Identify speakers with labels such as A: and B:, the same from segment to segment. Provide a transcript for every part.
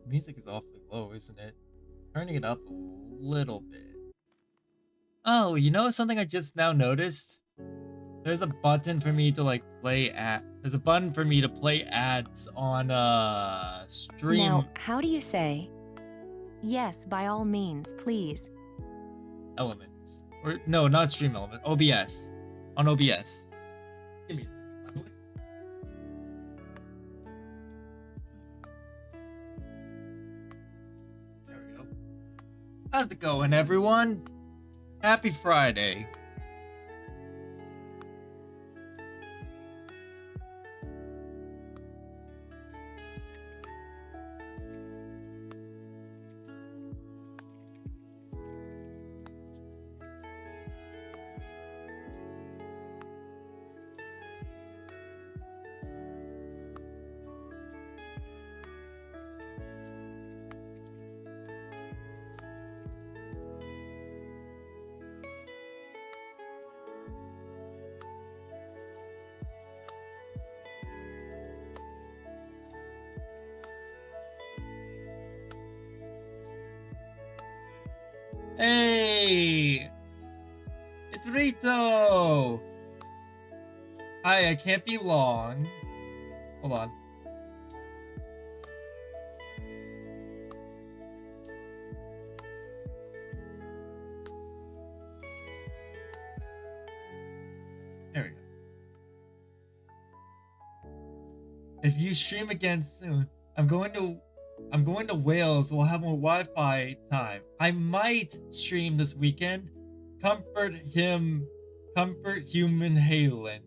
A: Music is awfully low, isn't it? Turning it up a little bit. Oh, you know something I just now noticed? There's a button for me to like play ad. There's a button for me to play ads on stream.
B: Now, how do you say, yes, by all means, please?
A: Elements. Or no, not stream element. OBS. On OBS. Give me a second, by the way. There we go. How's it going, everyone? Happy Friday. Hey! It's Rito! Hi, I can't be long. Hold on. There we go. If you stream again soon, I'm going to Wales, so we'll have more Wi-Fi time. I might stream this weekend. Comfort Human Halen.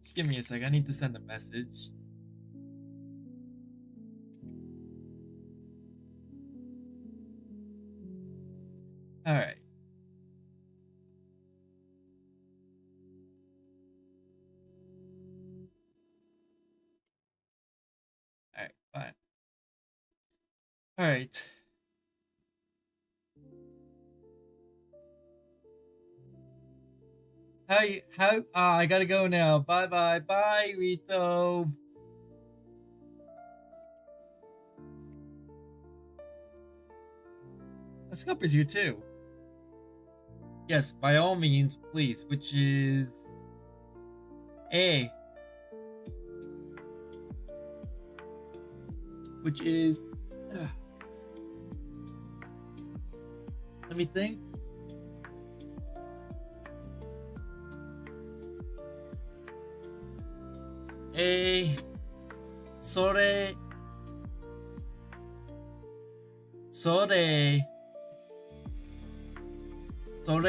A: Just give me a sec. I need to send a message. All right. All right. Fine. All right. I gotta go now. Bye bye. Bye, Rito. Scupper's here too. Yes, by all means, please, which is A. Which is let me think. A. Sore.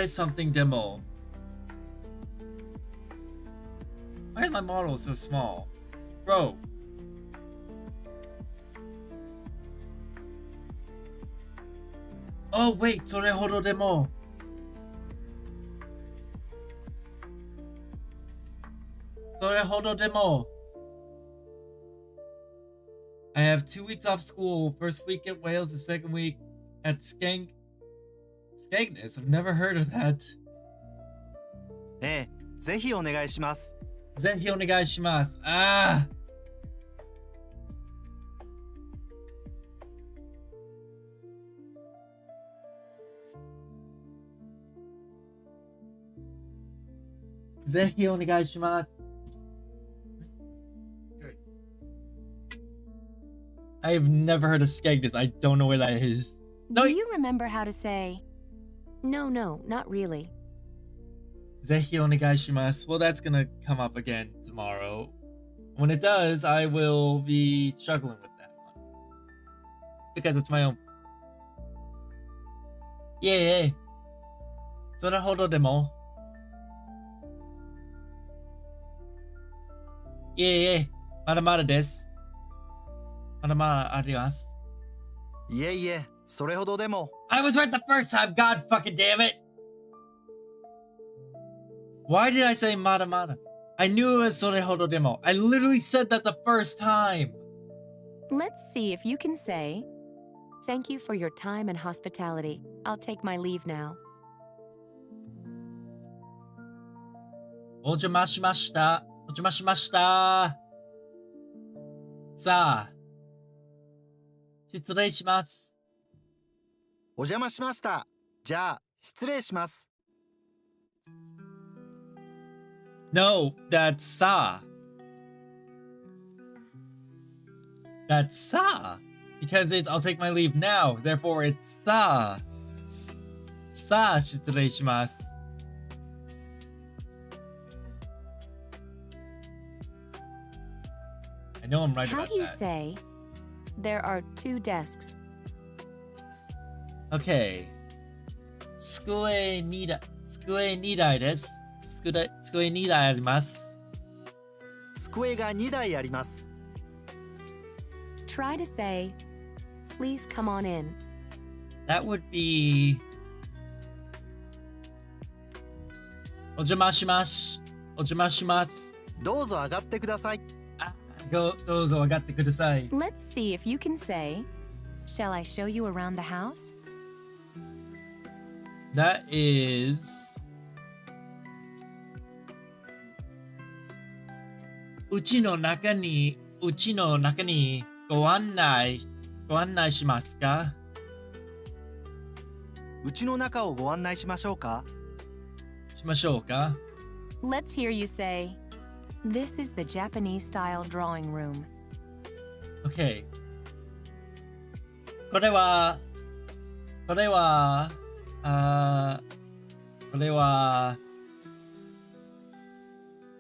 A: Something demo. Why is my model so small? Bro. Oh wait, sore horo demo. Sore horo demo. I have 2 weeks off school. First week at Wales, the second week at Skegness. I've never heard of that.
C: ええ、ぜひお願いします。
A: ぜひお願いします。Ah! ぜひお願いします。I've never heard of Skegnis. I don't know where that is. No,
B: Do you remember how to say, no, not really?
A: ぜひお願いします. Well, that's gonna come up again tomorrow. When it does, I will be struggling with that one. Because it's my own. Yay! それほどでも. Yay! まだまだです。まだまだあります。
C: いえいえ、それほどでも。
A: I was right the first time, god fucking damn it! Why did I say mada mada? I knew it was それほどでも. I literally said that the first time!
B: Let's see if you can say, thank you for your time and hospitality. I'll take my leave now.
A: お邪魔しました。お邪魔しました。さあ、失礼します。
C: お邪魔しました。じゃあ、失礼します。
A: No, that's sa. That's sa. Because it's I'll take my leave now. Therefore, it's sa. Sa 失礼します。I know I'm right
B: How
A: about
B: do you
A: that.
B: say, there are 2 desks?
A: Okay. 机2台です。机2台あります。
C: 机が2台あります。
B: Try to say, please come on in.
A: That would be お邪魔します。お邪魔します。
C: どうぞ上がってください。
A: どうぞ上がってください。
B: Let's see if you can say, shall I show you around the house?
A: That is うちの中にご案内しますか？
C: うちの中をご案内しましょうか？
A: しましょうか？
B: Let's hear you say, this is the Japanese-style drawing room.
A: Okay. これは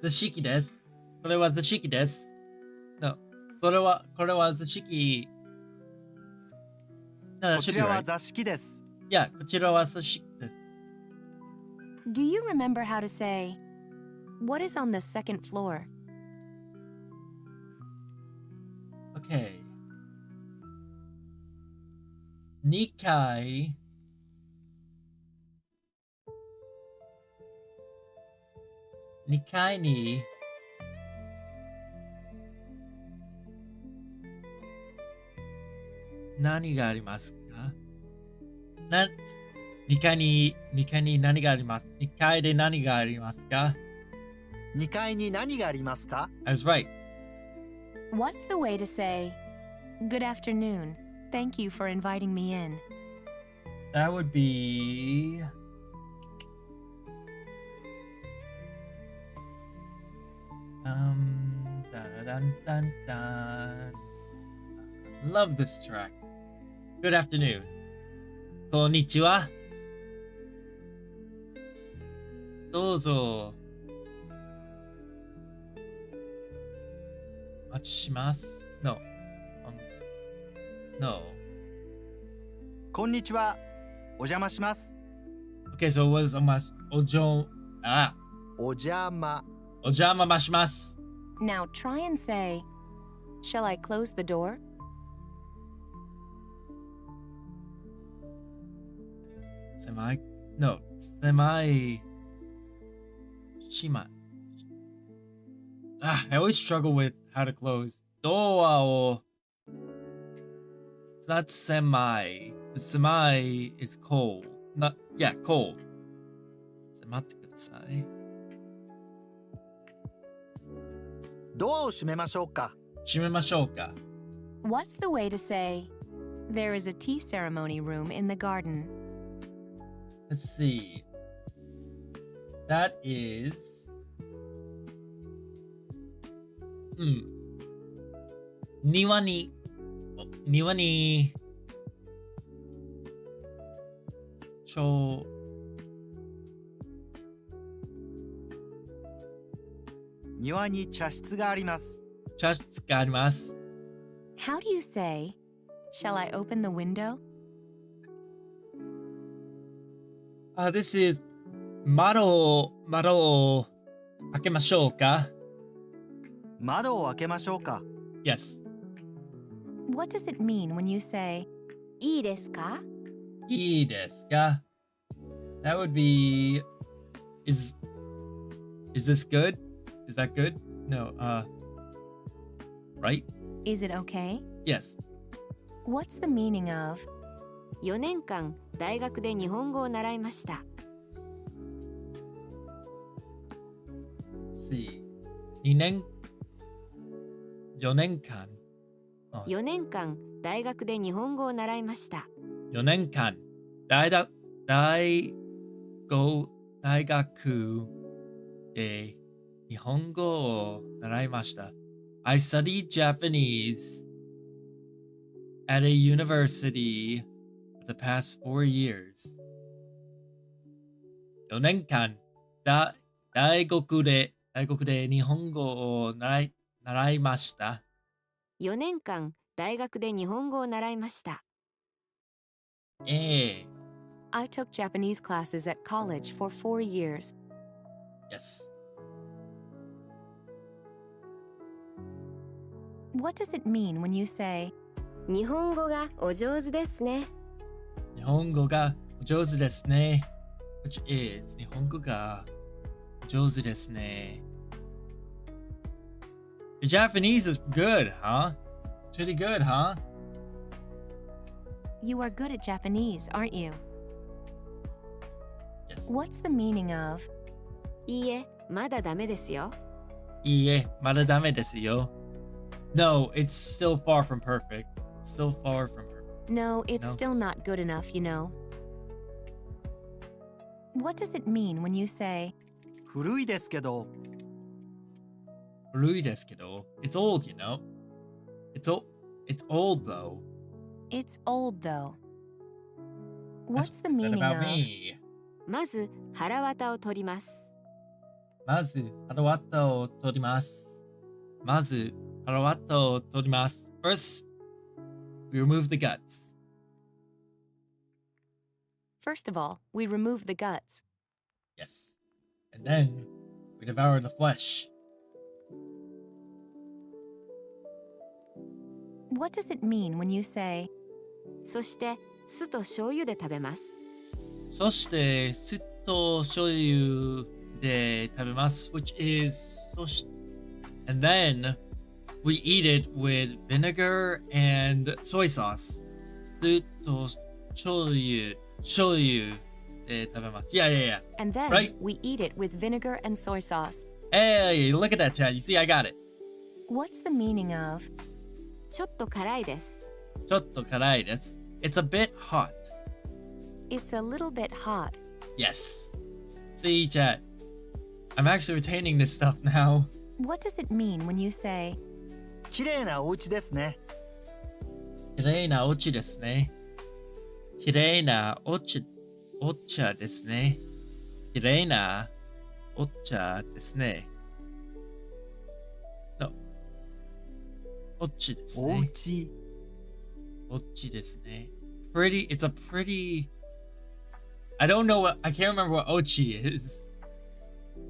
A: 図式です。これは図式です。No. これは図式。No, that
C: こ
A: should
C: ち
A: be
C: らは
A: right.
C: 座敷です。
A: Yeah, こちらは図式です。
B: Do you remember how to say, what is on the second floor?
A: Okay. 2階に何がありますか？2階に何があります？2階で何がありますか？
C: 2階に何がありますか？
A: I was right.
B: What's the way to say, good afternoon, thank you for inviting me in?
A: That would be dun, dun, dun, dun. Love this track. Good afternoon. こんにちは。どうぞ。お待ちします。No. No.
C: こんにちは。お邪魔します。
A: Okay, so it was お邪魔します。
B: Now try and say, shall I close the door?
A: No. しまい。I always struggle with how to close. ドアを It's not semi. The semi is cold. Not, yeah, cold. 待ってください。
C: ドアを閉めましょうか。
A: 閉めましょうか。
B: What's the way to say, there is a tea ceremony room in the garden?
A: Let's see. That is 庭に、庭に、
C: 庭に茶室があります。
A: 茶室があります。
B: How do you say, shall I open the window?
A: This is 窓を開けましょうか？
C: 窓を開けましょうか。
A: Yes.
B: What does it mean when you say, いいですか?
A: いいですか? That would be is this good? Is that good? No, right?
B: Is it okay?
A: Yes.
B: What's the meaning of,
D: 4年間大学で日本語を習いました。
A: Let's see. 4年間
D: 4年間大学で日本語を習いました。
A: 4年間大学で日本語を習いました。I studied Japanese at a university for the past 4 years. 4年間大学で日本語を習いました。
D: 4年間大学で日本語を習いました。
B: I took Japanese classes at college for 4 years.
A: Yes.
B: What does it mean when you say,
D: 日本語がお上手ですね。
A: 日本語がお上手ですね。Which is 日本語がお上手ですね。Your Japanese is good, huh? It's pretty good, huh?
B: you are good at Japanese, aren't you?
A: Yes.
B: What's the meaning of,
D: いいえ、まだダメですよ。
A: いいえ、まだダメですよ。No, it's still far from perfect. Still far from perfect.
B: no, it's
A: No.
B: still not good enough, you know? What does it mean when you say,
C: 古いですけど、
A: 古いですけど It's old, you know? It's old though.
B: it's old though?
A: That's
B: What's the
A: what it said
B: meaning
A: about
B: of,
A: me.
D: まず腹渡を取ります。
A: まず、腹渡を取ります。まず、腹渡を取ります。First, we remove the guts.
B: First of all, we remove the guts.
A: Yes. And then, we devour the flesh.
B: What does it mean when you say,
D: そして酢と醤油で食べます。
A: そして、酢と醤油で食べます。Which is, and then, we eat it with vinegar and soy sauce. 酢と醤油で食べます。Yeah.
B: and then
A: Right.
B: we eat it with vinegar and soy sauce?
A: Hey, look at that, Chad. You see, I got it.
B: What's the meaning of,
D: ちょっと辛いです。
A: ちょっと辛いです。It's a bit hot.
B: it's a little bit hot?
A: Yes. See, Chad. I'm actually retaining this stuff now.
B: What does it mean when you say,
C: 綺麗なお家ですね。
A: 綺麗なお家ですね。綺麗なお茶ですね。綺麗なお茶ですね。No. お家です
C: お
A: ね。
C: 家。
A: お家ですね。It's a pretty. I don't know I can't remember what ochi is.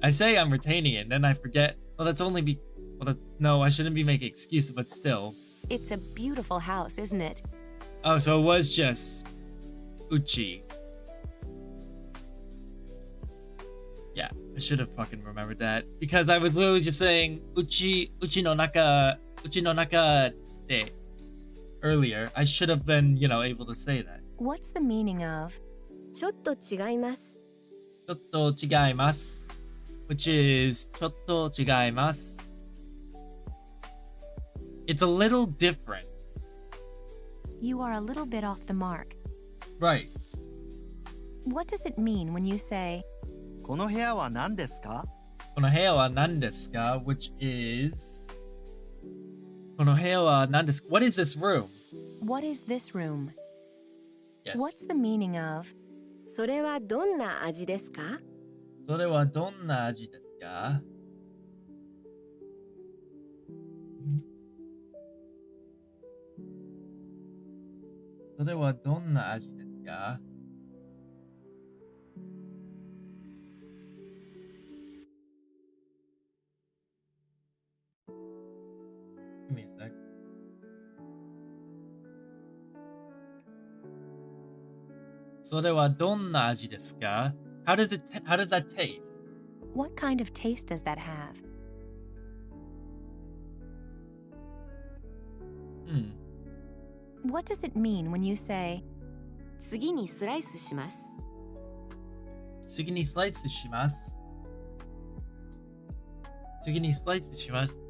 A: I say I'm retaining it, and then I forget. Well, that's only no, I shouldn't be making excuses, but still.
B: it's a beautiful house, isn't it?
A: Oh, so it was just uchi. Yeah, I should have fucking remembered that because I was literally just saying uchi no naka de earlier. I should have been, able to say that.
B: What's the meaning of,
D: ちょっと違います。
A: ちょっと違います which is ちょっと違います It's a little different.
B: you are a little bit off the mark?
A: Right.
B: What does it mean when you say,
C: この部屋は何ですか？
A: この部屋は何ですか which is What is this room?
B: What is this room?
A: Yes.
B: What's the meaning of
D: それはどんな味ですか？
A: それはどんな味ですか？それはどんな味ですか？ Give me a sec. So how does that taste?
B: what kind of taste does that have? What does it mean when you say
D: 次にスライスします。
A: 次にスライスします。次にスライスします。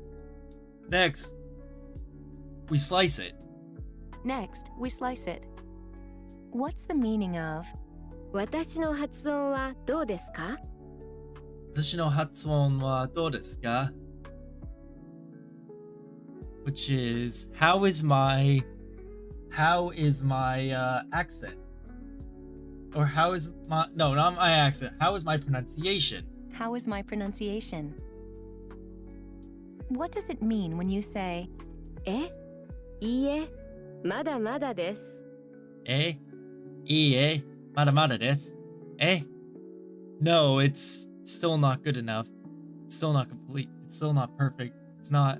A: Next, we slice it.
B: next we slice it? What's the meaning of
D: 私の発音はどうですか？
A: 私の発音はどうですか？ Which is how is my accent? Or how is my no, not my accent. How is my pronunciation?
B: how is my pronunciation? What does it mean when you say
D: え、いいえ、まだまだです。
A: いいえ、まだまだです。No, it's still not good enough. It's still not complete. It's still not perfect. It's not.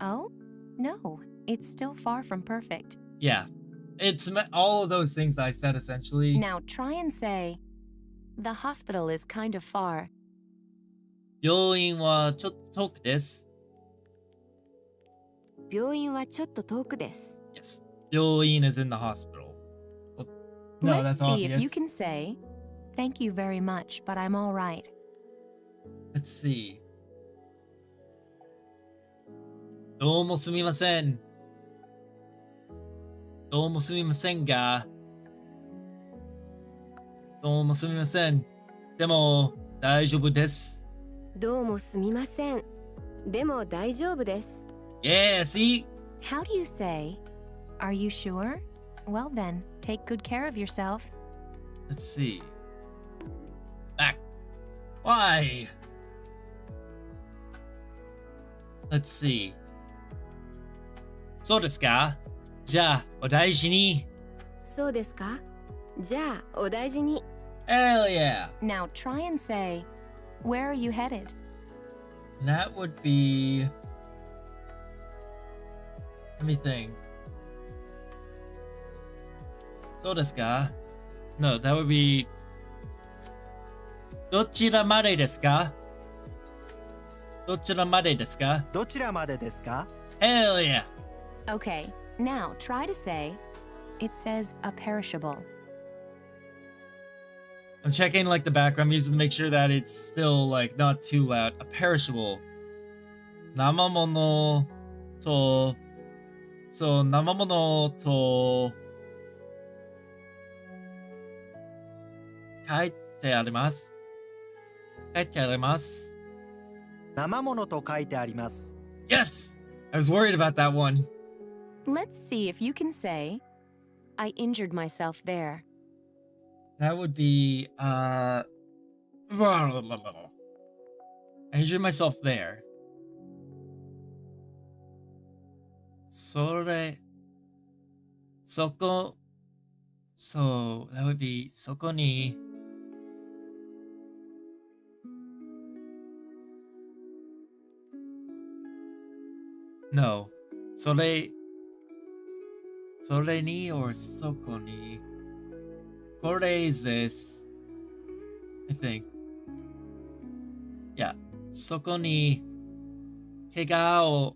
B: oh? No, it's still far from perfect.
A: Yeah. It's all of those things I said essentially.
B: Now try and say the hospital is kind of far.
A: 病院はちょっと遠くです。
D: 病院はちょっと遠くです。
A: Yes. 病院 is in the hospital. Well, no,
B: Let's
A: that's
B: see
A: obvious.
B: if you can say thank you very much, but I'm all right.
A: Let's see. どうもすみません。どうもすみませんが。どうもすみません。でも大丈夫です。
D: どうもすみません。でも大丈夫です。
A: Yeah, see?
B: How do you say, are you sure? Well then, take good care of yourself.
A: Let's see. Back. Why? Let's see. そうですか？じゃあ、お大事に。
D: そうですか？じゃあお大事に。
A: Hell yeah!
B: Now try and say, where are you headed?
A: And that would be. Let me think. そうですか？ No, that would be. どちらまでですか？どちらまでですか？
C: どちらまでですか？
A: Hell yeah!
B: Okay, now try to say, it says a perishable.
A: I'm checking like the background music to make sure that it's still like not too loud. A perishable. 生物と、そう、生物と、書いてあります。書いてあります。
C: 生ものと書いてあります。
A: Yes! I was worried about that one.
B: Let's see if you can say, I injured myself there.
A: That would be, I injured myself there. そこ、so, that would be, そこに、No. それに or そこに。これ is this. I think. Yeah. そこに怪我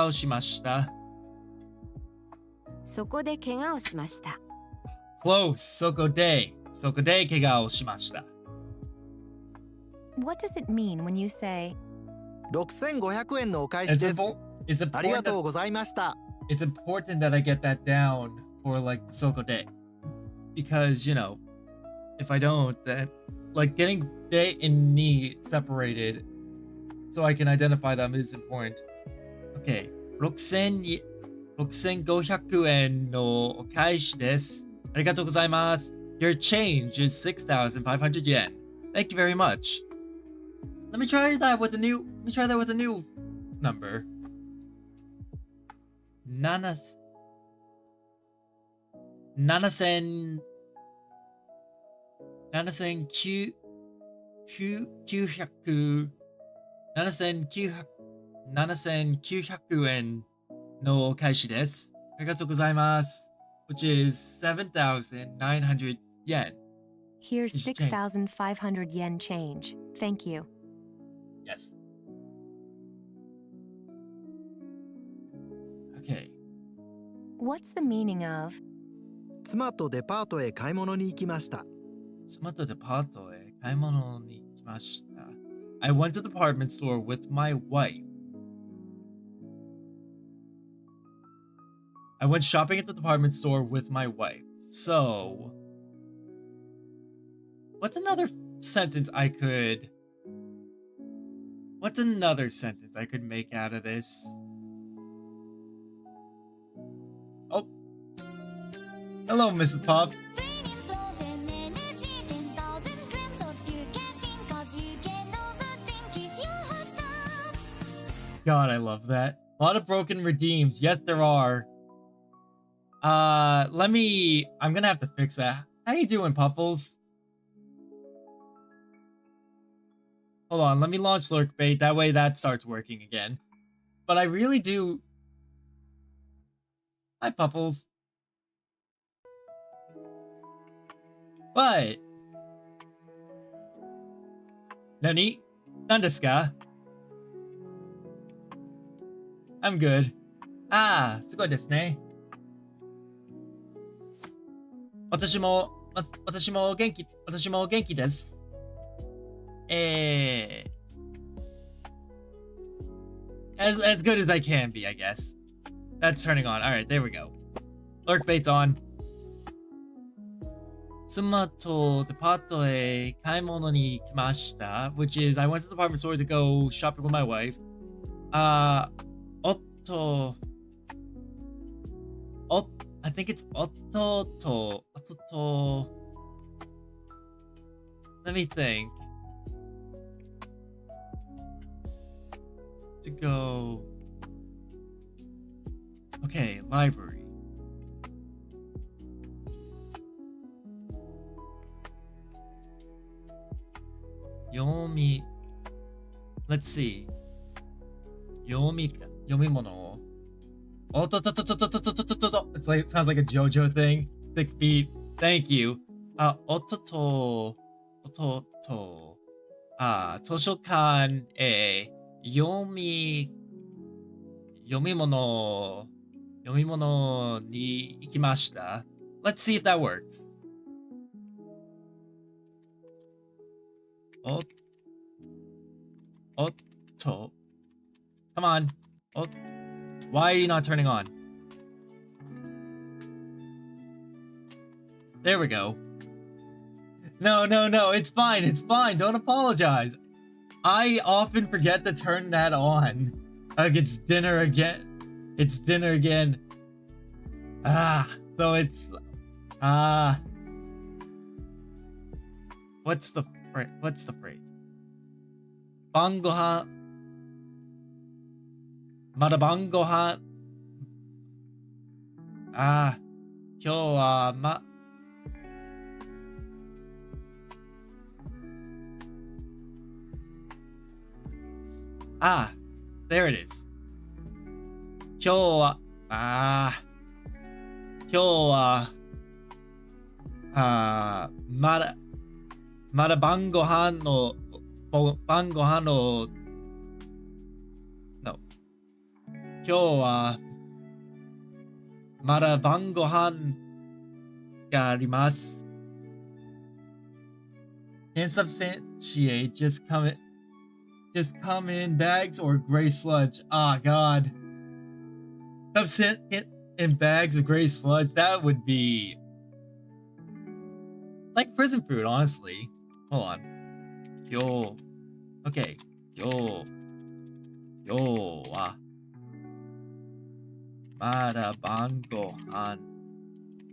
A: をしました。
D: そこで怪我をしました。
A: Close. そこで怪我をしました。
B: What does it mean when you say,
C: 6500円のお返しです。ありがとうございました。
A: It's important that I get that down for like Sokode. Because, you know, if I don't, then like getting de and ni separated so I can identify them is important. Okay. 6500円のお返しです。ありがとうございます。Your change is 6,500 yen. Thank you very much. Let me try that with a new number. 7900円のお返しです。ありがとうございます。Which is 7,900 yen.
B: Here's
A: Is change.
B: 6,500 yen change. Thank you.
A: Yes. Okay.
B: What's the meaning of
C: 妻とデパートへ買い物に行きました。
A: 妻とデパートへ買い物に来ました。I went to the department store with my wife. I went shopping at the department store with my wife. So, what's another sentence I could make out of this? Oh. Hello, Mrs. Pop. God, I love that. A lot of broken redeems. Yes, there are. I'm gonna have to fix that. How you doing, Puffles? Hold on, let me launch Lurk Bait. That way that starts working again. But I really do... Hi, Puffles. What? Nani? Nandeska? I'm good. Ah, すごいですね。私も元気です。As good as I can be, I guess. That's turning on. Alright, there we go. Lurk bait's on. 妻とデパートへ買い物に来ました。Which is, I went to the department store to go shopping with my wife. I think it's Ototo. Let me think. To go. Okay, library. Yomi. Let's see. Yomimono. It's like, it sounds like a JoJo thing. 6 feet. Thank you. Ototo. 図書館へ読み物に行きました。Let's see if that works. Otto. Come on. Why are you not turning on? There we go. No. It's fine. Don't apologize. I often forget to turn that on. It's dinner again. So it's... What's the phrase? 晩ご飯まだ晩ご飯今日はthere it is. 今日はまだ晩ご飯のNo. 今日はまだ晩ご飯があります。Insubstantiate, just come in bags or gray sludge. Ah, God. Substantiate in bags of gray sludge, that would be like prison food, honestly. Hold on. Okay. 今日は Mada bangohan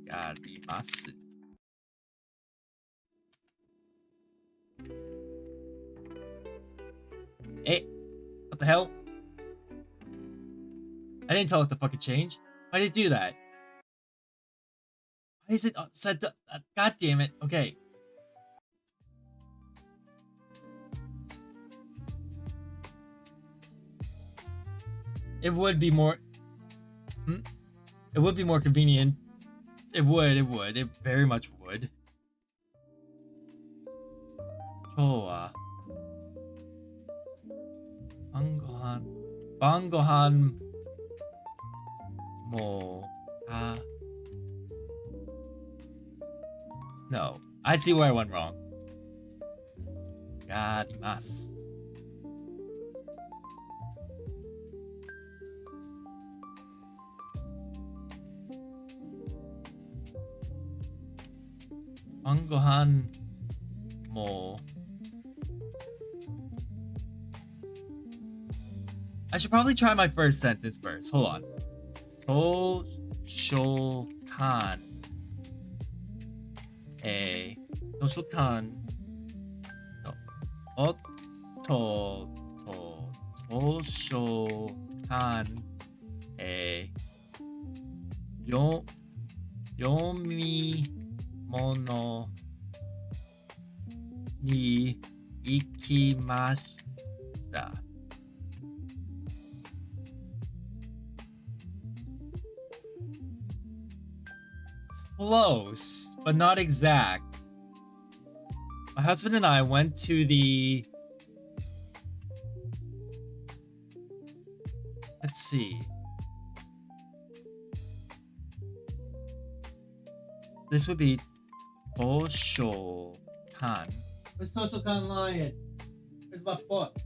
A: yarimasu. Hey, what the hell? I didn't tell it to fucking change. Why did it do that? Why is it set to... God damn it. Okay. It would be more... It would be more convenient. It would. It very much would. Choa. Bangohan mo no, I see where I went wrong. Garimasu. Bangohan mo. I should probably try my first sentence first. Hold on. Toshokan. Toshokan. No. Toshokan. Yomi mono ni ikimashita. Close, but not exact. My husband and I went to the... Let's see. This would be Toshokan. Where's Toshokan lying? Where's my foot?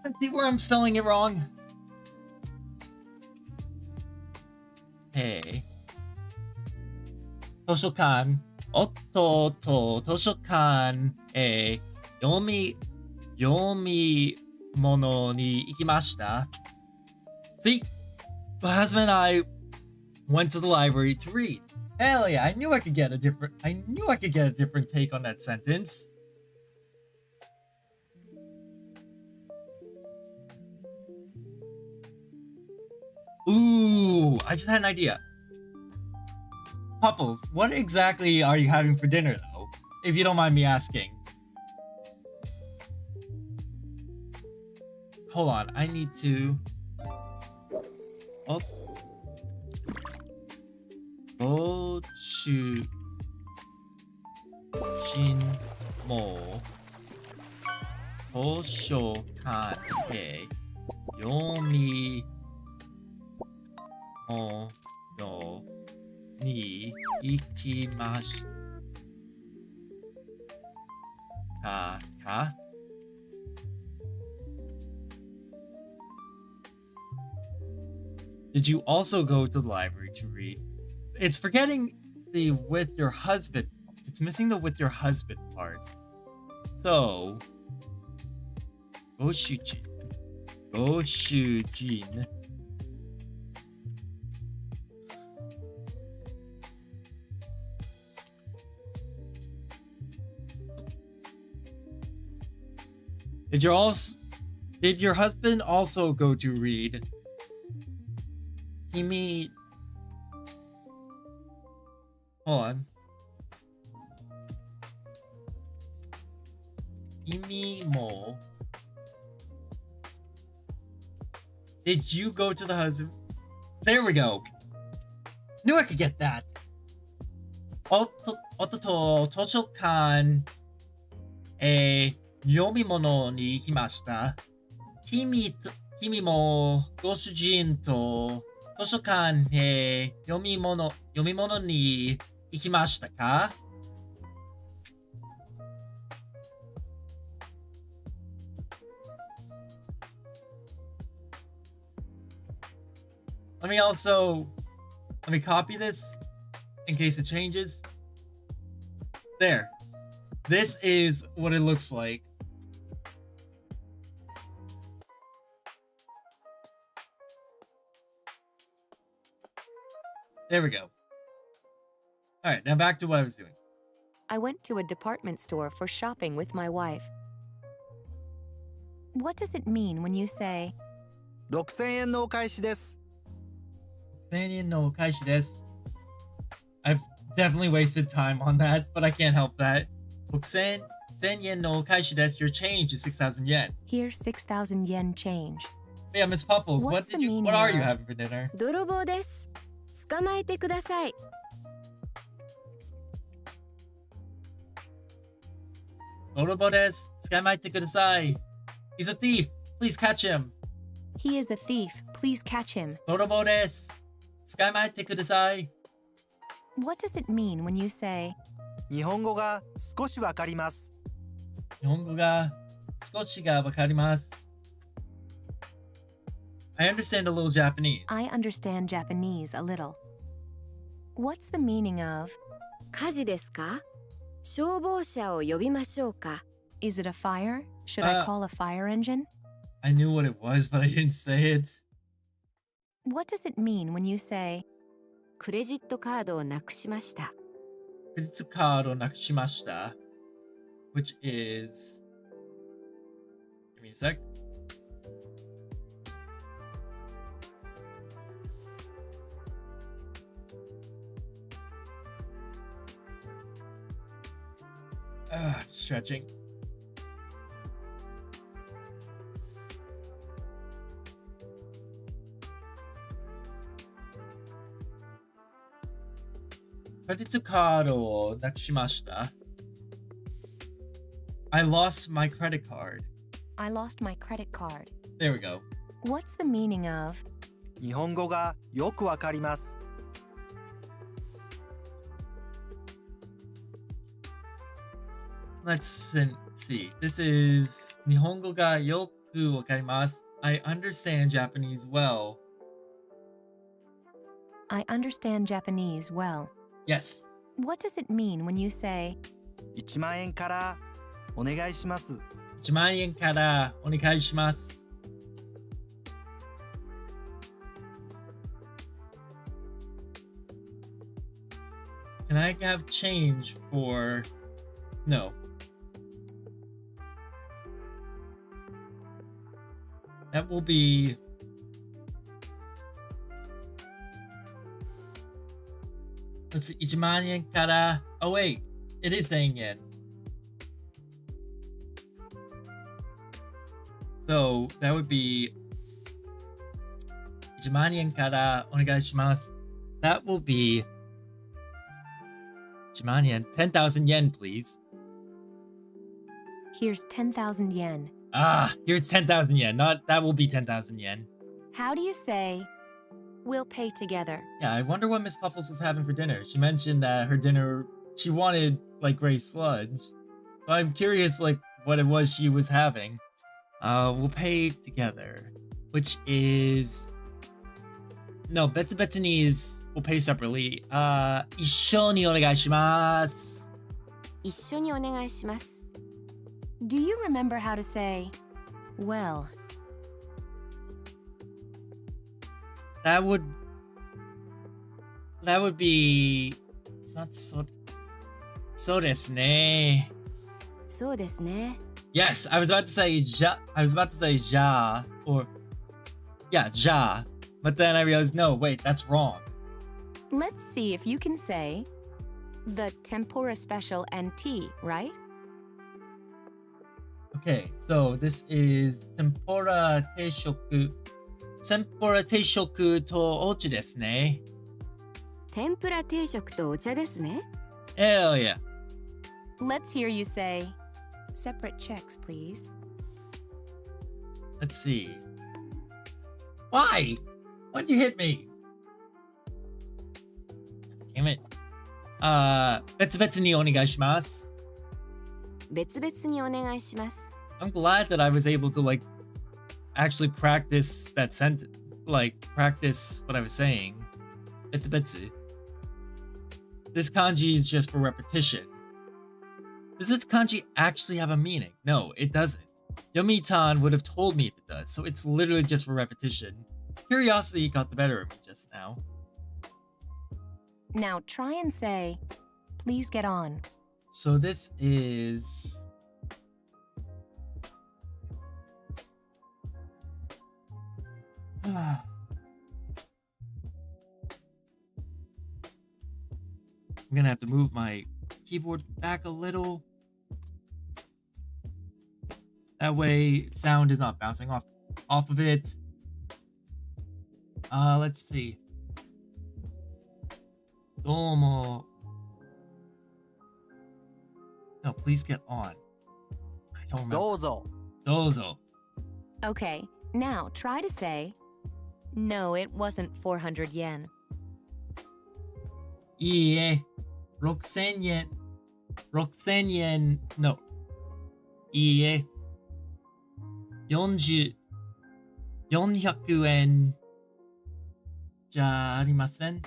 A: I see where I'm spelling it wrong. Hey. Toshokan. Toshokan. Yomi mono ni ikimashita. See? My husband and I went to the library to read. Hell yeah, I knew I could get a different take on that sentence. Ooh, I just had an idea. Pupples, what exactly are you having for dinner, though? If you don't mind me asking. Hold on, I need to... Gochu... Shin... Mo... Toshokan... Yomi... no ni ikimashita ka? Did you also go to the library to read? It's forgetting the with your husband. It's missing the with your husband part. So, Goshujin. Did your husband also go to read? Hold on. Mo. Did you go to the husband? There we go. Knew I could get that. Ototo Toshokan 読み物に行きました。君もご主人と図書館へ読み物に行きましたか? Let me copy this in case it changes. There. This is what it looks like. There we go. Alright, now back to what I was doing.
B: I went to a department store for shopping with my wife. What does it mean when you say,
C: 6000円のお返しです。
A: 1000円のお返しです. I've definitely wasted time on that, but I can't help that. 6000円のお返しです. Your change is 6,000 yen.
B: here's 6,000 yen change?
A: Yeah, Miss Puffles,
B: What's the meaning
A: what are you
B: of-
A: having for dinner?
D: 泥棒です。捕まえてください。
A: 泥棒です. 捕まえてください. He's a thief. Please catch him.
B: He is a thief. Please catch him.
A: 泥棒です. 捕まえてください.
B: What does it mean when you say,
C: 日本語が少しわかります。
A: 日本語が少しがわかります. I understand a little Japanese.
B: I understand Japanese a little? What's the meaning of,
D: 火事ですか？消防車を呼びましょうか？
B: is it a fire? Should I
A: Uh.
B: call a fire engine?
A: I knew what it was, but I didn't say it.
B: What does it mean when you say,
D: クレジットカードをなくしました。
A: クレジットカードをなくしました. Which is... Give me a sec. Stretching. Credit cardをなくしました. I lost my credit card.
B: I lost my credit card?
A: There we go.
B: What's the meaning of,
C: 日本語がよくわかります。
A: Let's see. This is 日本語がよくわかります. I understand Japanese well.
B: I understand Japanese well?
A: Yes.
B: What does it mean when you say,
C: 1万円からお願いします。
A: 1万円からお願いします. Can I have change for... No. That will be... Let's see, 1万円から... Oh wait, it is 1000 yen. So that would be 1万円からお願いします. That will be 1万円, 10,000 yen, please.
B: here's 10,000 yen?
A: Ah, here's 10,000 yen. Not that will be 10,000 yen.
B: How do you say, we'll pay together?
A: Yeah, I wonder what Miss Puffles was having for dinner. She mentioned that her dinner, she wanted like gray sludge. So I'm curious like what it was she was having. We'll pay together, which is... No, 別々に is we'll pay separately. 一緒にお願いします.
D: 一緒にお願いします。
B: Do you remember how to say, well?
A: That would be... It's not so... そうですね.
D: そうですね。
A: Yes, I was about to say ja, or... Yeah, ja. But then I realized, no, wait, that's wrong.
B: Let's see if you can say, the tempura special and tea, right?
A: Okay, so this is tempura teishoku. Tempura teishoku to ochi desu ne.
D: 天ぷら定食とお茶ですね。
A: Hell yeah.
B: Let's hear you say, separate checks, please.
A: Let's see. Why? Why'd you hit me? Damn it. 別々にお願いします.
D: 別々にお願いします。
A: I'm glad that I was able to like actually practice that sentence, like practice what I was saying. 別々. This kanji is just for repetition. Does this kanji actually have a meaning? No, it doesn't. Yomi-tan would have told me if it does, so it's literally just for repetition. Curiosity got the better of me just now.
B: Now try and say, please get on.
A: So this is... I'm gonna have to move my keyboard back a little. That way sound is not bouncing off of it. Let's see. Domo. No, please get on. I don't remember.
C: どうぞ
A: Dozo.
B: Okay, now try to say, no, it wasn't 400 yen.
A: いいえ。6000円。6000円。No. いいえ。400円じゃありません。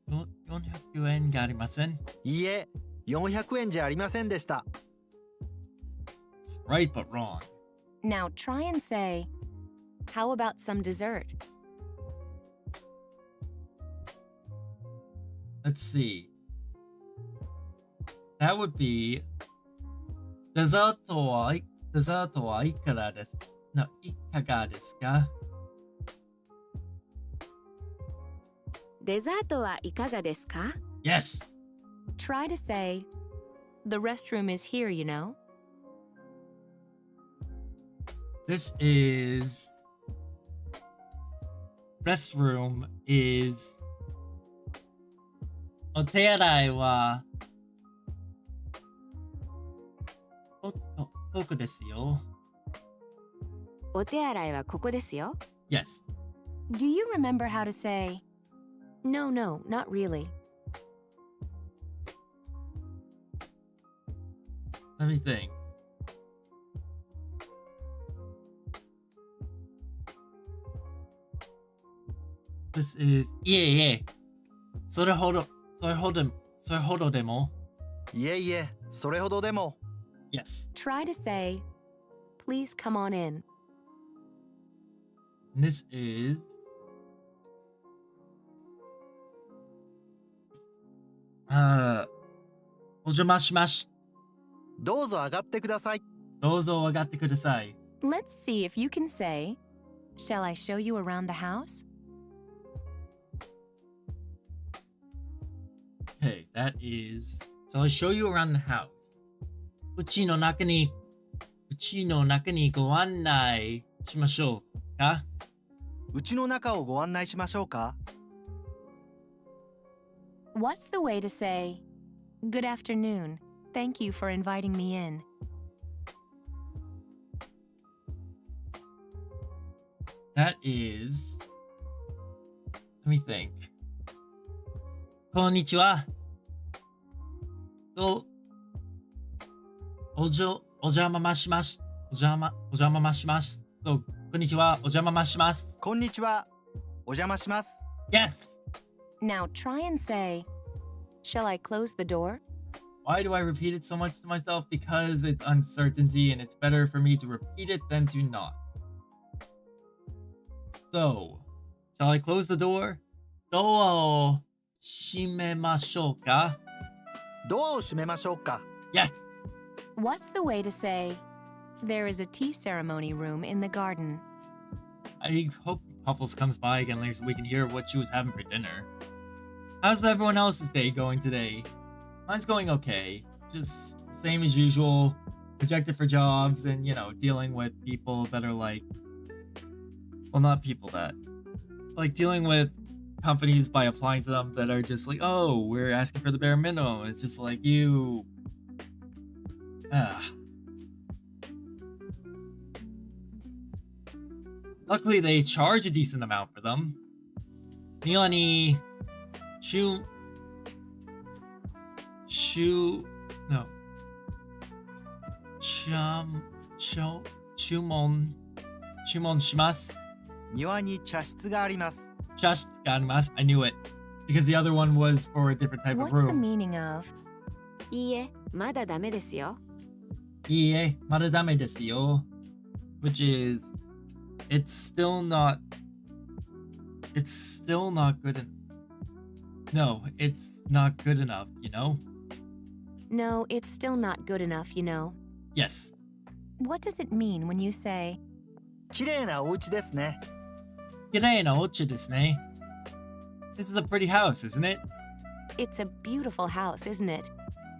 A: 400円がありません。
C: いいえ400円じゃありませんでした
A: It's right but wrong.
B: Now try and say, how about some dessert?
A: Let's see. That would be デザートはいくらですのいかがですか
D: デザートはいかがですか
A: Yes.
B: Try to say, the restroom is here, you know.
A: This is restroom is お手洗いはここですよ。
D: お手洗いはここですよ。
A: Yes.
B: Do you remember how to say, no, no, not really?
A: Let me think. This is いえいえ。それほどでも。
C: いえいえそれほどでも
A: Yes.
B: Try to say, please come on in.
A: And this is お邪魔しまし。
C: どうぞ上がってください
A: どうぞ上がってください。
B: Let's see if you can say, shall I show you around the house?
A: Okay, that is. So I'll show you around the house. うちの中にご案内しましょうか
C: うちの中をご案内しましょうか
B: What's the way to say, good afternoon, thank you for inviting me in?
A: That is. Let me think. こんにちは。お邪魔します。そうこんにちは。お邪魔します。
C: こんにちはお邪魔します
A: Yes!
B: Now try and say, shall I close the door?
A: Why do I repeat it so much to myself? Because it's uncertainty and it's better for me to repeat it than to not. So, shall I close the door? ドアを閉めましょうか
C: ドアを閉めましょうか
A: Yes!
B: What's the way to say, there is a tea ceremony room in the garden?
A: I hope Puffles comes by again later so we can hear what she was having for dinner. How's everyone else's day going today? Mine's going okay. Just same as usual. Projected for jobs and, you know, dealing with people that are like... Well, not people that... Like, dealing with companies by applying to them that are just like, oh, we're asking for the bare minimum. It's just like, you... Luckily, they charge a decent amount for them. No. Chumon shimasu.
C: 庭に茶室があります
A: I knew it. Because the other one was for a different type of
B: What's the
A: room.
B: meaning of,
D: いいえ、まだダメですよ。
A: いいえ、まだダメですよ. Which is, it's still not good. No, it's not good enough, you know?
B: No, it's still not good enough, you know.
A: Yes.
B: What does it mean when you say,
C: 綺麗なお家ですね。
A: Kirei na ochi desu ne. This is a pretty house, isn't it?
B: it's a beautiful house, isn't it?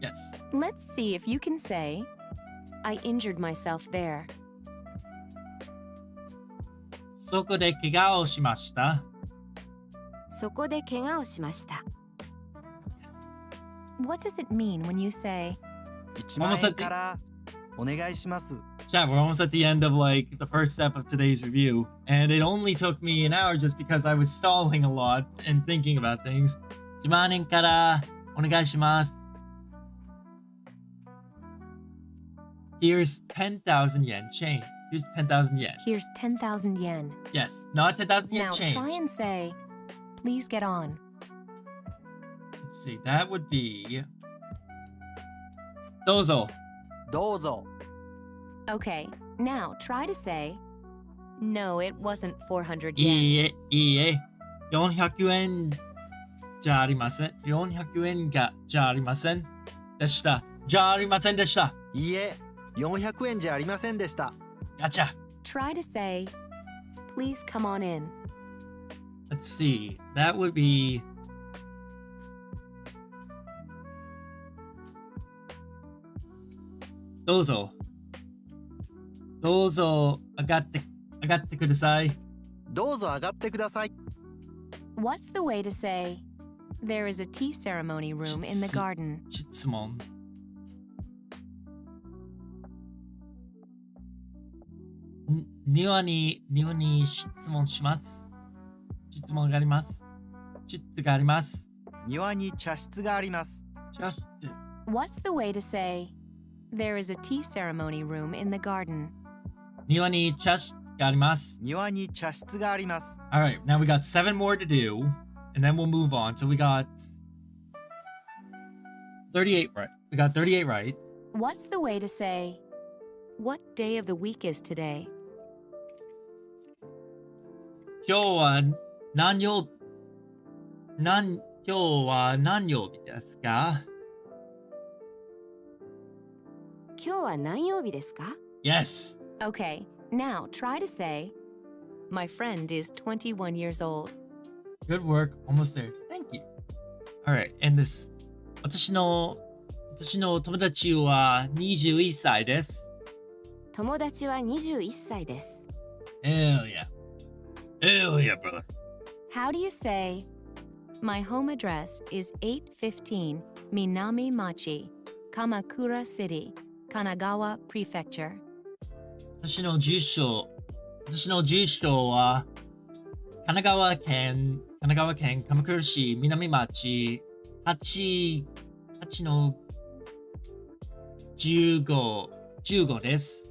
A: Yes.
B: Let's see if you can say, I injured myself there.
A: そこで怪我をしました。
D: そこで怪我をしました。
B: What does it mean when you say,
C: 1万円からお願いします。
A: Chat, we're almost at the end of like the first step of today's review, and it only took me an hour just because I was stalling a lot and thinking about things. 1万円からお願いします。Here's 10,000 yen change. Here's 10,000 yen.
B: here's 10,000 yen?
A: Yes, not 10,000 yen
B: Now
A: change.
B: try and say, please get on.
A: Let's see, that would be... Dozo.
C: どうぞ。
B: Okay, now try to say, no, it wasn't 400 yen.
A: いいえ、いいえ。400円じゃありません。400円がじゃありませんでした。じゃありませんでした。
C: いいえ、400円じゃありませんでした。
A: Gotcha.
B: Try to say, please come on in.
A: Let's see. That would be... Dozo. Dozo, 上がってください。
C: どうぞ上がってください。
B: What's the way to say, there is a tea ceremony room in the garden?
A: 質問。庭に質問します。質問があります。質があります。
C: 庭に茶室があります。
A: Just
B: What's the way to say, there is a tea ceremony room in the garden?
A: 庭に茶室があります。
C: 庭に茶室があります。
A: All right, now we got 7 more to do, and then we'll move on. So we got 38 right. We got 38 right.
B: What's the way to say, what day of the week is today?
A: 今日は何曜日ですか？
D: 今日は何曜日ですか？
A: Yes.
B: Okay, now try to say, my friend is 21 years old.
A: Good work. Almost there. Thank you. All right, and this 私の友達は21歳です。
D: 友達は21歳です。
A: Hell yeah. Hell yeah, brother.
B: How do you say, my home address is 815 Minami Machi, Kamakura City, Kanagawa Prefecture.
A: 私の住所は神奈川県鎌倉市南町8の15です。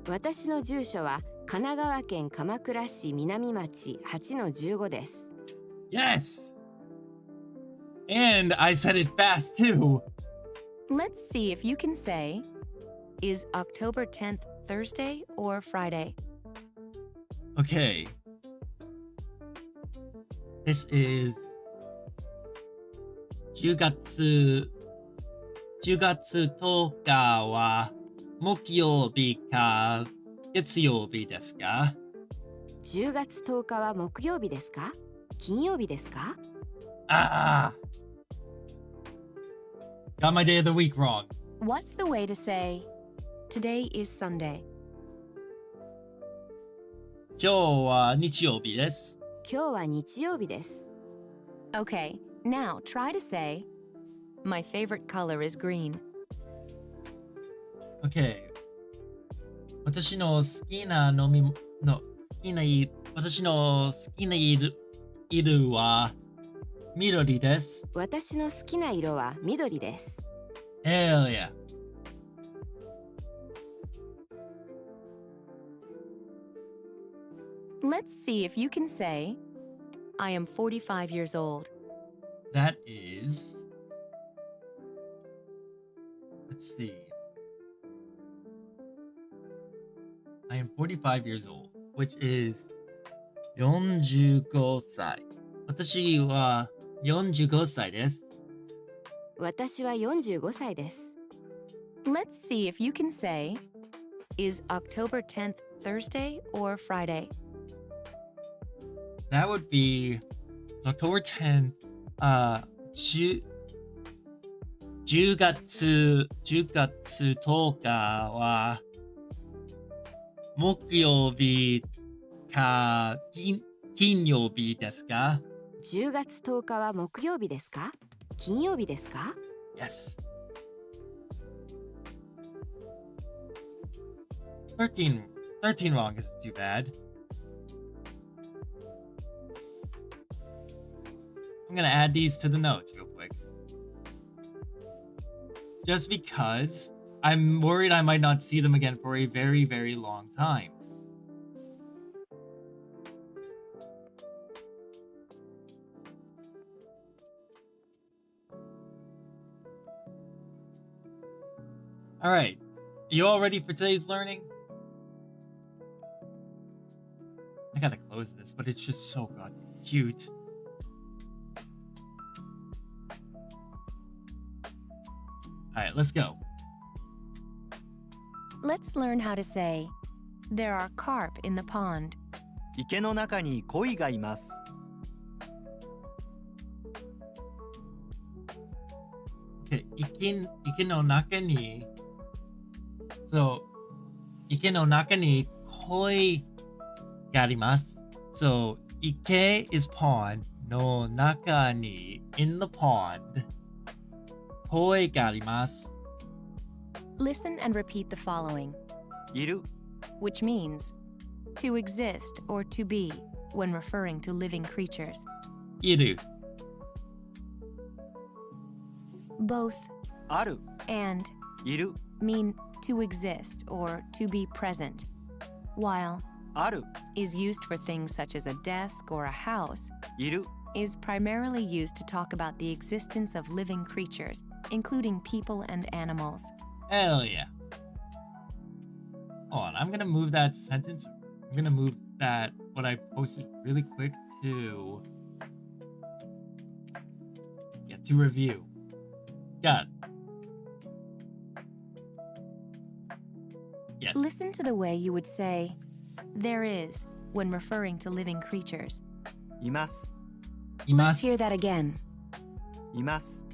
D: 私の住所は神奈川県鎌倉市南町8の15です。
A: Yes. And I said it fast too.
B: Let's see if you can say, is October 10th Thursday or Friday?
A: Okay. This is 10月10日は木曜日か月曜日ですか？
D: 10月10日は木曜日ですか？金曜日ですか？
A: Ah! Got my day of the week wrong.
B: What's the way to say, today is Sunday?
A: 今日は日曜日です。
D: 今日は日曜日です。
B: Okay, now try to say, my favorite color is green.
A: Okay. 私の好きな色は緑です。
D: 私の好きな色は緑です。
A: Hell yeah.
B: Let's see if you can say, I am 45 years old.
A: That is... Let's see. I am 45 years old, which is 45歳。私は45歳です。
D: 私は45歳です。
B: Let's see if you can say, is October 10th Thursday or Friday?
A: That would be October 10th, 10, 10月10日は木曜日か金曜日ですか？
D: 10月10日は木曜日ですか？金曜日ですか？
A: Yes. 13 wrong isn't too bad. I'm gonna add these to the notes real quick. Just because I'm worried I might not see them again for a very, very long time. Alright, you all ready for today's learning? I gotta close this, but it's just so goddamn cute. Alright, let's go.
B: Let's learn how to say, there are carp in the pond.
C: 池の中に鯉がいます。
A: Okay, 池の中に So 池の中に鯉があります。So 池 is pond の中に in the pond 鯉があります。
B: Listen and repeat the following,
C: いる、
B: which means to exist or to be when referring to living creatures.
A: いる
B: Both
C: ある、
B: and
C: いる、
B: mean to exist or to be present, while
C: ある、
B: is used for things such as a desk or a house,
C: いる、
B: is primarily used to talk about the existence of living creatures, including people and animals.
A: Hell yeah. Hold on, I'm gonna move that sentence. I'm gonna move that what I posted really quick to to review. Got it. Yes.
B: Listen to the way you would say, there is, when referring to living creatures.
C: います、
B: Let's
A: い
B: hear that again.
C: います、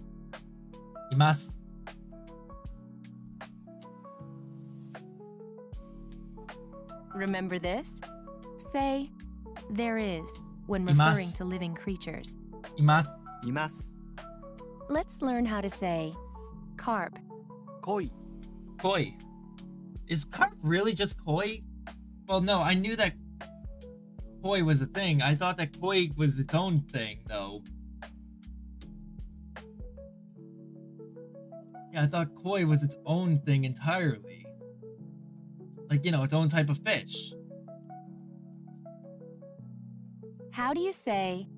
A: ます。
B: Remember this? Say, there is, when
A: います
B: referring to living creatures.
A: います。
C: います。
B: Let's learn how to say, carp.
C: 鯉、
A: Koi. Is carp really just koi? Well, no, I knew that koi was a thing. I thought that koi was its own thing, though. Yeah, I thought koi was its own thing entirely. Like, you know, its own type of fish.
B: How do you say,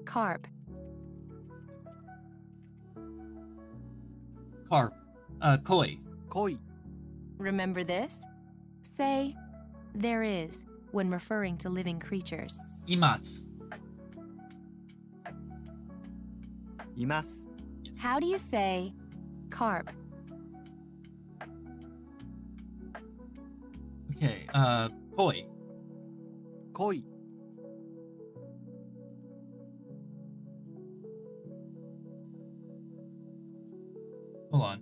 B: carp?
A: Carp. Koi.
C: 鯉、
B: Remember this? Say, there is, when referring to living creatures.
A: います。
C: います。
A: Yes.
B: How do you say, carp?
A: Okay, koi.
C: 鯉、
A: Hold on.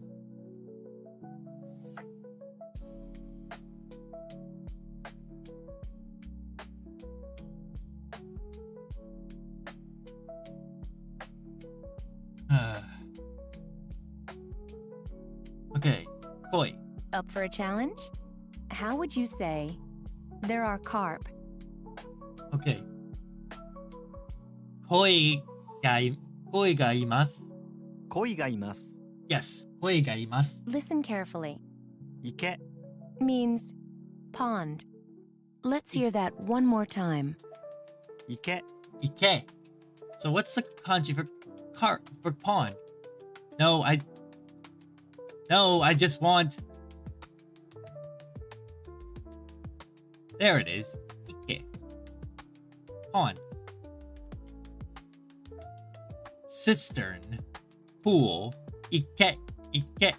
A: Okay, koi.
B: Up for a challenge? How would you say, there are carp?
A: Okay. Koi ga imasu.
C: 鯉がいます。
A: Yes, koi ga imasu.
B: Listen carefully.
C: 池、
B: Means pond. Let's hear that one more time.
C: 池、
A: Ike. So what's the kanji for pond? No, I just want. There it is. Ike. Pond. cistern, pool, ike, ike.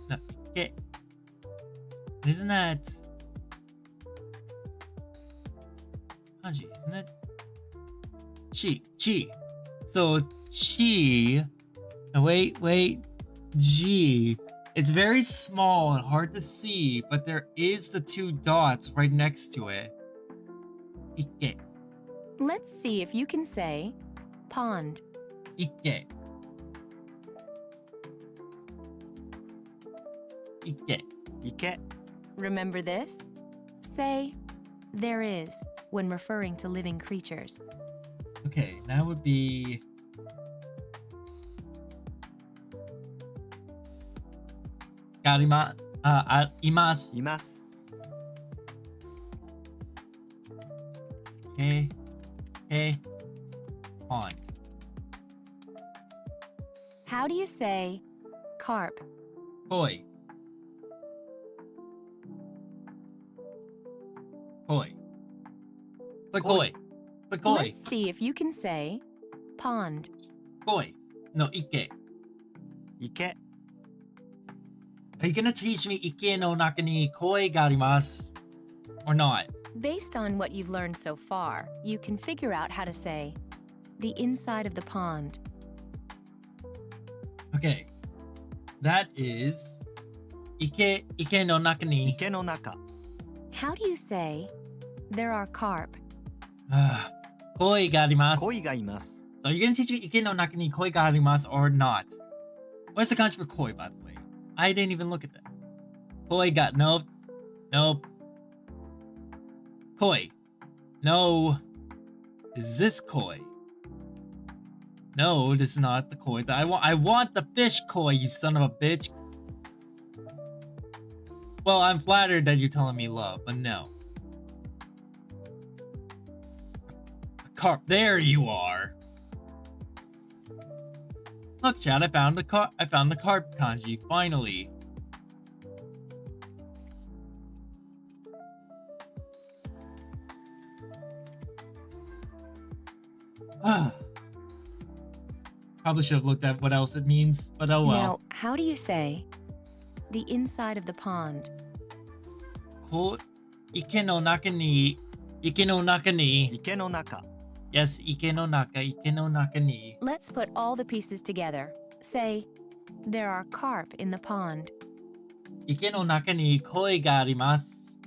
A: No, ike. Isn't that kanji, isn't it? Chi. So chi. No, wait. G. It's very small and hard to see, but there is the two dots right next to it. Ike.
B: Let's see if you can say pond.
A: Ike. Ike.
C: 池
B: Remember this? Say there is when referring to living creatures.
A: Okay, that would be... imasu.
C: います
A: Okay. Pond.
B: How do you say carp?
A: Koi. Click koi.
B: Let's see if you can say pond.
A: Koi. No, ike.
C: 池
A: Are you gonna teach me ike no naka ni koi ga arimasu? Or not?
B: Based on what you've learned so far, you can figure out how to say the inside of the pond.
A: Okay. That is ike no naka ni.
C: 池の中
B: How do you say there are carp?
A: Koi ga arimasu.
C: 鯉がいます
A: So you're gonna teach me ike no naka ni koi ga arimasu or not? What's the kanji for koi, by the way? I didn't even look at that. Koi got nope. Koi. No. Is this koi? No, this is not the koi that I want. I want the fish koi, you son of a bitch. Well, I'm flattered that you're telling me love, but no. Carp. There you are. Look, Chad, I found the carp kanji, finally. Probably should have looked at what else it means, but oh well.
B: Now, how do you say the inside of the pond?
A: Ike no naka ni.
C: 池の中
A: Yes, ike no naka ni.
B: Let's put all the pieces together. Say, there are carp in the pond.
A: Ike no naka ni koi ga arimasu.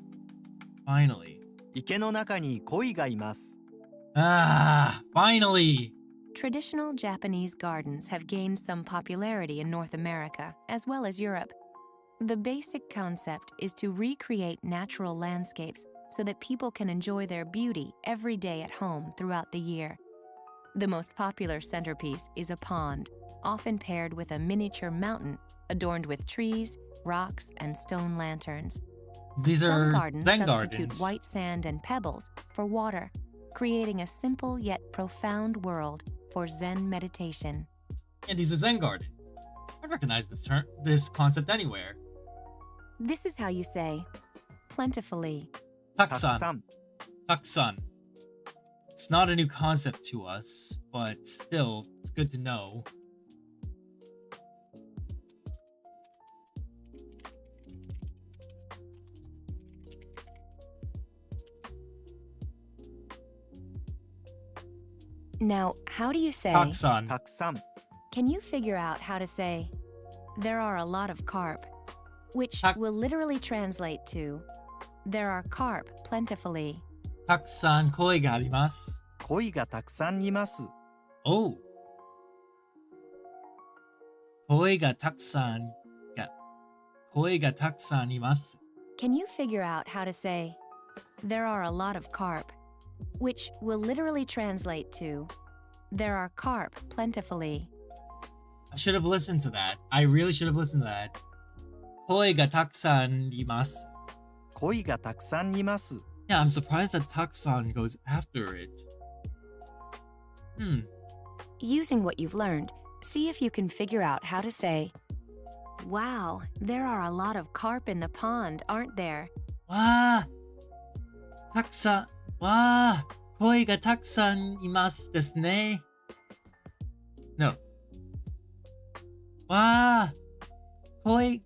A: Finally.
C: 池の中に鯉がいます
A: Finally.
B: Traditional Japanese gardens have gained some popularity in North America as well as Europe. The basic concept is to recreate natural landscapes so that people can enjoy their beauty every day at home throughout the year. The most popular centerpiece is a pond, often paired with a miniature mountain adorned with trees, rocks, and stone lanterns.
A: These
B: Some
A: are
B: gardens
A: Zen
B: substitute
A: gardens.
B: white sand and pebbles for water, creating a simple yet profound world for Zen meditation.
A: And these are Zen gardens. I recognize this concept anywhere.
B: This is how you say plentifully.
C: たく
A: Taksan.
C: さん
A: Taksan. It's not a new concept to us, but still, it's good to know.
B: Now, how do you say?
A: Taksan.
C: たくさん
B: Can you figure out how to say there are a lot of carp, which
A: Tak-
B: will literally translate to there are carp plentifully.
A: Taksan koi ga arimasu.
C: 鯉がたくさんいます
A: Oh. Koi ga takusan imasu.
B: Can you figure out how to say there are a lot of carp, which will literally translate to there are carp plentifully.
A: I should have listened to that. I really should have listened to that. Koi ga takusan imasu.
C: 鯉がたくさんいます
A: Yeah, I'm surprised that takusan goes after it.
B: Using what you've learned, see if you can figure out how to say, wow, there are a lot of carp in the pond, aren't there?
A: Wa takusan. Wa koi ga takusan imasu desu ne. No. わあ、声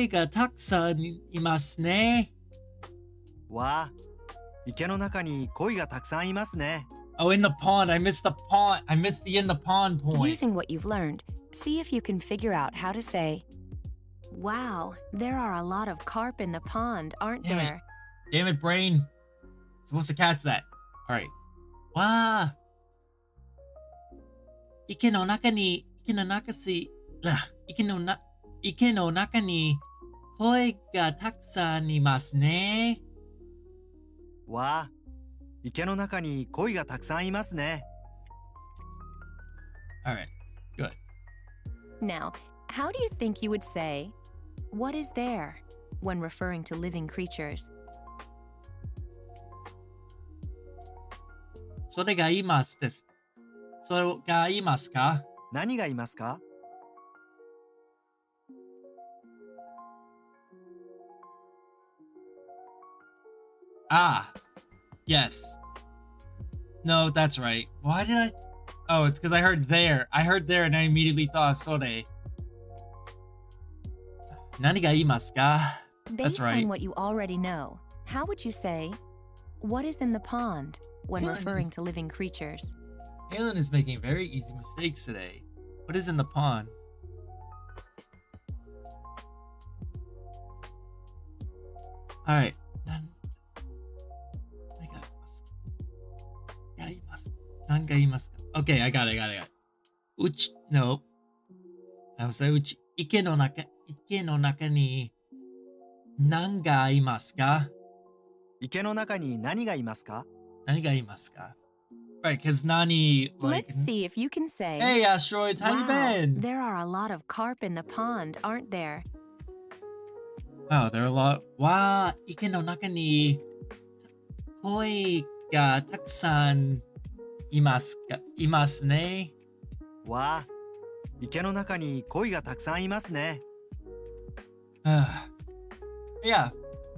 A: がたくさんいますね。
C: わあ、池の中に鯉がたくさんいますね。
A: Oh, in the pond. I missed the pond. I missed the in the pond point.
B: Using what you've learned, see if you can figure out how to say, "Wow, there are a lot of carp in the pond, aren't
A: Damn it.
B: there?"
A: Damn it, brain. Supposed to catch that. All right. わあ。池の中に鯉がたくさんいますね。
C: わあ、池の中に鯉がたくさんいますね。
A: All right. Good.
B: Now, how do you think you would say, "What is there?" when referring to living creatures?
A: それがいますです。それがいますか？
C: 何がいますか？
A: Ah. Yes. No, that's right. Why did I? Oh, it's because I heard there. I heard there and I immediately thought sore. 何がいますか? That's
B: Based
A: right.
B: on what you already know, how would you say, "What is in the pond?" when
A: What
B: referring
A: is-
B: to living creatures?
A: Alan is making very easy mistakes today. What is in the pond? Alright. 何がいますか? Okay, I got it. No. I was like, 池の中に何がいますか?
C: 池の中に何がいますか？
A: 何がいますか? Right, because Nani, like,
B: Let's see if you can say,
A: hey, asteroids, how you
B: "Wow,
A: been?
B: there are a lot of carp in the pond, aren't there?"
A: Wow, there are a lot. Wow, 池の中に鯉がたくさんいますね。
C: わあ、池の中に鯉がたくさんいますね。
A: Yeah,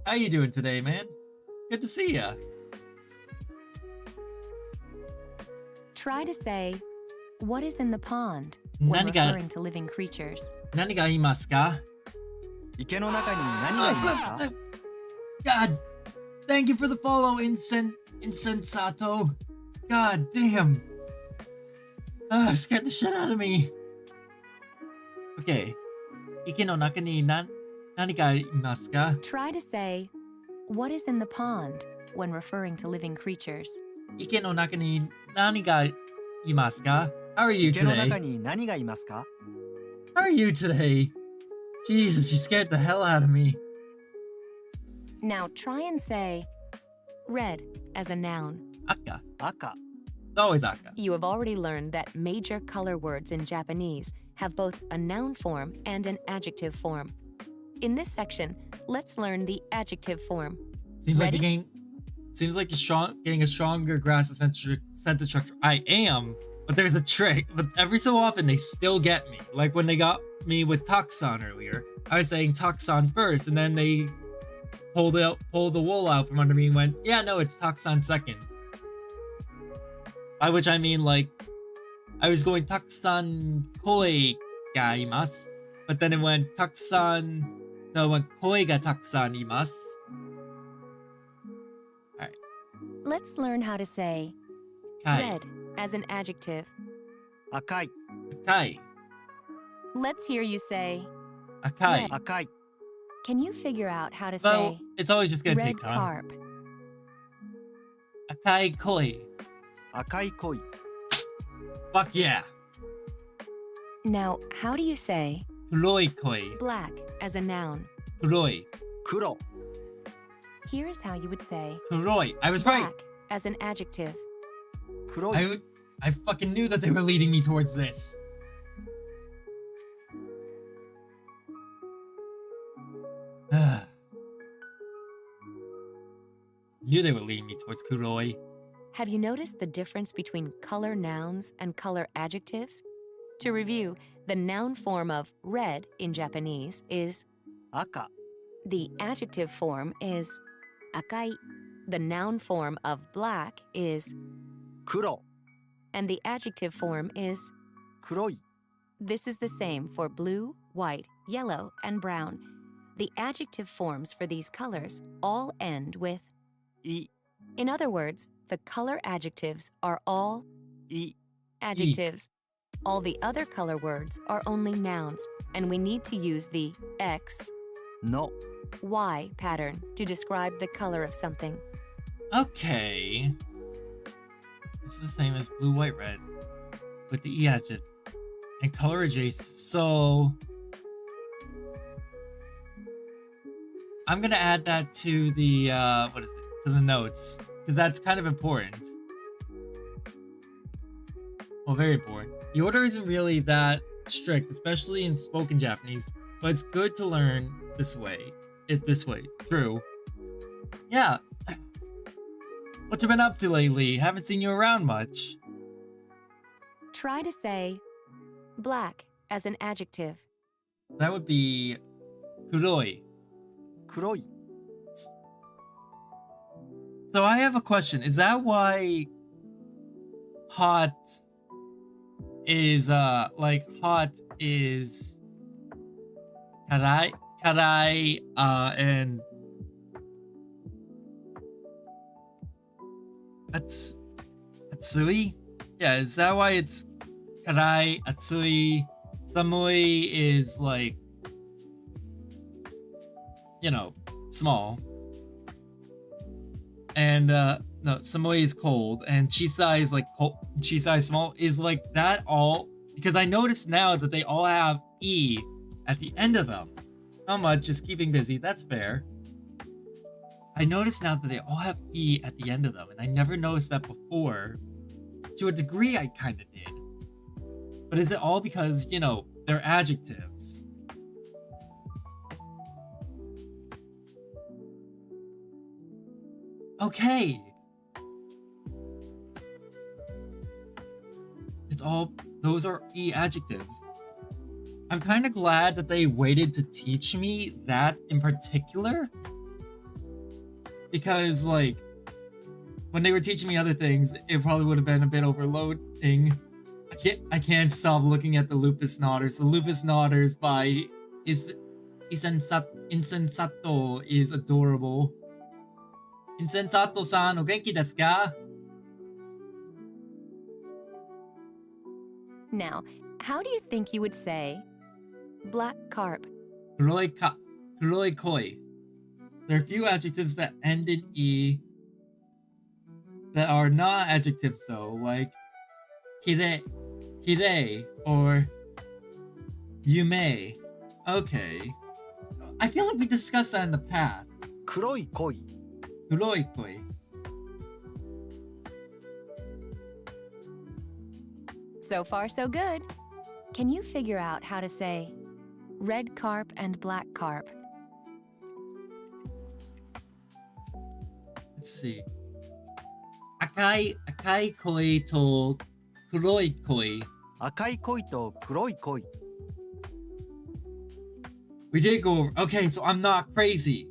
A: how you doing today, man? Good to see ya.
B: Try to say, "What is in the pond?" when
A: 何が
B: referring to living creatures.
A: 何がいますか?
C: 池の中に何がいますか？
A: God, thank you for the follow, Insensato. God damn. Scared the shit out of me. Okay. 池の中に何がいますか?
B: Try to say, "What is in the pond?" when referring to living creatures.
A: 池の中に何がいますか? How are you
C: 池の中
A: today?
C: に何がいますか？
A: How are you today? Jesus, you scared the hell out of me.
B: Now try and say, "Red" as a noun.
A: 赤.
C: 赤、
A: It's always aka.
B: You have already learned that major color words in Japanese have both a noun form and an adjective form. In this section, let's learn the adjective form. Ready?
A: Seems like you're getting a stronger grasp of sentence structure. I am, but there's a trick. But every so often they still get me. Like when they got me with Taksan earlier, I was saying Taksan first, and then they pulled the wool out from under me and went, "Yeah, no, it's Taksan second." By which I mean, like, I was going Taksan koi ga imasu, but then it went koi ga taksan imasu.
B: Let's learn how to say
A: Kai.
B: red as an adjective.
C: 赤い、
A: Akai.
B: Let's hear you say,
A: Akai.
B: Red.
C: 赤い、
B: can you figure out how to
A: Well,
B: say
A: it's always just gonna
B: red
A: take time.
B: carp?
A: Akai koi.
C: 赤い鯉、
A: Fuck yeah.
B: Now, how do you say
A: Kuroi koi.
B: black as a noun?
A: Kuroi.
C: 黒、
B: Here's how you would say
A: Kuroi. I was right.
B: black as an adjective.
C: 黒い、
A: I fucking knew that they were leading me towards this. Knew they were leading me towards Kuroi.
B: Have you noticed the difference between color nouns and color adjectives? To review, the noun form of red in Japanese is,
C: 赤、
B: the adjective form is,
D: 赤い、
B: the noun form of black is,
C: 黒、
B: and the adjective form is,
C: 黒い
B: This is the same for blue, white, yellow, and brown. The adjective forms for these colors all end with
C: い
B: In other words, the color adjectives are all
C: い
B: adjectives. All the other color words are only nouns, and we need to use the X,
C: の
B: Y pattern to describe the color of something.
A: Okay. This is the same as blue, white, red with the E adjective and color adjacent. So I'm gonna add that to the what is it? To the notes because that's kind of important. Well, very important. The order isn't really that strict, especially in spoken Japanese, but it's good to learn this way. This way. True. Yeah. What you been up to lately? Haven't seen you around much.
B: Try to say black as an adjective.
A: That would be kuroi.
C: 黒い
A: So I have a question. Is that why hot is hot is karai and atsui? Yeah, is that why it's karai, atsui? Samui is like, you know, small. And no, Samui is cold, and Chisai is like cold. Chisai small is like that all because I noticed now that they all have E at the end of them. Not much, just keeping busy. That's fair. I noticed now that they all have E at the end of them, and I never noticed that before. To a degree, I kind of did. But is it all because, you know, they're adjectives? Okay. It's all, those are E adjectives. I'm kind of glad that they waited to teach me that in particular. Because, like, when they were teaching me other things, it probably would have been a bit overloading. I can't stop looking at the Lupus Nodders. The Lupus Nodders by Insensato is adorable. Insensato-san, o genki desu ka?
B: Now, how do you think you would say black carp?
A: Kuroi koi. There are a few adjectives that end in E that are not adjectives though, like kirei or yume. Okay. I feel like we discussed that in the past.
C: 黒い恋
A: Kuroi koi.
B: So far, so good. Can you figure out how to say red carp and black carp?
A: Let's see. Akai koi to kuroi koi.
C: 赤い恋と黒い恋
A: We did go over. Okay, so I'm not crazy.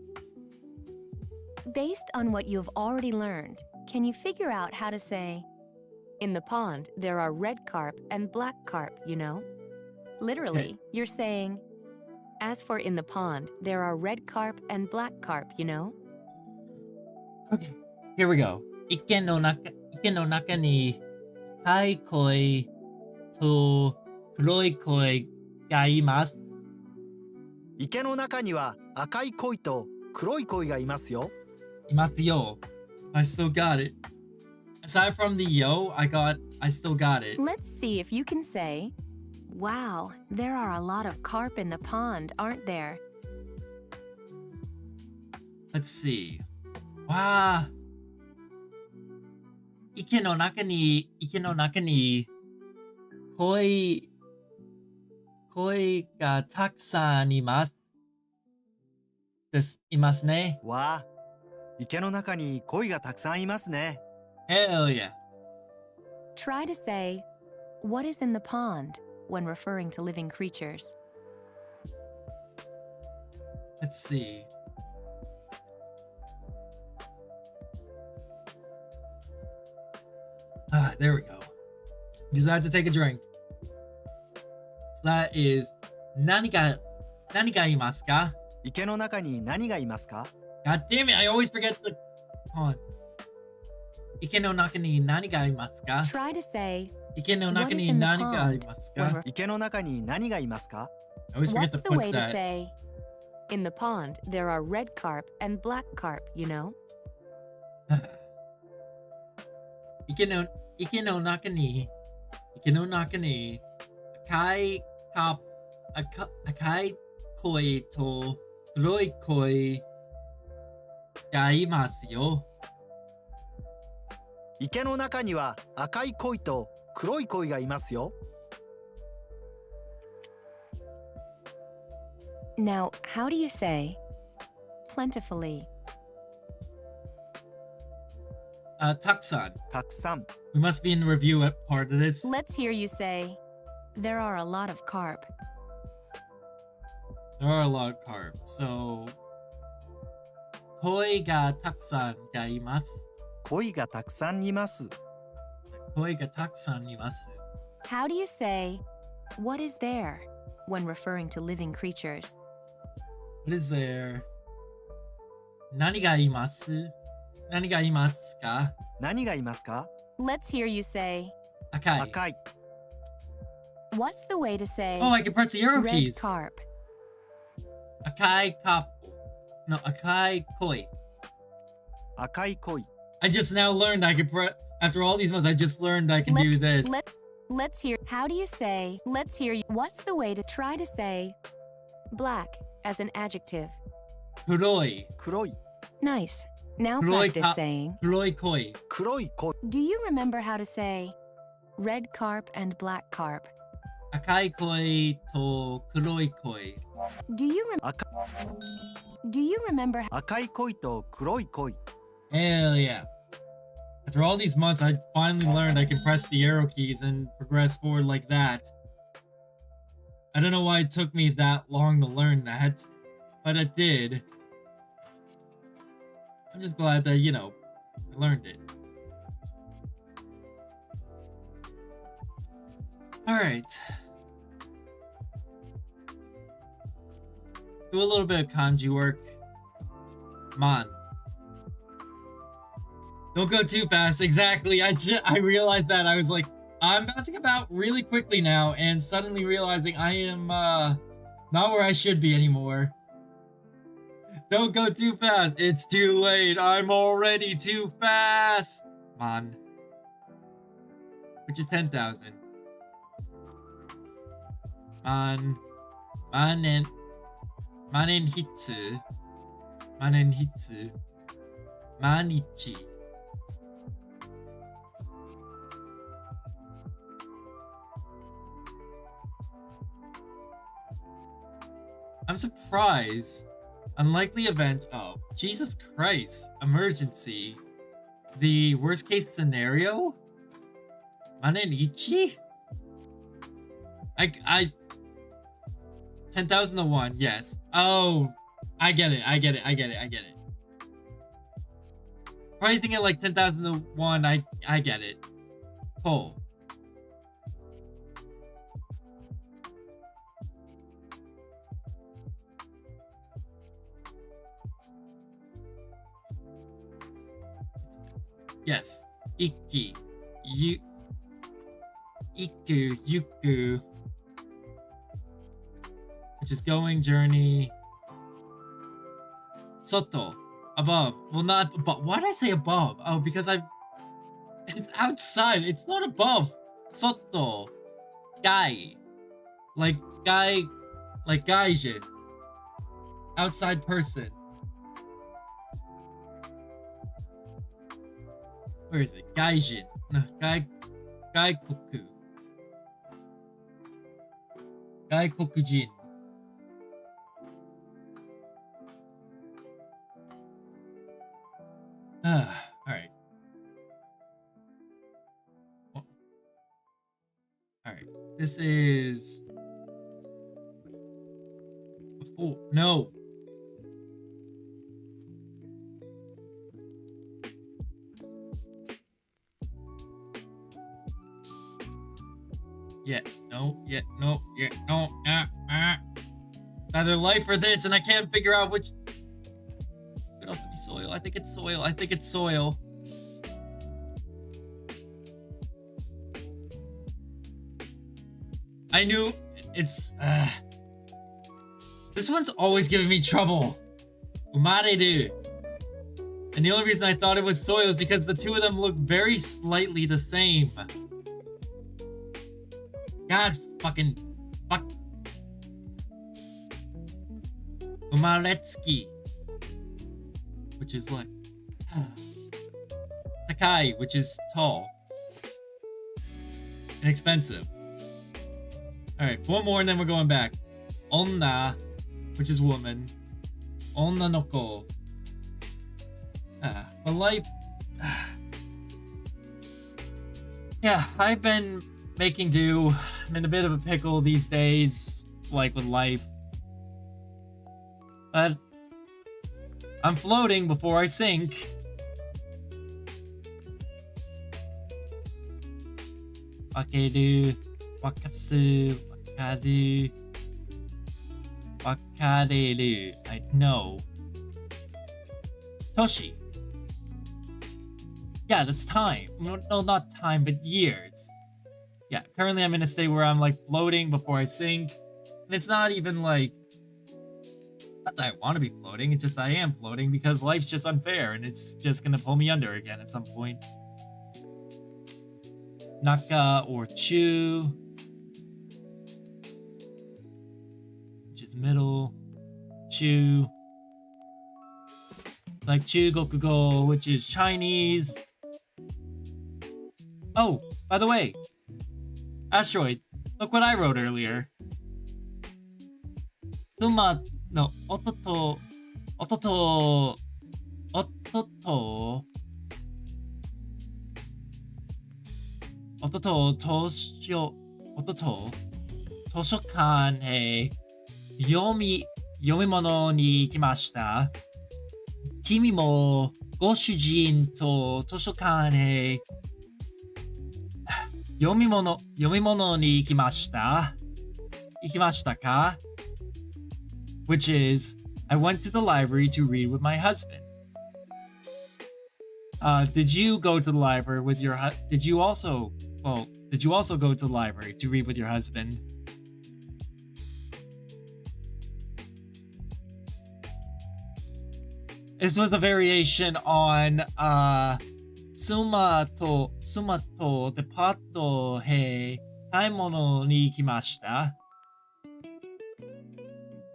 B: Based on what you've already learned, can you figure out how to say, in the pond, there are red carp and black carp, you know? Literally, you're saying, as for in the pond, there are red carp and black carp, you know?
A: Okay, here we go. Ike no naka ni kai koi to kuroi koi ga imasu.
C: 池の中には赤い恋と黒い恋がいますよ
A: Imasu yo. I still got it. Aside from the yo, I still got it.
B: Let's see if you can say, wow, there are a lot of carp in the pond, aren't there?
A: Let's see. Wow. Ike no naka ni koi ga takusan imasu ne.
C: わあ池の中に恋がたくさんいますね
A: Hell yeah.
B: Try to say, what is in the pond when referring to living creatures?
A: Let's see. Ah, there we go. Just had to take a drink. So that is 何がいますか?
C: 池の中に何がいますか？
A: God damn it, I always forget the... Hold on. 池の中に何がいますか?
B: Try to say,
A: 池の中
B: What is
A: に
B: in the
A: 何がい
B: pond
A: ます
B: when
A: か?
B: we're-
C: 池の中に何がいますか？
A: I always forget
B: What's
A: to
B: the
A: put
B: way to
A: that.
B: say, in the pond, there are red carp and black carp, you know?
A: 池の中に赤い鯉と黒い鯉がいますよ。
C: 池の中には赤い鯉と黒い鯉がいますよ。
B: Now, how do you say, plentifully?
A: たくさん。
C: たくさん。
A: We must be in the review part of this.
B: Let's hear you say, there are a lot of carp.
A: There are a lot of carp. So, 鯉がたくさんがいます。
C: 鯉がたくさんいます。
A: 鯉がたくさんいます。
B: How do you say, what is there, when referring to living creatures?
A: What is there? 何がいます何がいますか
C: 何がいますか？
B: Let's hear you say,
A: 赤い。
C: 赤い。
B: what's the way to say,
A: Oh, I can press the arrow
B: red
A: keys.
B: carp?
A: 赤いカップ。No, 赤い鯉。
C: 赤い鯉。
A: I just now learned I could after all these months, I just learned I can do this.
B: Let's hear, how do you say, let's hear you, what's the way to try to say, black, as an adjective?
A: 黒い。
C: 黒い。
B: Nice. Now
A: 黒い
B: practice
A: か
B: saying,
A: 黒い鯉。
C: 黒い鯉。
B: do you remember how to say, red carp and black carp?
A: 赤い鯉と黒い鯉。
B: Do you,
C: 赤
B: do you remember,
C: 赤い鯉と黒い鯉。
A: Hell yeah. After all these months, I finally learned I can press the arrow keys and progress forward like that. I don't know why it took me that long to learn that, but it did. I'm just glad that, you know, I learned it. Alright. Do a little bit of kanji work. Man. Don't go too fast. Exactly. I realized that. I was like, I'm bouncing about really quickly now and suddenly realizing I am not where I should be anymore. Don't go too fast. It's too late. I'm already too fast. Man. Which is 10,000. Manen hitsu. Manen hitsu. Manichi. I'm surprised. Unlikely event of Jesus Christ emergency. The worst case scenario? Manenichi? I 10,000 to 1, yes. Oh, I get it. Probably thinking like 10,000 to 1, I get it. Cool. Yes. Ikki. Iku. Yuku. Which is going, journey. Soto. Above. Well, not above. Why did I say above? Oh, because it's outside. It's not above. Soto. Gai. Like gaijin. Outside person. Where is it? Gaijin. No, Gaikoku. Gaikokujin. Alright. Oh. Alright. This is... Before... No! Either life or this, and I can't figure out which. Could also be soil. I think it's soil. I knew it's. This one's always giving me trouble. Umareru. And the only reason I thought it was soil is because the two of them look very slightly the same. God fucking fuck. Umaretsuki, which is like Takai, which is tall and expensive. All right, one more and then we're going back. Onna, which is woman. Onna noko. But life. Yeah, I've been making do. I'm in a bit of a pickle these days, like with life. But I'm floating before I sink. Wakeru, wakasu, wakaru, wakareru. I know. Toshi. Yeah, that's time. No, not time, but years. Yeah, currently I'm in a state where I'm like floating before I sink. And it's not even like, not that I want to be floating, it's just I am floating because life's just unfair and it's just gonna pull me under again at some point. Naka or Chu, which is middle. Chu, like Chugokugo, which is Chinese. Oh, by the way, Asteroid, look what I wrote earlier. Suma no ototo toshokan he yomimono ni ikimashita. Kimi mo goshujin to toshokan he yomimono ni ikimashita ka? Which is, I went to the library to read with my husband. Did you go to the library with your did you also go to the library to read with your husband? This was a variation on Suma to depato he taimono ni ikimashita.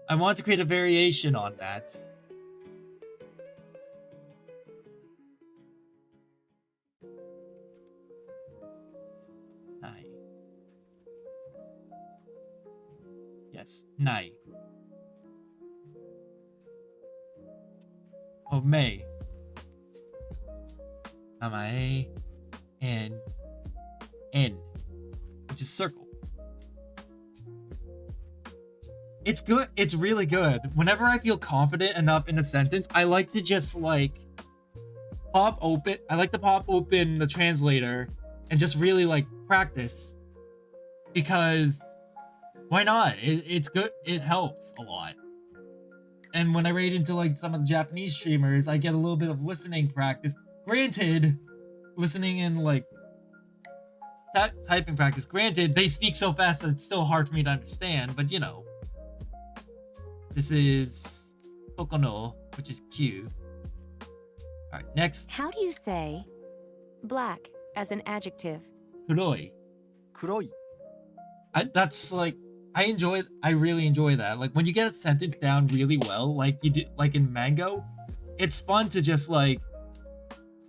A: I want to create a variation on that. Nai. Yes, nai. Oh, May. Namae and N, which is circle. It's good. It's really good. Whenever I feel confident enough in a sentence, I like to just like pop open the translator and just really like practice, because why not? It's good. It helps a lot. And when I read into like some of the Japanese streamers, I get a little bit of listening practice. Granted, listening and like typing practice. Granted, they speak so fast that it's still hard for me to understand, but you know. This is Kokono, which is Q. Alright, next.
B: How do you say black as an adjective?
A: Kuroi.
C: Kuroi.
A: That's like, I really enjoy that. Like when you get a sentence down really well, like you do, like in Mango, it's fun to just like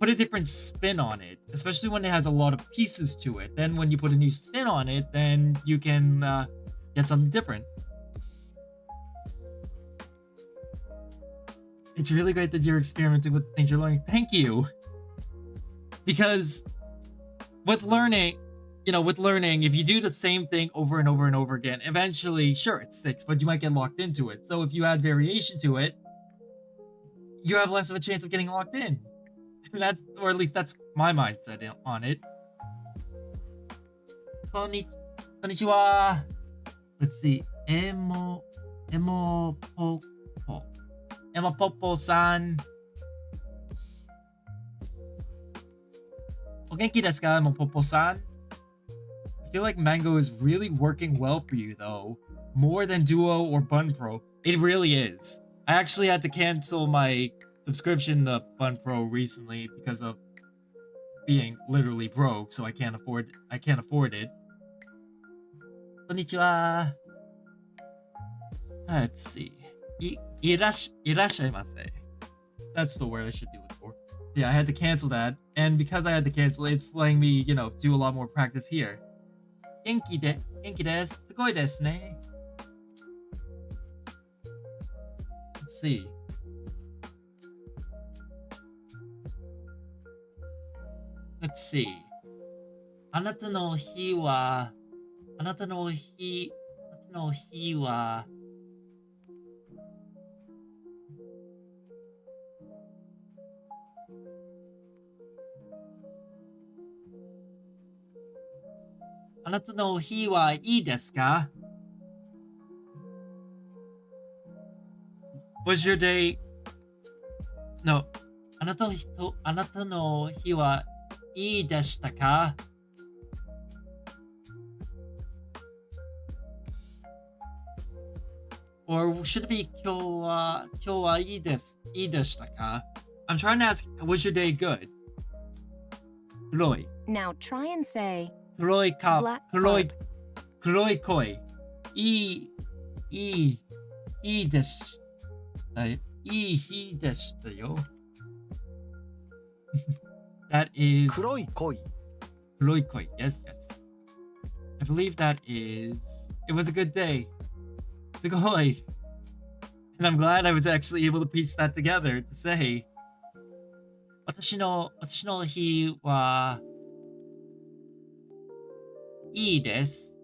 A: put a different spin on it, especially when it has a lot of pieces to it. Then when you put a new spin on it, then you can get something different. It's really great that you're experimenting with things you're learning. Thank you. Because with learning, if you do the same thing over and over and over again, eventually, sure, it sticks, but you might get locked into it. So if you add variation to it, you have less of a chance of getting locked in. Or at least that's my mindset on it. Konnichiwa. Let's see. Emopopo-san. O genki desu ka, Emopopo-san? I feel like Mango is really working well for you, though. More than Duo or Bunpro. It really is. I actually had to cancel my subscription to Bunpro recently because of being literally broke, so I can't afford it. Konnichiwa. Let's see. Irashaimase. That's the word I should be looking for. Yeah, I had to cancel that, and because I had to cancel, it's letting me, do a lot more practice here. Genki desu. Sugoi desu ne. Let's see. Let's see. あなたの日は あなたの日はいいですか? Was your day... No. あなたの日はいいでしたか? Or should it be 今日はいいでしたか? I'm trying to ask, was your day good? 黒い
B: Now try and say
A: 黒いか
B: black
A: 黒い
B: carp.
A: 黒い声いいでしたいい日でしたよ That is
C: 黒い恋。
A: 黒い声 Yes I believe that is It was a good day すごい And I'm glad I was actually able to piece that together to say 私の日はいいです。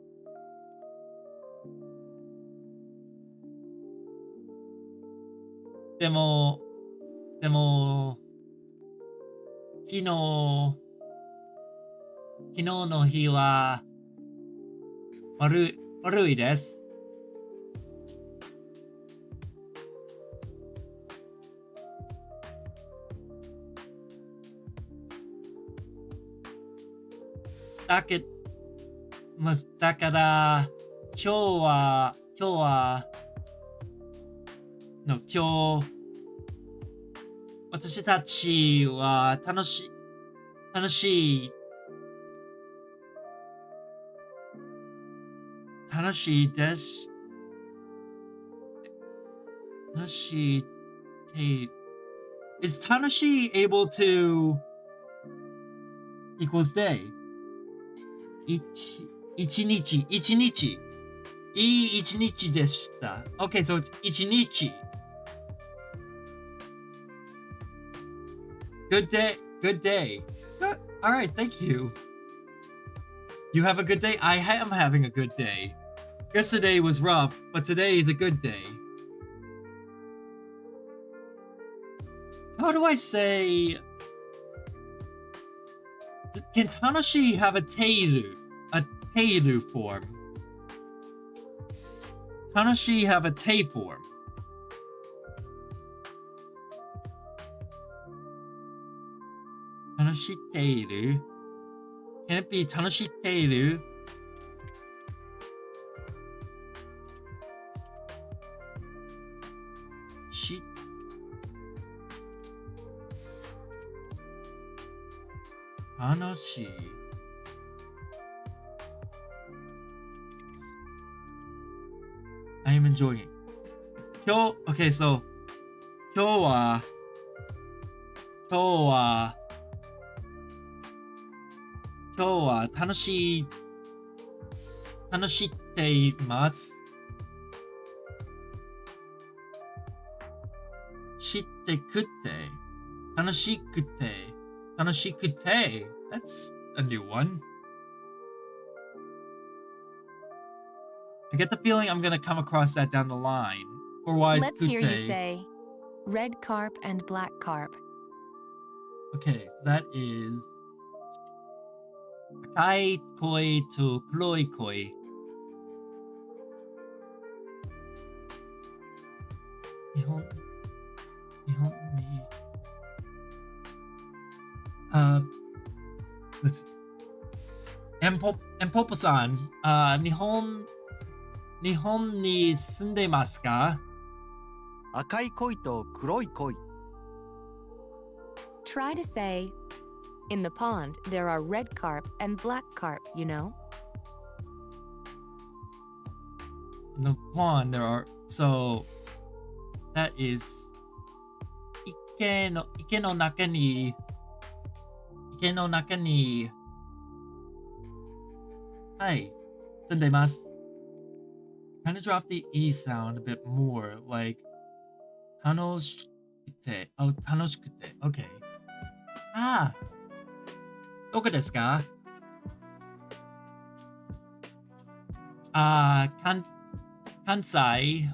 A: でも、昨日の日は悪いです。だから今日私たちは楽しいです。楽しいて Is Tanashi able to equals day? 一日いい一日でした。Okay, so it's 一日。Good day. Good. All right, thank you. You have a good day? I am having a good day. Yesterday was rough, but today is a good day. How do I say... Can Tanashi have a teiru? A teiru form? Tanashi have a tei form? Tanoshiteiru? Can it be Tanoshiteiru? Tanoshi. I am enjoying it. Okay, so 今日は楽しっています。楽しくて。That's a new one. I get the feeling I'm gonna come across that down the line. For why it's
B: Let's hear you
A: kute.
B: say red carp and black carp.
A: Okay, that is 赤い恋と黒い恋 Nihon, Nihon ni. Let's see. Empopo-san, Nihon ni sundemasu ka?
C: 赤い鯉と黒い鯉。
B: Try to say, in the pond, there are red carp and black carp, you know?
A: In the pond, there are. So, that is. Ike no naka ni. Hi. Sundemasu. Kind of drop the E sound a bit more, like. Tanoshikute. Oh, tanoshikute. Okay. Ah! Doko desu ka? Kansai,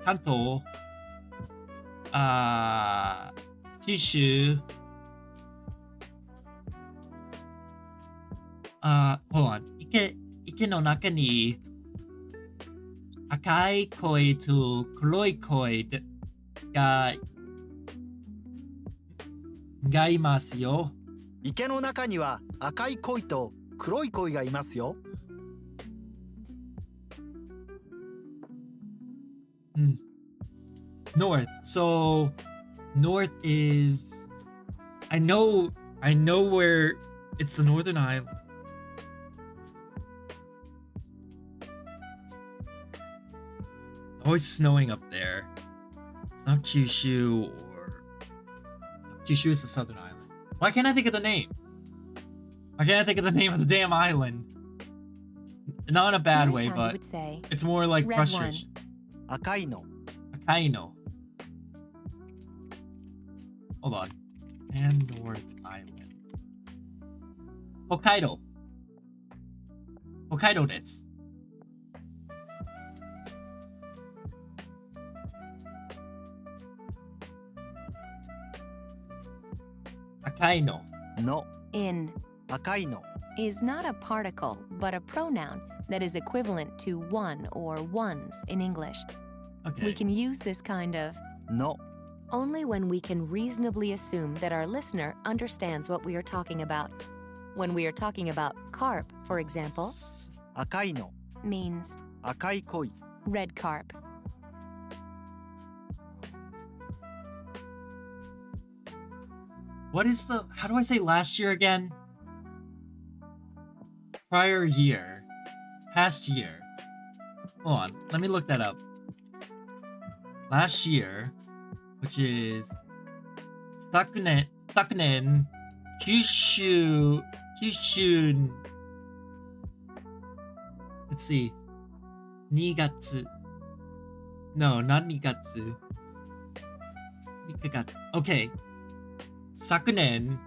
A: Kanto, Kyushu, hold on. Ike no naka ni akai koi to kuroi koi ga imasu yo.
C: 池の中には赤い鯉と黒い鯉がいますよ。
A: North. So north is I know where it's the northern island. It's always snowing up there. It's not Kyushu or Kyushu is the southern island. Why can't I think of the name? Why can't I think of the name of the damn island? Not in a bad
B: Here's
A: way,
B: how you
A: but
B: would say,
A: it's more like
B: Red
A: frustration.
C: 赤いの。
A: Akaino. Hold on. And North Island. Hokkaido. Hokkaido desu. Akaino.
C: の。
B: in,
C: 赤いの。
B: is not a particle, but a pronoun that is equivalent to one or ones in English.
A: Okay.
B: We can use this kind of
C: の。
B: only when we can reasonably assume that our listener understands what we are talking about. When we are talking about carp, for example,
C: 赤いの。
B: means
C: 赤い鯉。
B: red carp.
A: What is the how do I say last year again? Prior year. Past year. Hold on, let me look that up. Last year, which is Sakunen, Kyushu, let's see, Nigatsu. No, not Nigatsu. Nikagatsu. Okay. Sakunen,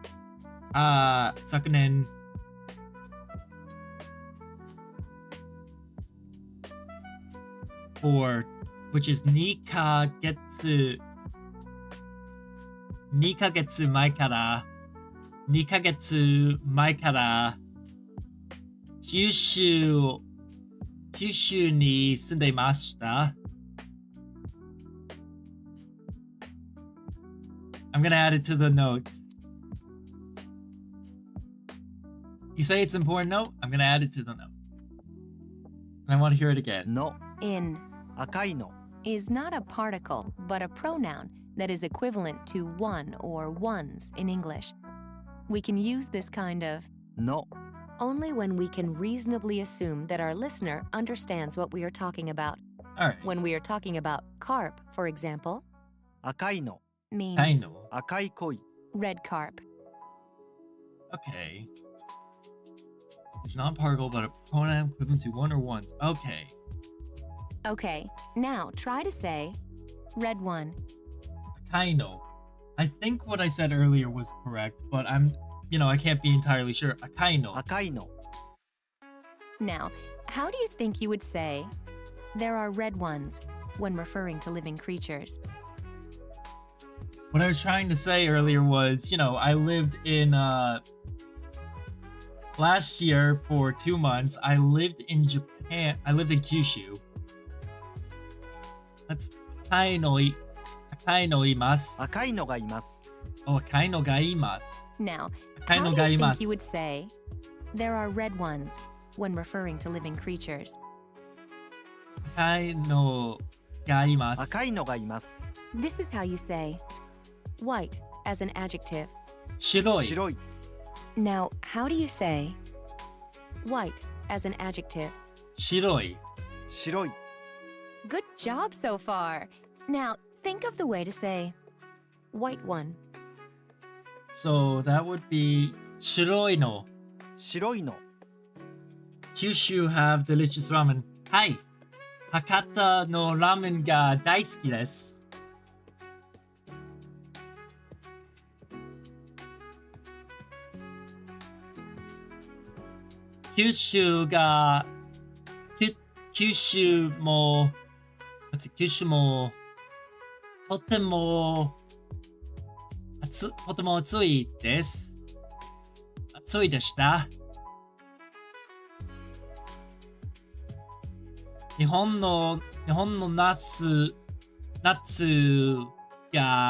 A: for which is Nikagetsu mai kara Kyushu ni sundemashita. I'm gonna add it to the notes. You say it's an important note? I'm gonna add it to the note. And I want to hear it again.
C: の。
B: In
C: 赤いの。
B: is not a particle, but a pronoun that is equivalent to one or ones in English. We can use this kind of
C: の。
B: only when we can reasonably assume that our listener understands what we are talking about.
A: Alright.
B: When we are talking about carp, for example,
C: 赤いの。
B: means
A: Kaino.
C: 赤い鯉。
B: red carp.
A: Okay. It's not particle, but a pronoun equivalent to one or ones. Okay.
B: Okay, now try to say red one.
A: Akaino. I think what I said earlier was correct, but I can't be entirely sure. Akaino.
C: 赤いの。
B: Now, how do you think you would say there are red ones when referring to living creatures?
A: What I was trying to say earlier was, I lived in, last year for 2 months, I lived in Japan. I lived in Kyushu. 赤いのいます。
C: 赤いのがいます。
A: Oh, 赤いのがいます。
B: Now,
A: 赤い
B: how
A: の
B: do
A: が
B: you
A: いま
B: think
A: す。
B: you would say, there are red ones, when referring to living creatures?
A: 赤いのがいます。
C: 赤いのがいます。
B: This is how you say, white as an adjective.
A: 白い。
C: 白い。
B: Now, how do you say, white as an adjective?
A: 白い。
C: 白い。
B: Good job so far. Now, think of the way to say, white one.
A: So that would be 白いの。
C: 白いの。
A: Kyushu have delicious ramen. はい。博多のラーメンが大好きです。九州が、九州も、とても暑いです。暑いでした。日本の夏が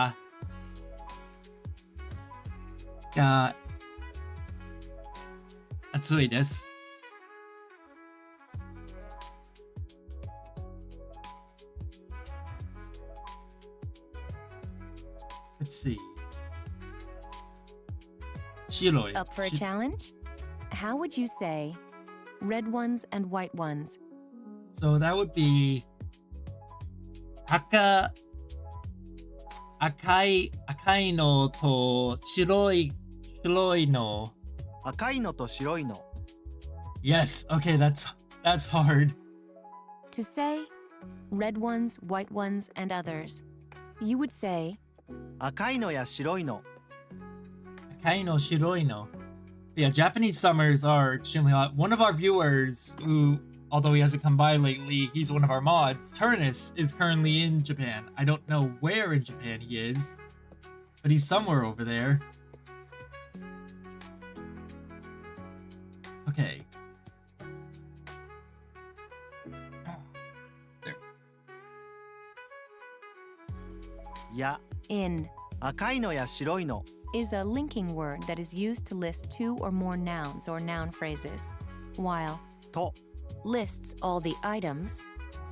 A: 暑いです。Let's see. 白い。
B: Up for a challenge? How would you say, red ones and white ones?
A: So that would be 赤いのと白いの。
C: 赤いのと白いの。
A: Yes, okay, that's hard.
B: To say, red ones, white ones, and others, you would say,
C: 赤いのや白いの。
A: 赤いの白いの. Yeah, Japanese summers are extremely hot. One of our viewers, who, although he hasn't come by lately, he's one of our mods, Turnus, is currently in Japan. I don't know where in Japan he is, but he's somewhere over there. Okay. There.
C: いや、
B: in,
C: 赤いのや白いの。
B: is a linking word that is used to list two or more nouns or noun phrases, while
C: と、
B: lists all the items,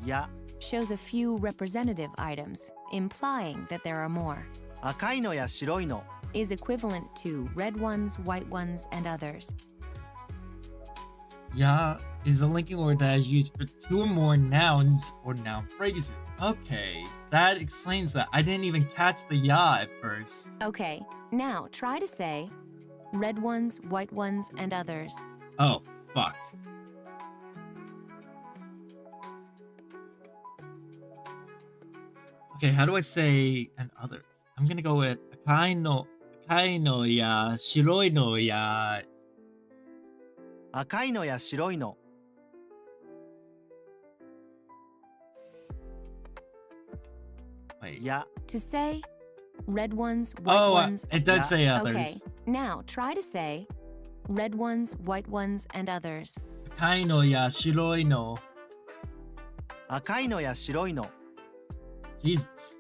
C: いや、
B: shows a few representative items, implying that there are more,
C: 赤いのや白いの。
B: is equivalent to red ones, white ones, and others.
A: Ya is a linking word that is used for two or more nouns or noun phrases. Okay, that explains that. I didn't even catch the ya at first.
B: Okay, now try to say red ones, white ones, and others.
A: Oh, fuck. Okay, how do I say and others? I'm gonna go with akai no ya, shiroi no ya.
C: 赤いのや白いの。
A: Wait.
C: いや、
B: To say red ones, white
A: Oh,
B: ones.
A: it did
C: Yeah.
A: say
B: Okay,
A: others.
B: now try to say red ones, white ones, and others.
A: Akai no ya, shiroi no.
C: 赤いのや白いの。
A: Jesus.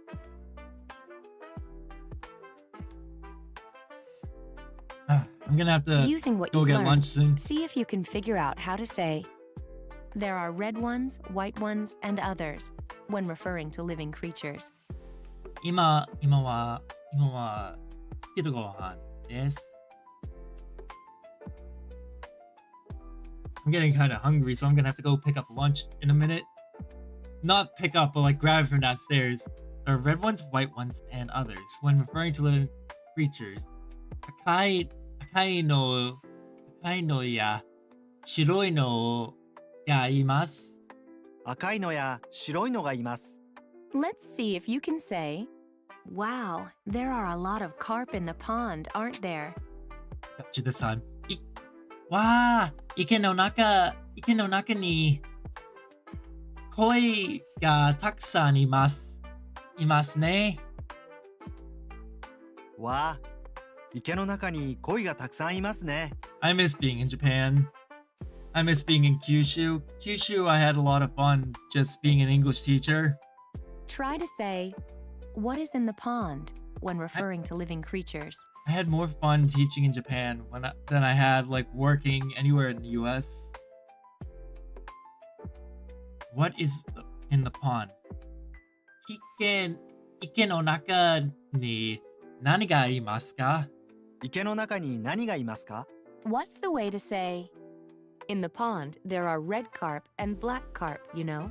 A: I'm gonna have to
B: Using what
A: go
B: you've
A: get
B: learned,
A: lunch soon.
B: see if you can figure out how to say there are red ones, white ones, and others when referring to living creatures.
A: 今は昼ご飯です。I'm getting kind of hungry, so I'm gonna have to go pick up lunch in a minute. Not pick up, but like grab it from downstairs. There are red ones, white ones, and others when referring to living creatures. Akai no ya, shiroi no ga imasu.
C: 赤いのや白いのがいます。
B: Let's see if you can say, wow, there are a lot of carp in the pond, aren't there?
A: Got you this time. Wow, 池の中に鯉がたくさんいますね。
C: わあ、池の中に鯉がたくさんいますね。
A: I miss being in Japan. I miss being in Kyushu. Kyushu, I had a lot of fun just being an English teacher.
B: try to say, what is in the pond when referring to living creatures?
A: I had more fun teaching in Japan than I had like working anywhere in the US. What is in the pond? 池の中に何がありますか?
C: 池の中に何がいますか？
B: What's the way to say, in the pond, there are red carp and black carp, you know?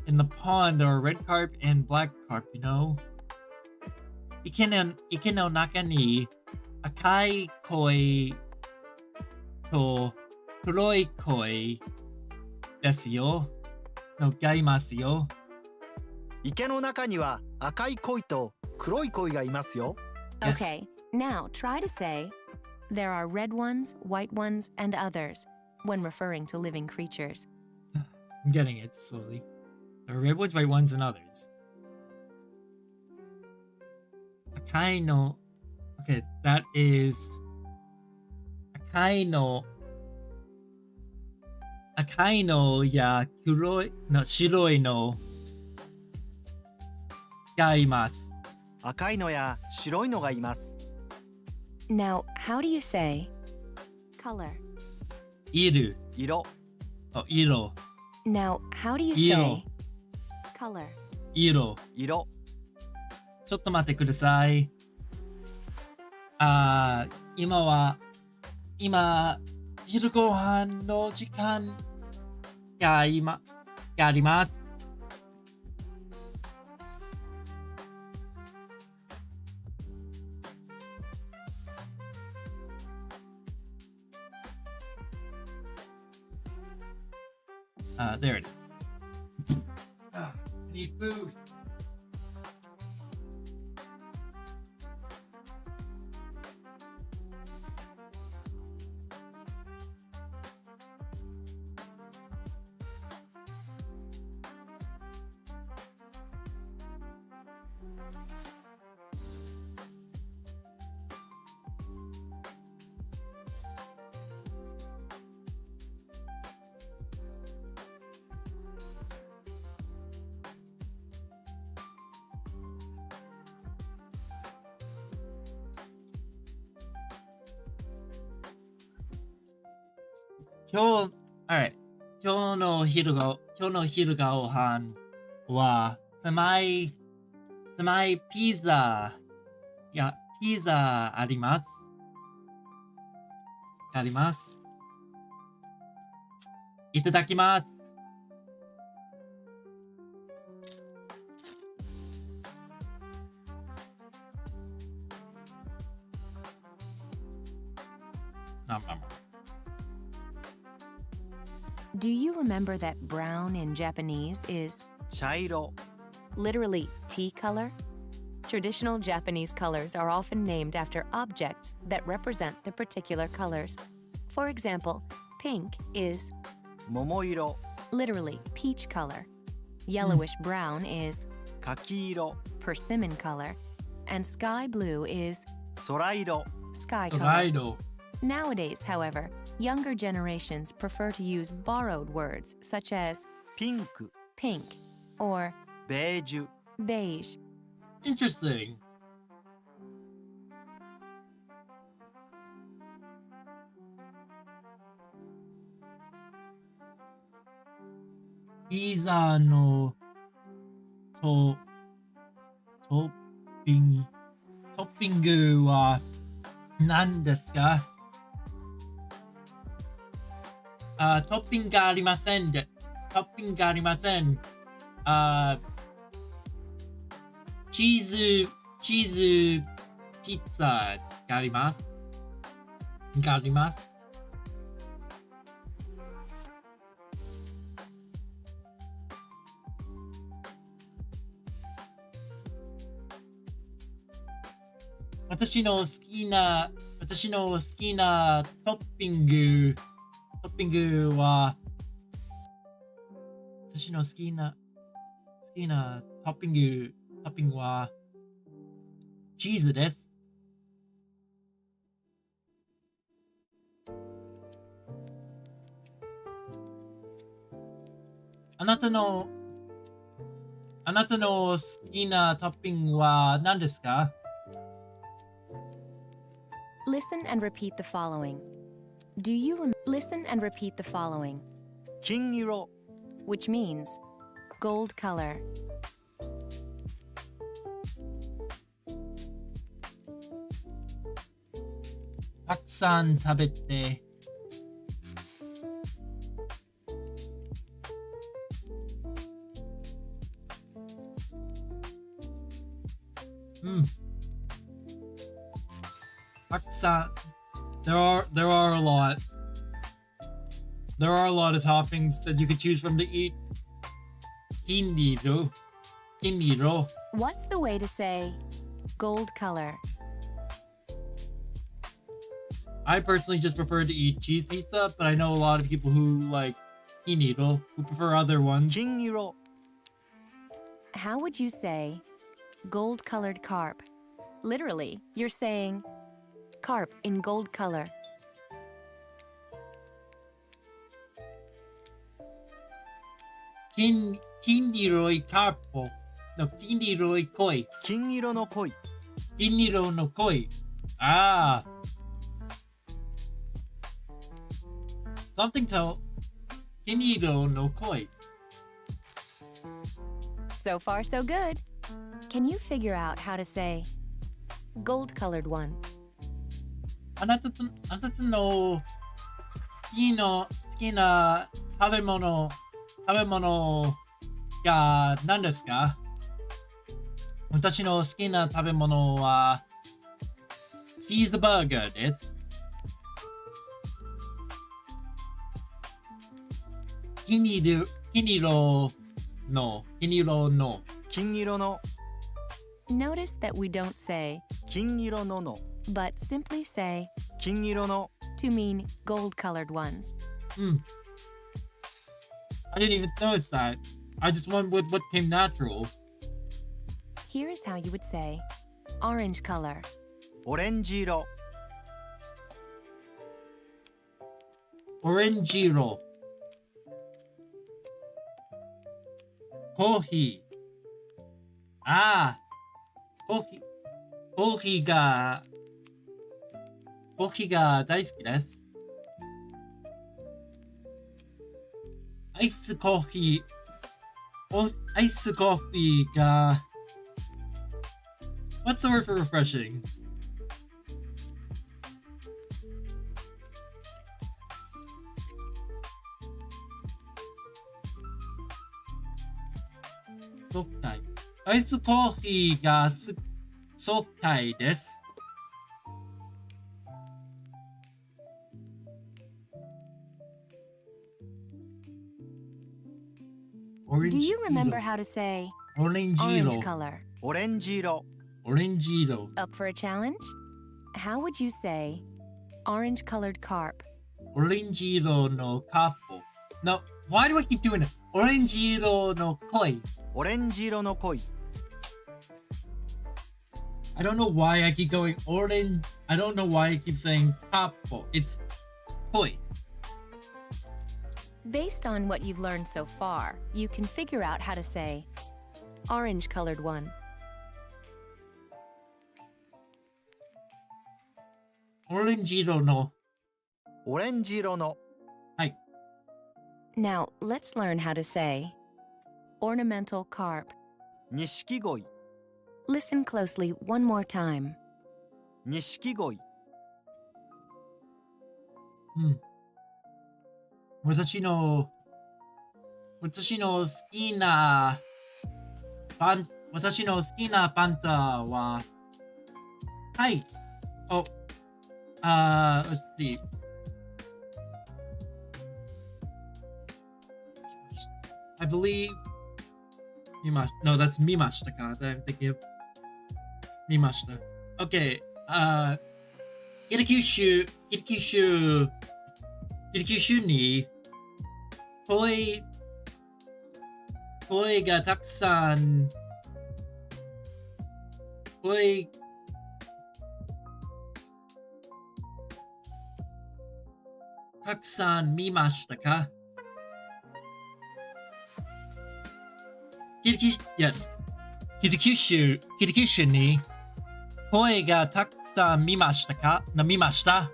A: In the pond, there are red carp and black carp, you know? 池の中に赤い鯉と黒い鯉ですよ。のがいますよ。
C: 池の中には赤い鯉と黒い鯉がいますよ。
A: Yes.
B: Okay, now try to say, there are red ones, white ones, and others when referring to living creatures.
A: I'm getting it slowly. There are red ones, white ones, and others. Akai no. Okay, that is. Akai no ya kuroi no shiroi no ga imasu.
C: 赤いのや白いのがいます。
B: Now, how do you say color?
A: Iru.
C: 色、
A: Oh, iro.
B: Now, how do you
A: Iro.
B: say color?
A: Iro.
C: 色、
A: ちょっと待ってください。今、昼ご飯の時間があります。There it is. I need food. Alright. 今日の昼ご飯は狭いピザあります。いただきます。
B: Do you remember that brown in Japanese is
C: 茶色、
B: literally tea color? Traditional Japanese colors are often named after objects that represent the particular colors. For example, pink is
C: 桃色、
B: literally peach color. Yellowish brown is
C: 柿色、
B: persimmon color. And sky blue is
C: 空色、
B: sky color.
A: Solaido.
B: Nowadays, however, younger generations prefer to use borrowed words such as
C: ピンク、
B: pink or
C: ベージュ、
B: beige.
A: Interesting. Pizza noトッピングは何ですか？トッピングがありません。チーズピッツァがあります。私の好きなトッピングは私の好きなトッピングはチーズです。あなたのあなたの好きなトッピングは何ですか?
B: Listen and repeat the following. Listen and repeat the following,
C: 金色
B: which means gold color.
A: たくさん食べて。たくさん。There are a lot. There are a lot of toppings that you could choose from to eat. Kiniro. Kiniro.
B: What's the way to say gold color?
A: I personally just prefer to eat cheese pizza, but I know a lot of people who like kiniro, who prefer other ones.
C: 金色
B: How would you say gold colored carp? Literally, you're saying carp in gold color.
A: Kiniroi carpo. No, kiniroi koi.
C: 金色の鯉
A: Kiniro no koi. Ah. Something to Kiniro no koi.
B: So far, so good. Can you figure out how to say gold colored one?
A: あなたの好きな食べ物が何ですか? 私の好きな食べ物はチーズバーガーです。キニロの
C: 金色の
B: Notice that we don't say
C: 金色のの
B: but simply say
C: 金色の
B: to mean gold colored ones.
A: I didn't even notice that. I just went with what came natural.
B: Here's how you would say orange color.
C: オレンジ色
A: Orangiro. コーヒー。ああ、コーヒーが大好きです。アイスコーヒーが What's the word for refreshing? 爽快。アイスコーヒーが爽快です。
B: Do you remember how to say
A: オレンジ
B: orange
A: 色。
B: color?
C: オレンジ色
A: オレンジ色。
B: Up for a challenge? How would you say orange colored carp?
A: オレンジ色のカップ。No, why do I keep doing it? オレンジ色の鯉。
C: オレンジ色の鯉
A: I don't know why I keep going orange. I don't know why I keep saying kapo. It's koi.
B: Based on what you've learned so far, you can figure out how to say orange colored one.
A: Orangiro no.
C: オレンジ色の
B: Now, let's learn how to say ornamental carp.
C: 錦鯉
B: Listen closely one more time.
C: 錦鯉
A: 私の好きなパンタははい。Oh, let's see. I believe No, that's mimashita ka. I'm thinking of mimashita. Okay. 北九州に声がたくさん見ましたか? yes. キリキュッシュに声がたくさん見ましたか？見ました？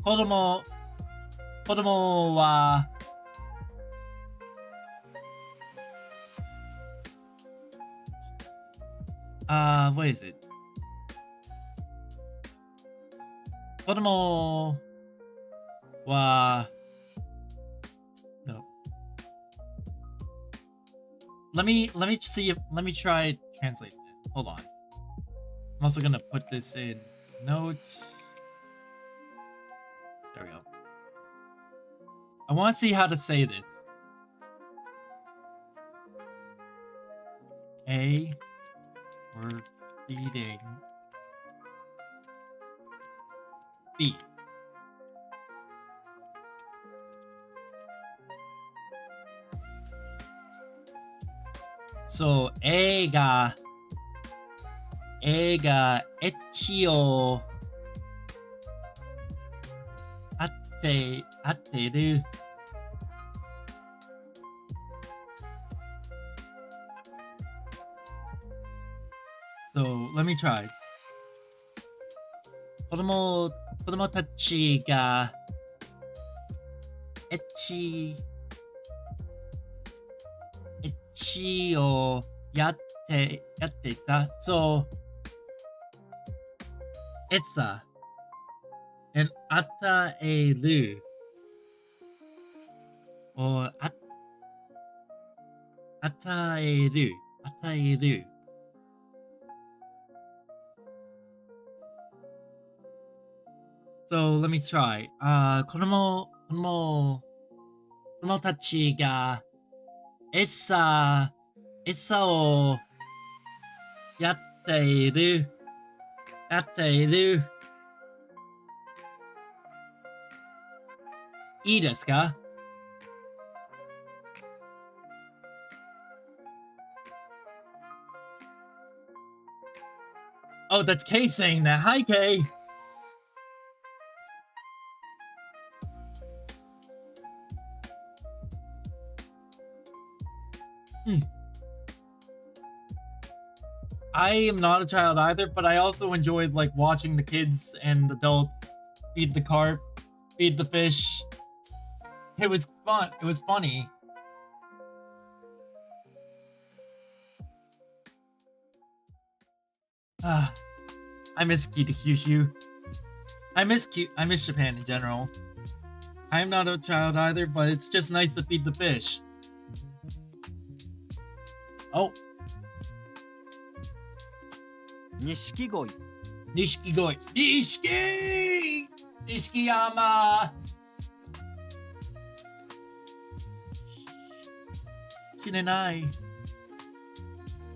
A: 子供はwhat is it? 子供は no. Let me try translating this. Hold on. I'm also gonna put this in notes. There we go. I want to see how to say this. We're feeding B. So A がエッチを合ってる。So let me try. 子供たちがエッチをやってた。So it's an 与える or 与える。So let me try. 子供たちが餌をやっている。いいですか？ Oh, that's Kay saying that. Hi, Kay. I am not a child either, but I also enjoyed like watching the kids and adults feed the carp, feed the fish. It was fun. It was funny. I miss Kitakyushu. I miss Japan in general. I'm not a child either, but it's just nice to feed the fish. Oh.
C: 錦鯉
A: Nishikiyama 死ねない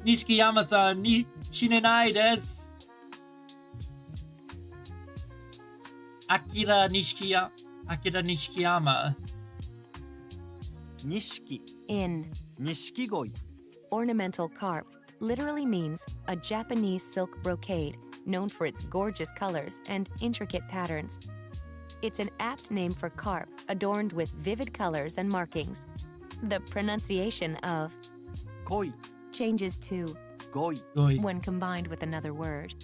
A: Nishikiyama さんに死ねないです Akira Nishikiyama
C: Nishiki
B: In
C: 錦鯉
B: ornamental carp literally means a Japanese silk brocade known for its gorgeous colors and intricate patterns. It's an apt name for carp adorned with vivid colors and markings. The pronunciation of
C: 鯉
B: changes to
C: 鯉
B: when combined with another word.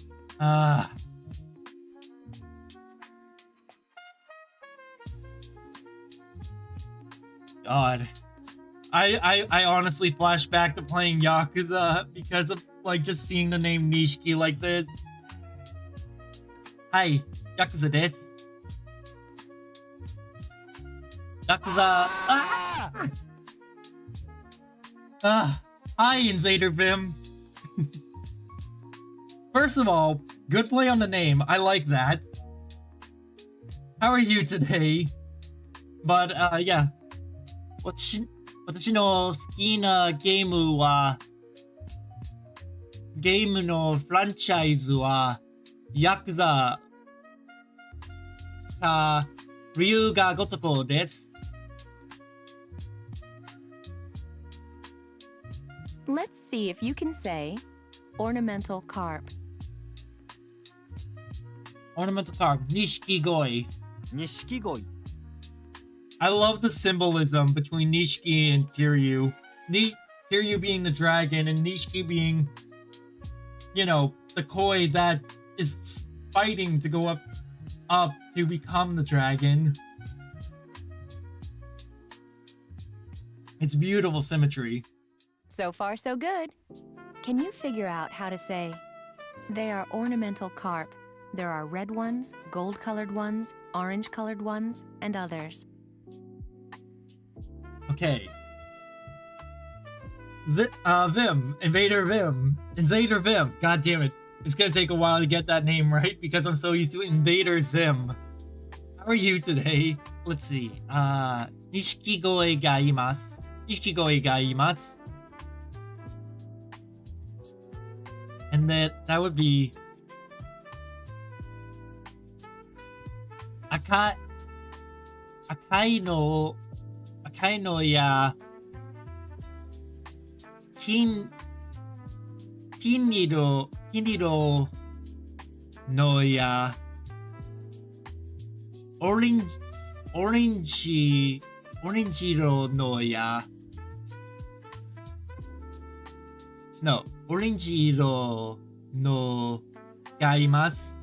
A: God. I honestly flash back to playing Yakuza because of like just seeing the name Nishiki like this. Hi, Yakuza desu. Yakuza. Hi, Invader Vim. First of all, good play on the name. I like that. How are you today? But yeah. 私の好きなゲームは、ゲームのフランチャイズは、ヤクザか、龍が如くです。
B: Let's see if you can say ornamental carp.
A: Ornamental carp, 錦鯉。
C: 錦鯉
A: I love the symbolism between Nishiki and Kiryu. Kiryu being the dragon and Nishiki being, you know, the koi that is fighting to go up to become the dragon. It's beautiful symmetry.
B: So far, so good. Can you figure out how to say, they are ornamental carp. There are red ones, gold-colored ones, orange-colored ones, and others.
A: Okay. Vim. Invader Vim. God damn it. It's gonna take a while to get that name right because I'm so used to Invader Zim. How are you today? Let's see. Nishikigoi ga imasu. And that would be Akai no ya Kiniro no ya Orangiro no ya. No, Orangiro no ga imasu.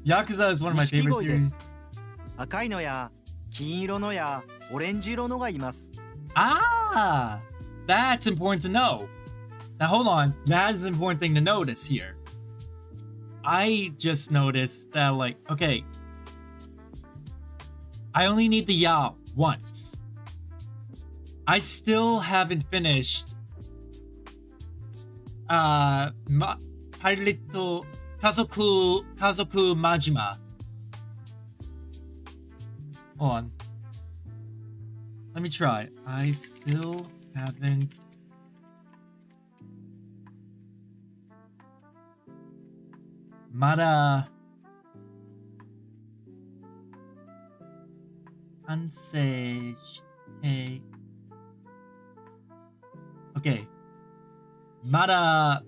A: Yakuza is one of my favorite
C: 錦鯉で
A: series.
C: す。赤いのや金色のやオレンジ色のがいます。
A: Ah, that's important to know. Now hold on, that's an important thing to notice here. I just noticed that, like, okay, I only need the ya once. I still haven't finished Kazoku Majima. Hold on. Let me try. I still haven't. Mada. Ansei shite. Okay. Mada.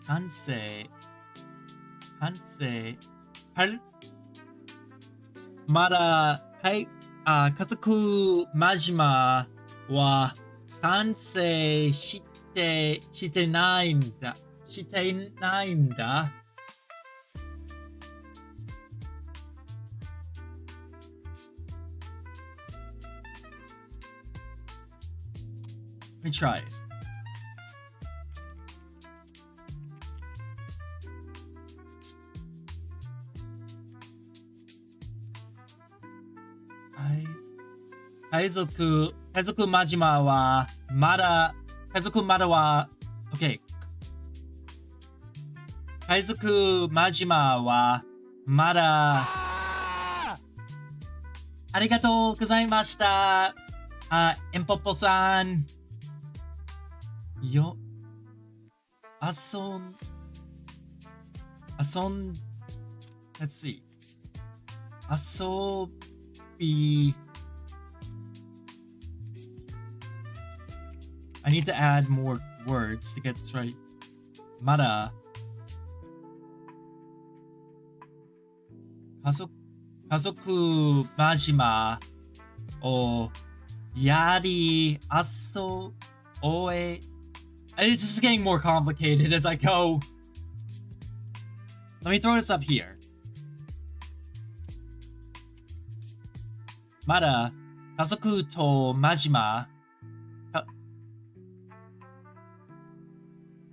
A: Kansei. Mada. Hey. Kazoku Majima wa kansei shite naiんだ. Let me try it. Kaizoku Majima wa mada. Kaizoku mada wa. Okay. Kaizoku Majima wa mada. Arigatou gozaimashita. Empopo-san. Yo. Ason. Let's see. Asobi. I need to add more words to get this right. Mada. Kazoku Majima o yari aso oe. It's just getting more complicated as I go. Let me throw this up here. Mada kazoku to Majima.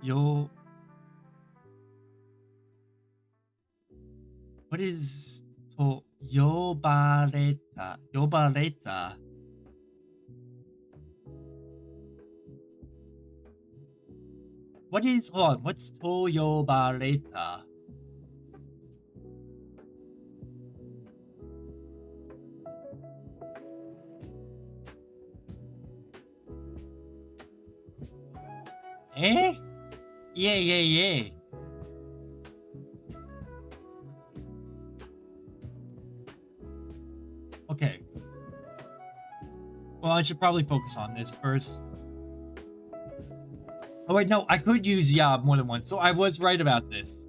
A: Yo. What is to yobareta? What is, hold on, what's to yobareta? Eh? Yeah. Okay. Well, I should probably focus on this first. Oh wait, no, I could use ya more than once, so I was right about this.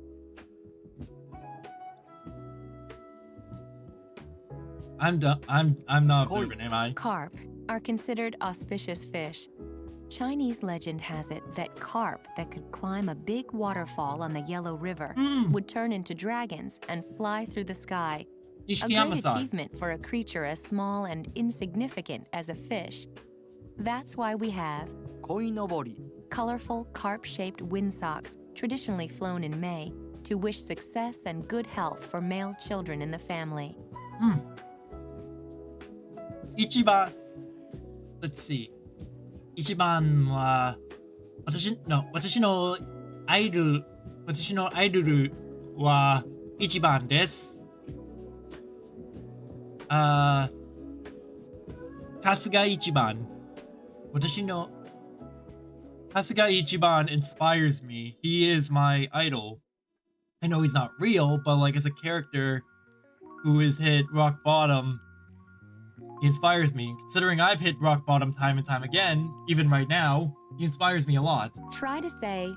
A: I'm done. I'm not observant, am I?
B: Carp are considered auspicious fish. Chinese legend has it that carp that could climb a big waterfall on the Yellow River would turn into dragons and fly through the sky. A great
A: Nishikiyama-san.
B: achievement for a creature as small and insignificant as a fish. That's why we have
C: 鯉のぼり
B: colorful carp-shaped windsocks, traditionally flown in May, to wish success and good health for male children in the family.
A: 一番 let's see 一番は私のアイドルは一番です。春日一番。私の春日一番 inspires me. He is my idol. I know he's not real, but like as a character who has hit rock bottom, he inspires me. Considering I've hit rock bottom time and time again, even right now, he inspires me a lot.
B: Try to say,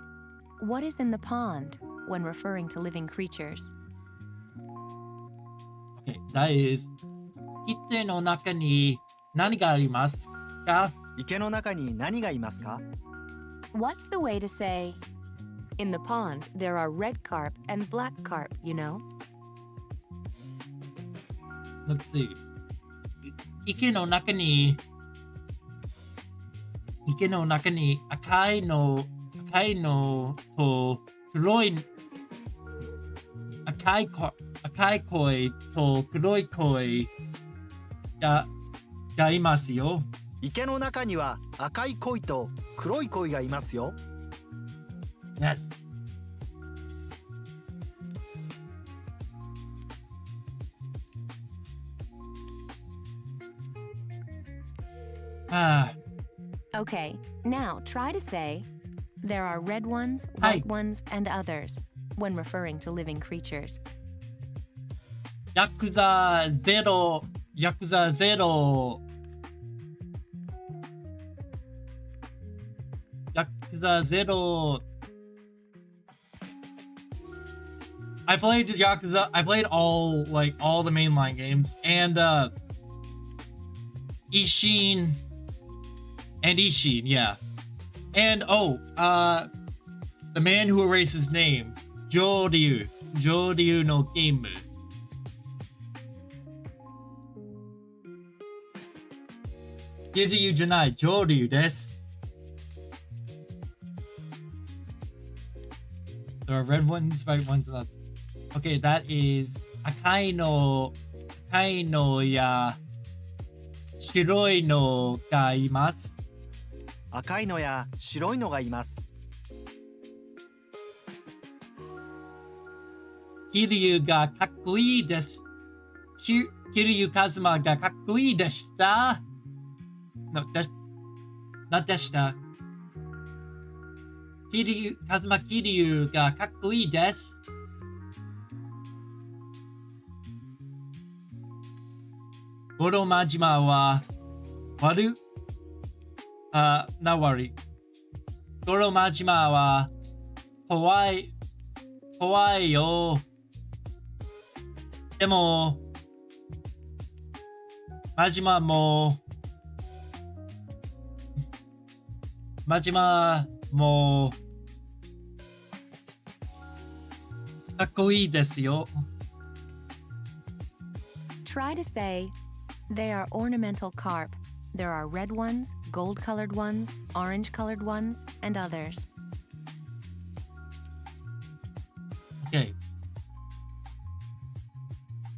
B: what is in the pond, when referring to living creatures.
A: Okay, that is 池の中に何がありますか?
C: 池の中に何がいますか
B: What's the way to say, in the pond there are red carp and black carp, you know?
A: Let's see. 池の中に赤いのと黒い赤い鯉と黒い鯉がいますよ。
C: 池の中には赤い鯉と黒い鯉がいますよ
A: Yes.
B: Okay, now try to say, there are red ones, white ones, and others, when referring to living creatures.
A: ヤクザゼロ I played Yakuza. I played all the mainline games and Ishin, yeah. And the man who erased his name, Joryu no game. Kiryu janai, Joryu desu. There are red ones, white ones, and that's okay. That is akai no ya shiroi no ga imasu.
C: 赤いのや白いのがいます
A: Kiryu ga kakkoi desu. Kiryu Kazuma ga kakkoi deshita. No, not deshita. Kazuma Kiryu ga kakkoi desu. Goro Majima wa waru. Not worry. Goro Majima wa kowai yo. Demo Majima mo kakkoi desu yo.
B: Try to say, they are ornamental carp. There are red ones, gold-colored ones, orange-colored ones, and others.
A: Okay.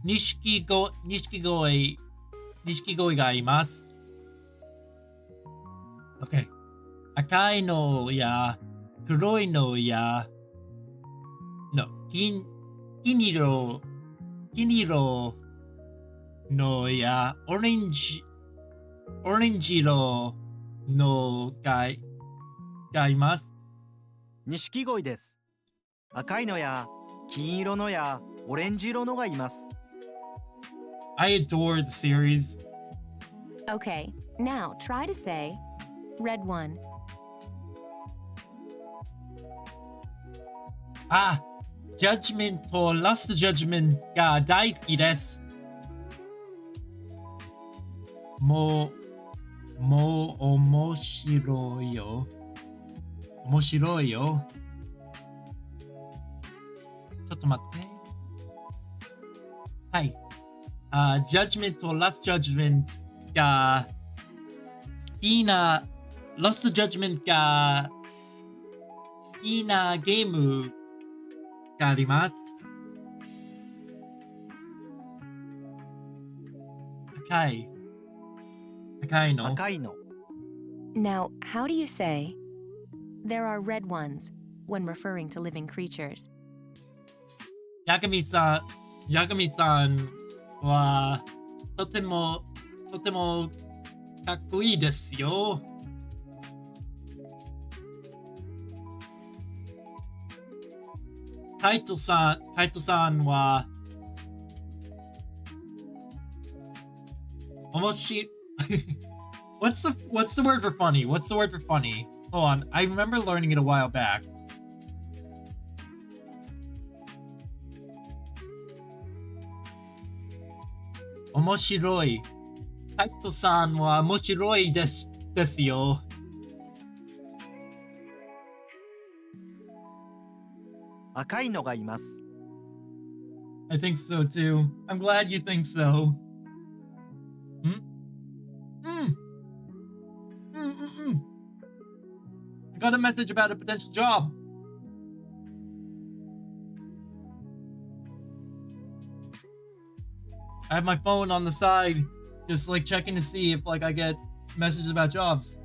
A: Nishikigoi ga imasu. Okay. Akai no ya kuroi no ya no kiniro no ya orange no ga imasu.
C: 錦鯉です赤いのや金色のやオレンジ色のがいます
A: I adore the series.
B: Okay, now try to say, red one.
A: あ、ジャッジメント、ラストジャッジメントが大好きです。もう面白いよ。面白いよ。ちょっと待って。はい。ジャッジメント、ラストジャッジメントが好きな、ラストジャッジメントが好きなゲームがあります。赤い。赤いの。
C: 赤いの。
B: Now, how do you say, there are red ones, when referring to living creatures?
A: ヤクミさんはとてもかっこいいですよ。カイトさんは面白い。What's the word for funny? What's the word for funny? Hold on, I remember learning it a while back. 面白い。カイトさんは面白いですよ。
C: 赤いのがいます。
A: I think so too. I'm glad you think so. I got a message about a potential job. I have my phone on the side, just like checking to see if like I get messages about jobs.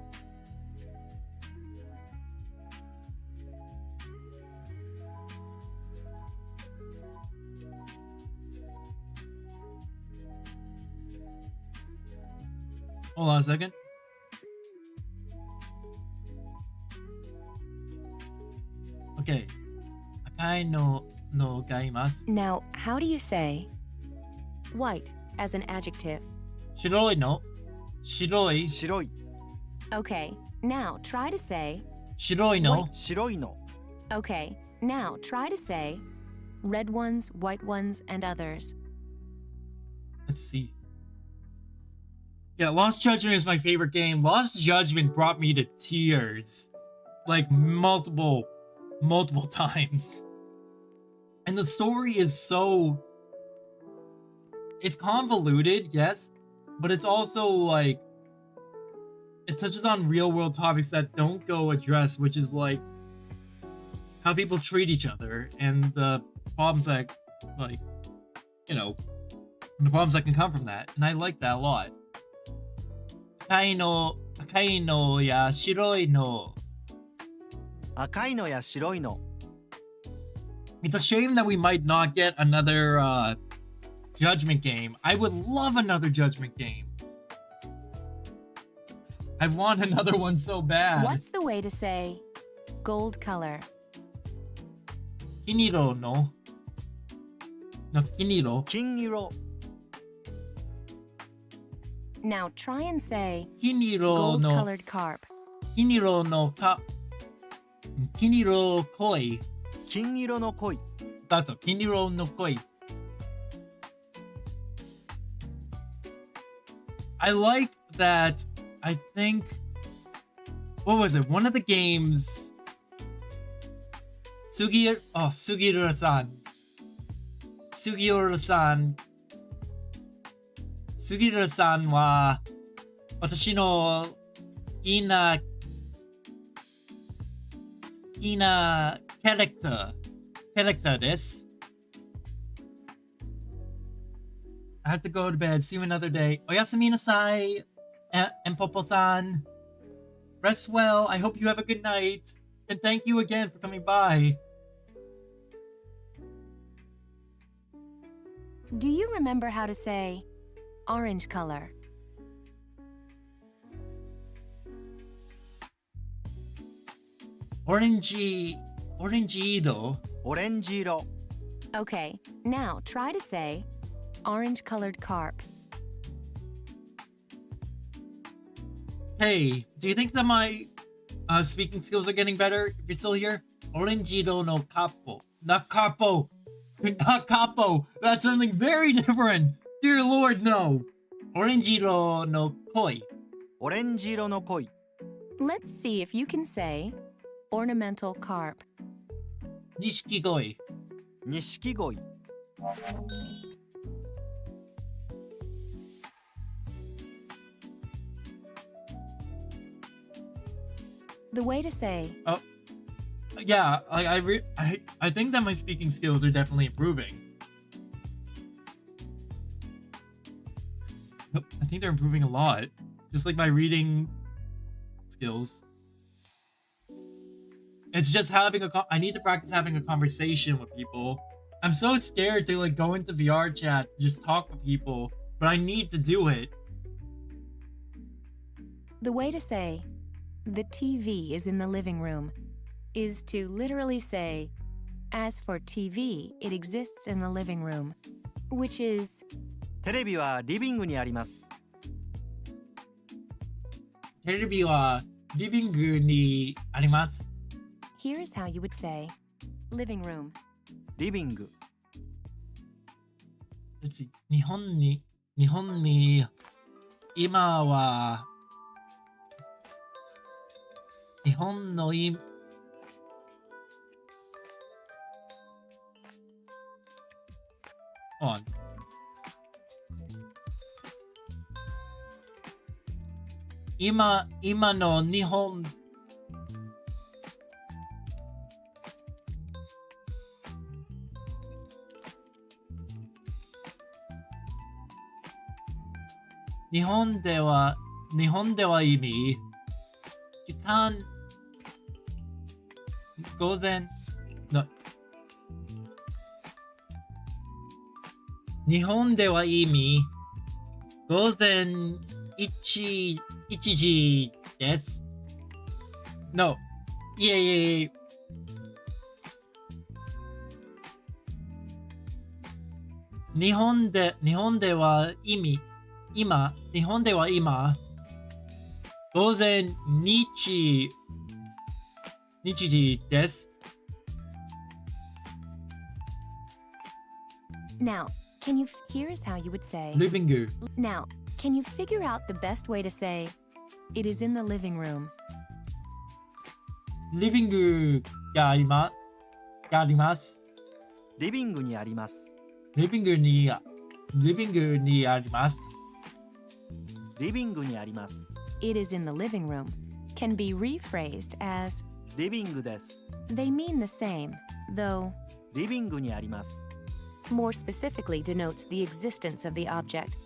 A: Hold on a second. Okay. Akai no gaimasu.
B: Now, how do you say white as an adjective?
A: Shiroi no. Shiroi.
C: 白い。
B: Okay, now try to say,
A: Shiroi no.
C: 白いの。
B: okay, now try to say red ones, white ones, and others.
A: Let's see. Yeah, Lost Judgment is my favorite game. Lost Judgment brought me to tears. Like multiple times. And the story is so... It's convoluted, yes. But it's also like... It touches on real world topics that don't go addressed, which is like... How people treat each other. And the problems that, like... You know... The problems that can come from that. And I like that a lot. 赤いのや白いの。
C: 赤いのや白いの。
A: It's a shame that we might not get another Judgment game. I would love another Judgment game. I want another one so bad.
B: What's the way to say gold color?
A: 金色の。の金色。
C: 金色。
B: Now try and say
A: 金色
B: gold
A: の。
B: colored carp.
A: 金色のか。金色恋。
C: 金色の恋。
A: だと金色の恋。I like that. I think, what was it? One of the games, Sugiura-san. Sugiura-san は私の好きなキャラクターです。I have to go to bed. See you another day. おやすみなさい. Empopo-san. Rest well. I hope you have a good night. And thank you again for coming by.
B: Do you remember how to say orange color?
A: Orangey 色.
C: オレンジ色。
B: Okay, now try to say orange colored carp.
A: Hey, do you think that my speaking skills are getting better if you're still here? オレンジ色のカッポ. not capo. Not capo. That's something very different. Dear Lord, no. Oranjiro no koi.
C: オレンジ色の恋
B: Let's see if you can say ornamental carp.
A: Nishiki goi.
C: 錦鯉
B: The way to say
A: Yeah, I think that my speaking skills are definitely improving. I think they're improving a lot. Just like my reading skills. It's just having I need to practice having a conversation with people. I'm so scared to like go into VR chat, just talk with people, but I need to do it.
B: the way to say the TV is in the living room is to literally say, as for TV, it exists in the living room, which is
C: テレビはリビングにあります
A: Terebi wa livingu ni arimasu.
B: here's how you would say living room.
C: リビング
A: Let's see. 日本に今は日本のHold on. 今の日本日本では意味時間午前の日本では意味午前1時です。No. いえ。日本では日本では今午前日時です。
B: Now, here's how you would say
A: Living room.
B: Now, can you figure out the best way to say it is in the living room?
A: Living room があります。
C: リビングにあります
A: リビングにあります。
C: リビングにあります
B: It is in the living room can be rephrased as
C: リビングです
B: they mean the same, though
C: リビングにあります
B: more specifically denotes the existence of the object.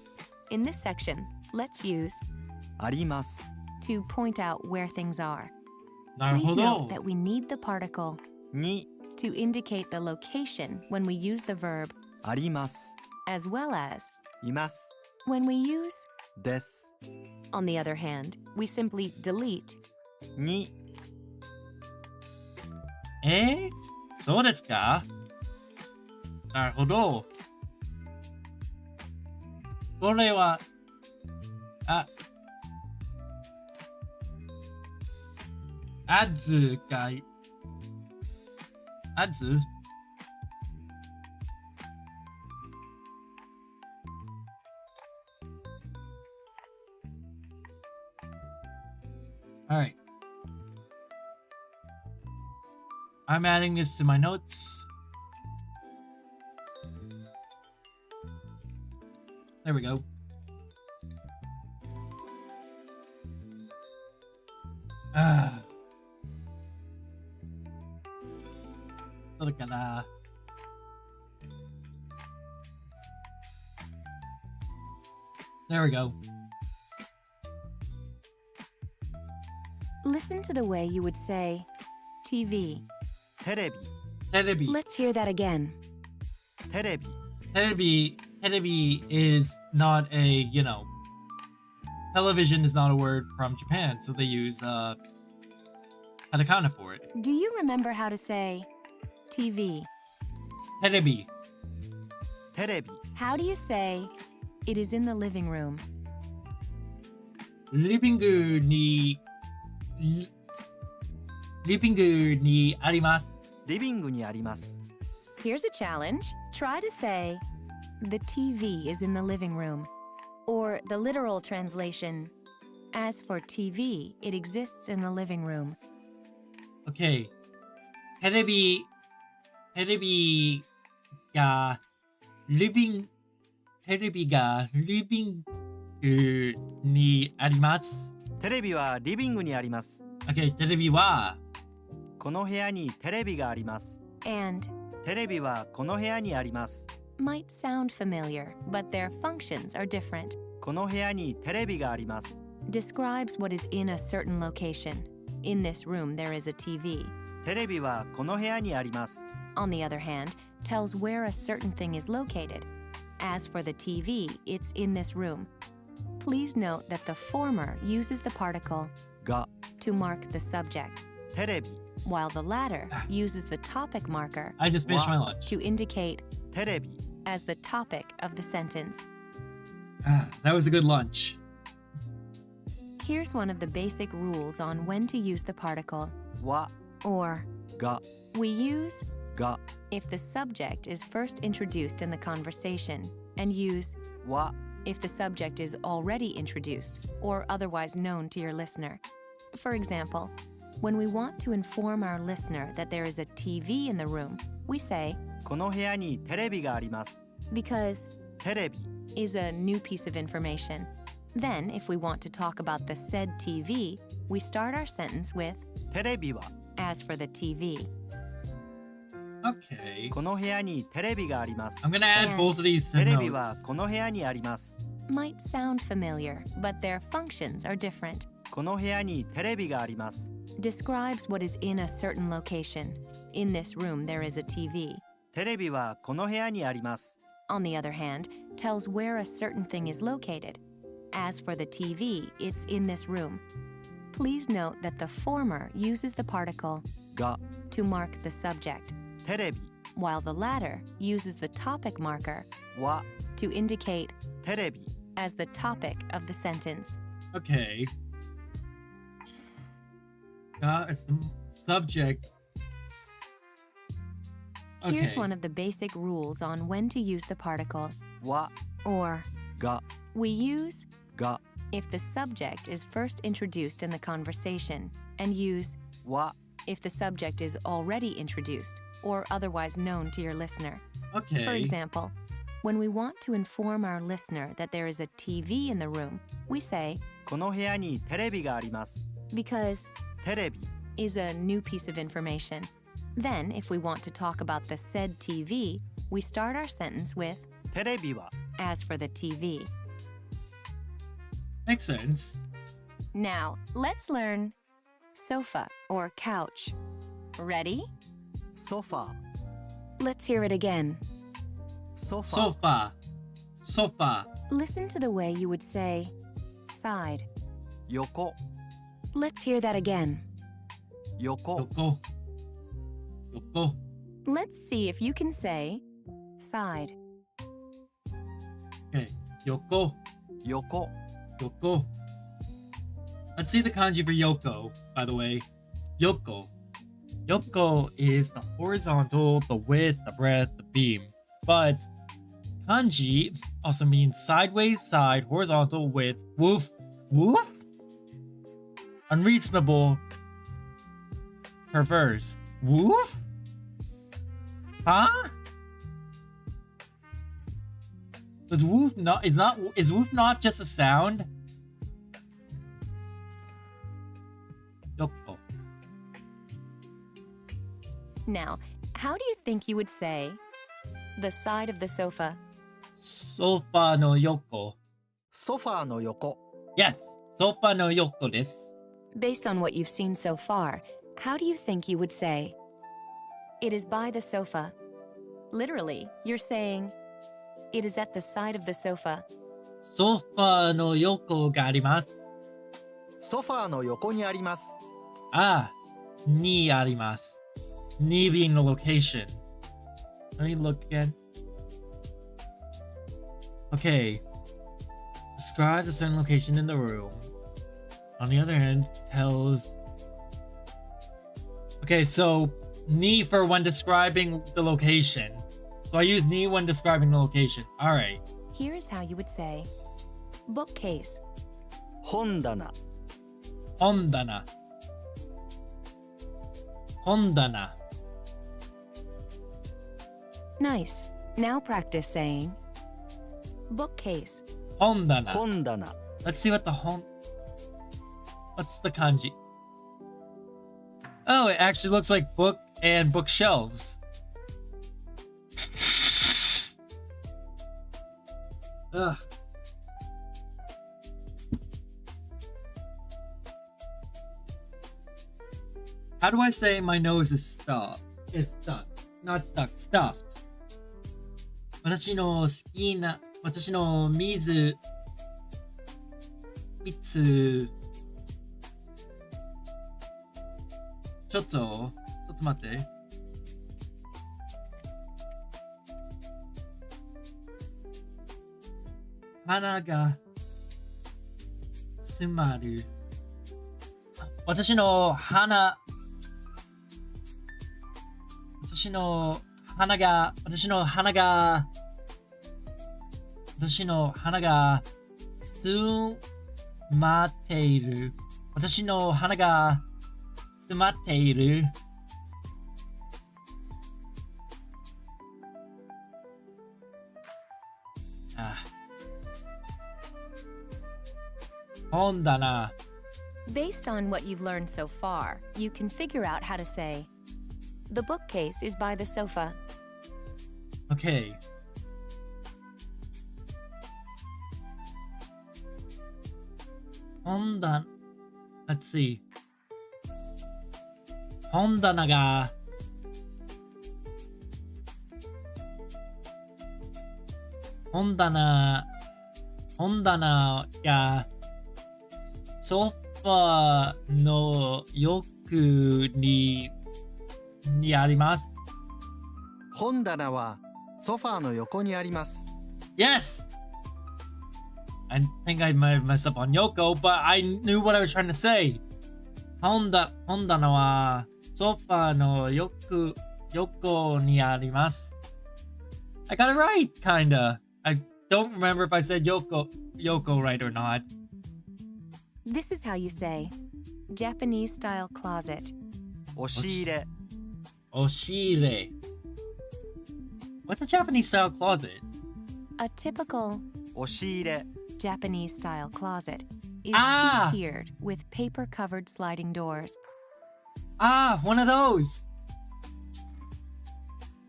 B: In this section, let's use
C: あります
B: to point out where things are.
A: なる
B: Please
A: ほど
B: note。that we need the particle
C: に
B: to indicate the location when we use the verb,
C: あります
B: as well as
C: います
B: when we use.
C: です
B: On the other hand, we simply delete
C: に
A: そうですか？なるほど。これは、ads が、ads？ Alright. I'm adding this to my notes. There we go. There we go.
B: Listen to the way you would say TV.
C: テレビ
A: Terebi.
B: Let's hear that again.
C: テレビ
A: Terebi is not a, television is not a word from Japan, so they use katakana for it.
B: Do you remember how to say TV?
A: Terebi.
C: テレビ
B: How do you say it is in the living room?
A: Living room ni arimasu.
C: リビングにあります
B: Here's a challenge. Try to say, the TV is in the living room. Or the literal translation, as for TV, it exists in the living room.
A: Okay. テレビがリビングにあります。
C: テレビはリビングにあります。
A: Okay, テレビは
C: この部屋にテレビがあります。
B: And
C: テレビはこの部屋にあります。
B: might sound familiar, but their functions are different.
C: この部屋にテレビがあります。
B: Describes what is in a certain location. In this room, there is a TV.
C: テレビはこの部屋にあります。
B: On the other hand, tells where a certain thing is located. As for the TV, it's in this room. Please note that the former uses the particle
C: が
B: to mark the subject,
C: テレビ
B: while the latter uses the topic marker
A: I just finished my lunch.
B: to indicate
C: テレビ
B: as the topic of the sentence.
A: That was a good lunch.
B: Here's one of the basic rules on when to use the particle
C: は
B: or.
C: が
B: We use
C: が
B: if the subject is first introduced in the conversation and use
C: は
B: if the subject is already introduced or otherwise known to your listener. For example, when we want to inform our listener that there is a TV in the room, we say,
C: この部屋にテレビがあります。
B: because
C: テレビ
B: is a new piece of information. Then, if we want to talk about the said TV, we start our sentence with,
C: テレビは
B: as for the TV.
A: Okay.
C: この部屋にテレビがあります。
A: I'm gonna add
B: And
A: both of these
C: テ
A: to
C: レビは
A: notes.
C: この部屋にあります。
B: Might sound familiar, but their functions are different.
C: この部屋にテレビがあります。
B: Describes what is in a certain location. In this room, there is a TV.
C: テレビはこの部屋にあります。
B: On the other hand, tells where a certain thing is located. As for the TV, it's in this room. Please note that the former uses the particle
C: が
B: to mark the subject,
C: テレビ
B: while the latter uses the topic marker
C: は
B: to indicate
C: テレビ
B: as the topic of the sentence.
A: Okay. It's the subject.
B: Here's
A: Okay.
B: one of the basic rules on when to use the particle
C: は
B: or.
C: が
B: We use
C: が
B: if the subject is first introduced in the conversation and use
C: は
B: if the subject is already introduced or otherwise known to your listener.
A: Okay.
B: For example, when we want to inform our listener that there is a TV in the room, we say,
C: この部屋にテレビがあります。
B: because
C: テレビ
B: is a new piece of information. Then, if we want to talk about the said TV, we start our sentence with,
C: テレビは
B: as for the TV.
A: Makes sense.
B: Now, let's learn sofa or couch. Ready?
C: ソファー
B: Let's hear it again.
C: ソファー
A: Sofa.
B: Listen to the way you would say side.
C: 横
B: Let's hear that again.
C: 横
A: Yoko.
B: Let's see if you can say side.
A: Okay. Yoko.
C: Yoko.
A: Let's see the kanji for Yoko, by the way. Yoko. Yoko is the horizontal, the width, the breadth, the beam. But kanji also means sideways, side, horizontal, width, woof, unreasonable, perverse. Woof? Huh? Is woof not just a sound? Yoko.
B: Now, how do you think you would say the side of the sofa?
A: Sofa no yoko.
C: ソファーの横
A: Yes, sofa no yoko desu.
B: Based on what you've seen so far, how do you think you would say? It is by the sofa. Literally, you're saying, it is at the side of the sofa.
A: Sofa no yoko ga arimasu.
C: ソファーの横にあります
A: Ah, ni arimasu. Ni being the location. Let me look again. Okay. Describes a certain location in the room. On the other hand, tells... Okay, so ni for when describing the location. So I use ni when describing the location. Alright.
B: Here's how you would say bookcase,
C: 本棚
A: Hondana. Hondana.
B: Nice. Now practice saying bookcase,
A: Hondana.
C: 本棚
A: Let's see what the What's the kanji? Oh, it actually looks like book and bookshelves. Ugh. How do I say my nose is stuffed? Is stuck. Not stuck. Stuffed. 私の好きな、私の水、3つ。ちょっと待って。鼻が詰まる。私の鼻が詰まっている。私の鼻が詰まっている。本棚。
B: Based on what you've learned so far, you can figure out how to say, the bookcase is by the sofa.
A: Okay. Let's see. 本棚がソファの奥にあります。
C: 本棚はソファーの横にあります。
A: Yes! I think I might have messed up on Yoko, but I knew what I was trying to say. 本棚はソファーの横にあります。I got it right, kinda. I don't remember if I said Yoko right or not.
B: This is how you say, Japanese style closet.
C: 押し入れ
A: Oshire. What's a Japanese style closet?
B: A typical
C: 押し入れ
B: Japanese style closet is
A: Ah!
B: two-tiered with paper-covered sliding doors.
A: Ah, one of those.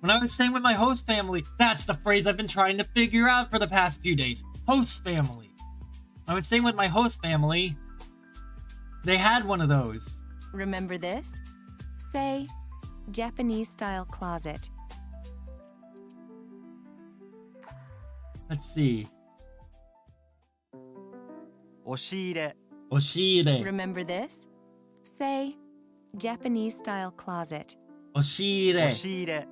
A: When I was staying with my host family, that's the phrase I've been trying to figure out for the past few days. Host family. When I was staying with my host family, they had one of those.
B: Remember this? Say, Japanese style closet.
A: Let's see.
C: 押し入れ
A: Oshire.
B: Remember this? Say, Japanese style closet.
C: 押
A: Oshire.
C: し入れ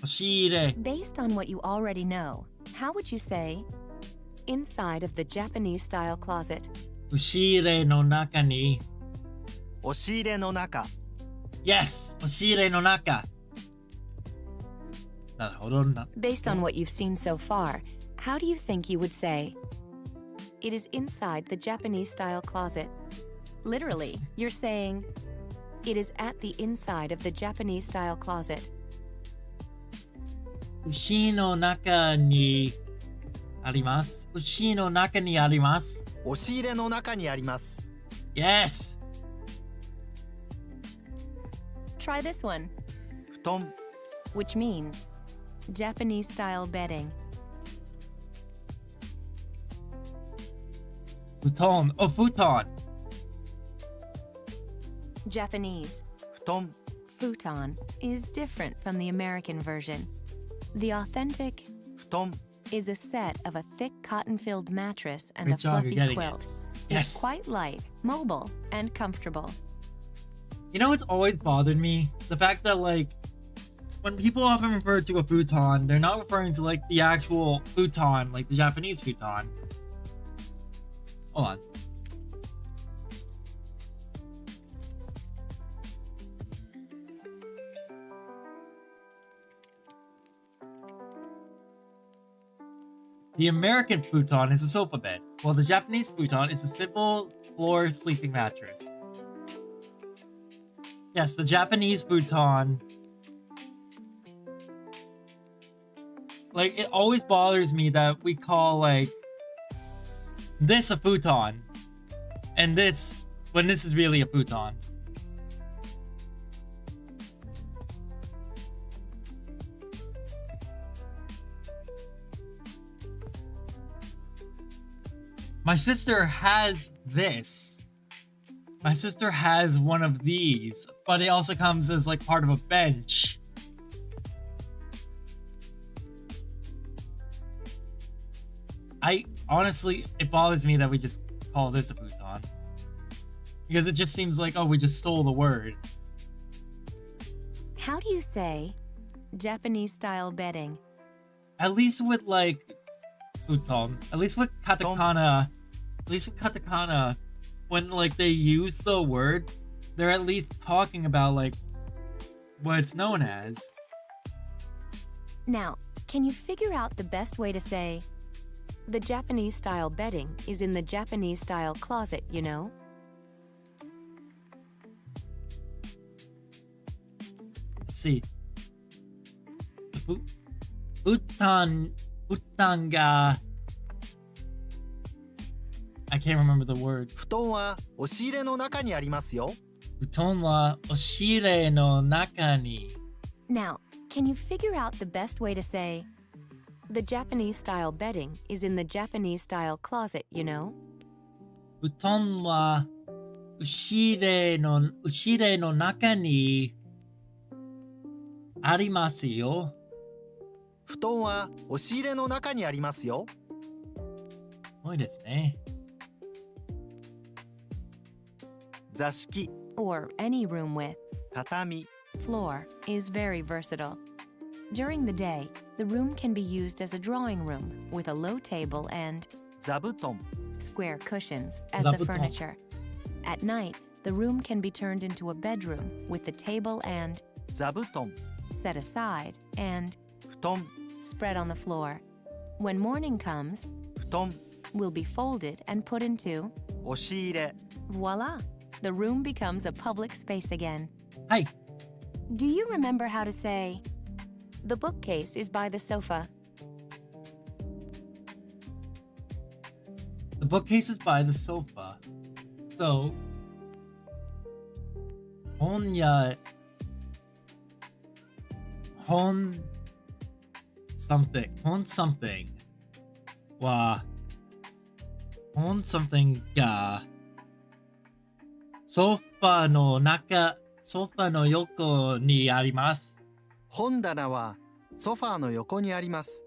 A: Oshire.
B: Based on what you already know, how would you say, inside of the Japanese style closet?
A: Oshire no naka ni.
C: 押し入れの中
A: Yes! Oshire no naka. なるほどな。
B: Based on what you've seen so far, how do you think you would say, it is inside the Japanese style closet? Literally, you're saying, it is at the inside of the Japanese style closet.
A: 牛の中にあります。牛の中にあります。
C: 押し入れの中にあります
A: Yes!
B: Try this one,
C: 布団
B: which means Japanese style bedding.
A: 布団。Oh, futon.
B: Japanese,
C: 布団
B: futon, is different from the American version. The authentic
C: 布団
B: is a set of a thick cotton-filled mattress and
A: Great
B: a
A: job, you're
B: fluffy
A: getting
B: quilt.
A: it.
B: It's
A: Yes.
B: quite light, mobile, and comfortable.
A: You know what's always bothered me? The fact that, like, when people often refer to a futon, they're not referring to, like, the actual futon, like the Japanese futon. Hold on. The American futon is a sofa bed, while the Japanese futon is a simple floor sleeping mattress. Yes, the Japanese futon. Like, it always bothers me that we call, like, this a futon, and this, when this is really a futon. My sister has this. My sister has one of these, but it also comes as like part of a bench. I honestly, it bothers me that we just call this a futon. Because it just seems like, oh, we just stole the word.
B: How do you say Japanese style bedding?
A: At least with like futon, at least with katakana, when like they use the word, they're at least talking about like what it's known as.
B: Now, can you figure out the best way to say the Japanese style bedding is in the Japanese style closet, you know?
A: Let's see. Futon ga. I can't remember the word.
C: 布団は押し入れの中にありますよ。
A: 布団は押し入れの中に。
B: Now, can you figure out the best way to say the Japanese style bedding is in the Japanese style closet, you know?
A: 布団は押し入れの中にありますよ。
C: 布団は押し入れの中にありますよ。
A: 多いですね。
C: 座敷、
B: Or any room with
C: 畳、
B: floor is very versatile. During the day, the room can be used as a drawing room with a low table and
C: 座布団、
B: square cushions as the
A: Zabuton.
B: furniture. At night, the room can be turned into a bedroom with the table and
C: 座布団、
B: set aside and
C: 布団、
B: spread on the floor. When morning comes,
C: 布団、
B: will be folded and put into
C: 押し入れ。
B: voila! The room becomes a public space again.
A: はい。
B: Do you remember how to say, the bookcase is by the sofa?
A: The bookcase is by the sofa. So, 本屋 something は本 something がソファの横にあります。
C: 本棚はソファーの横にあります。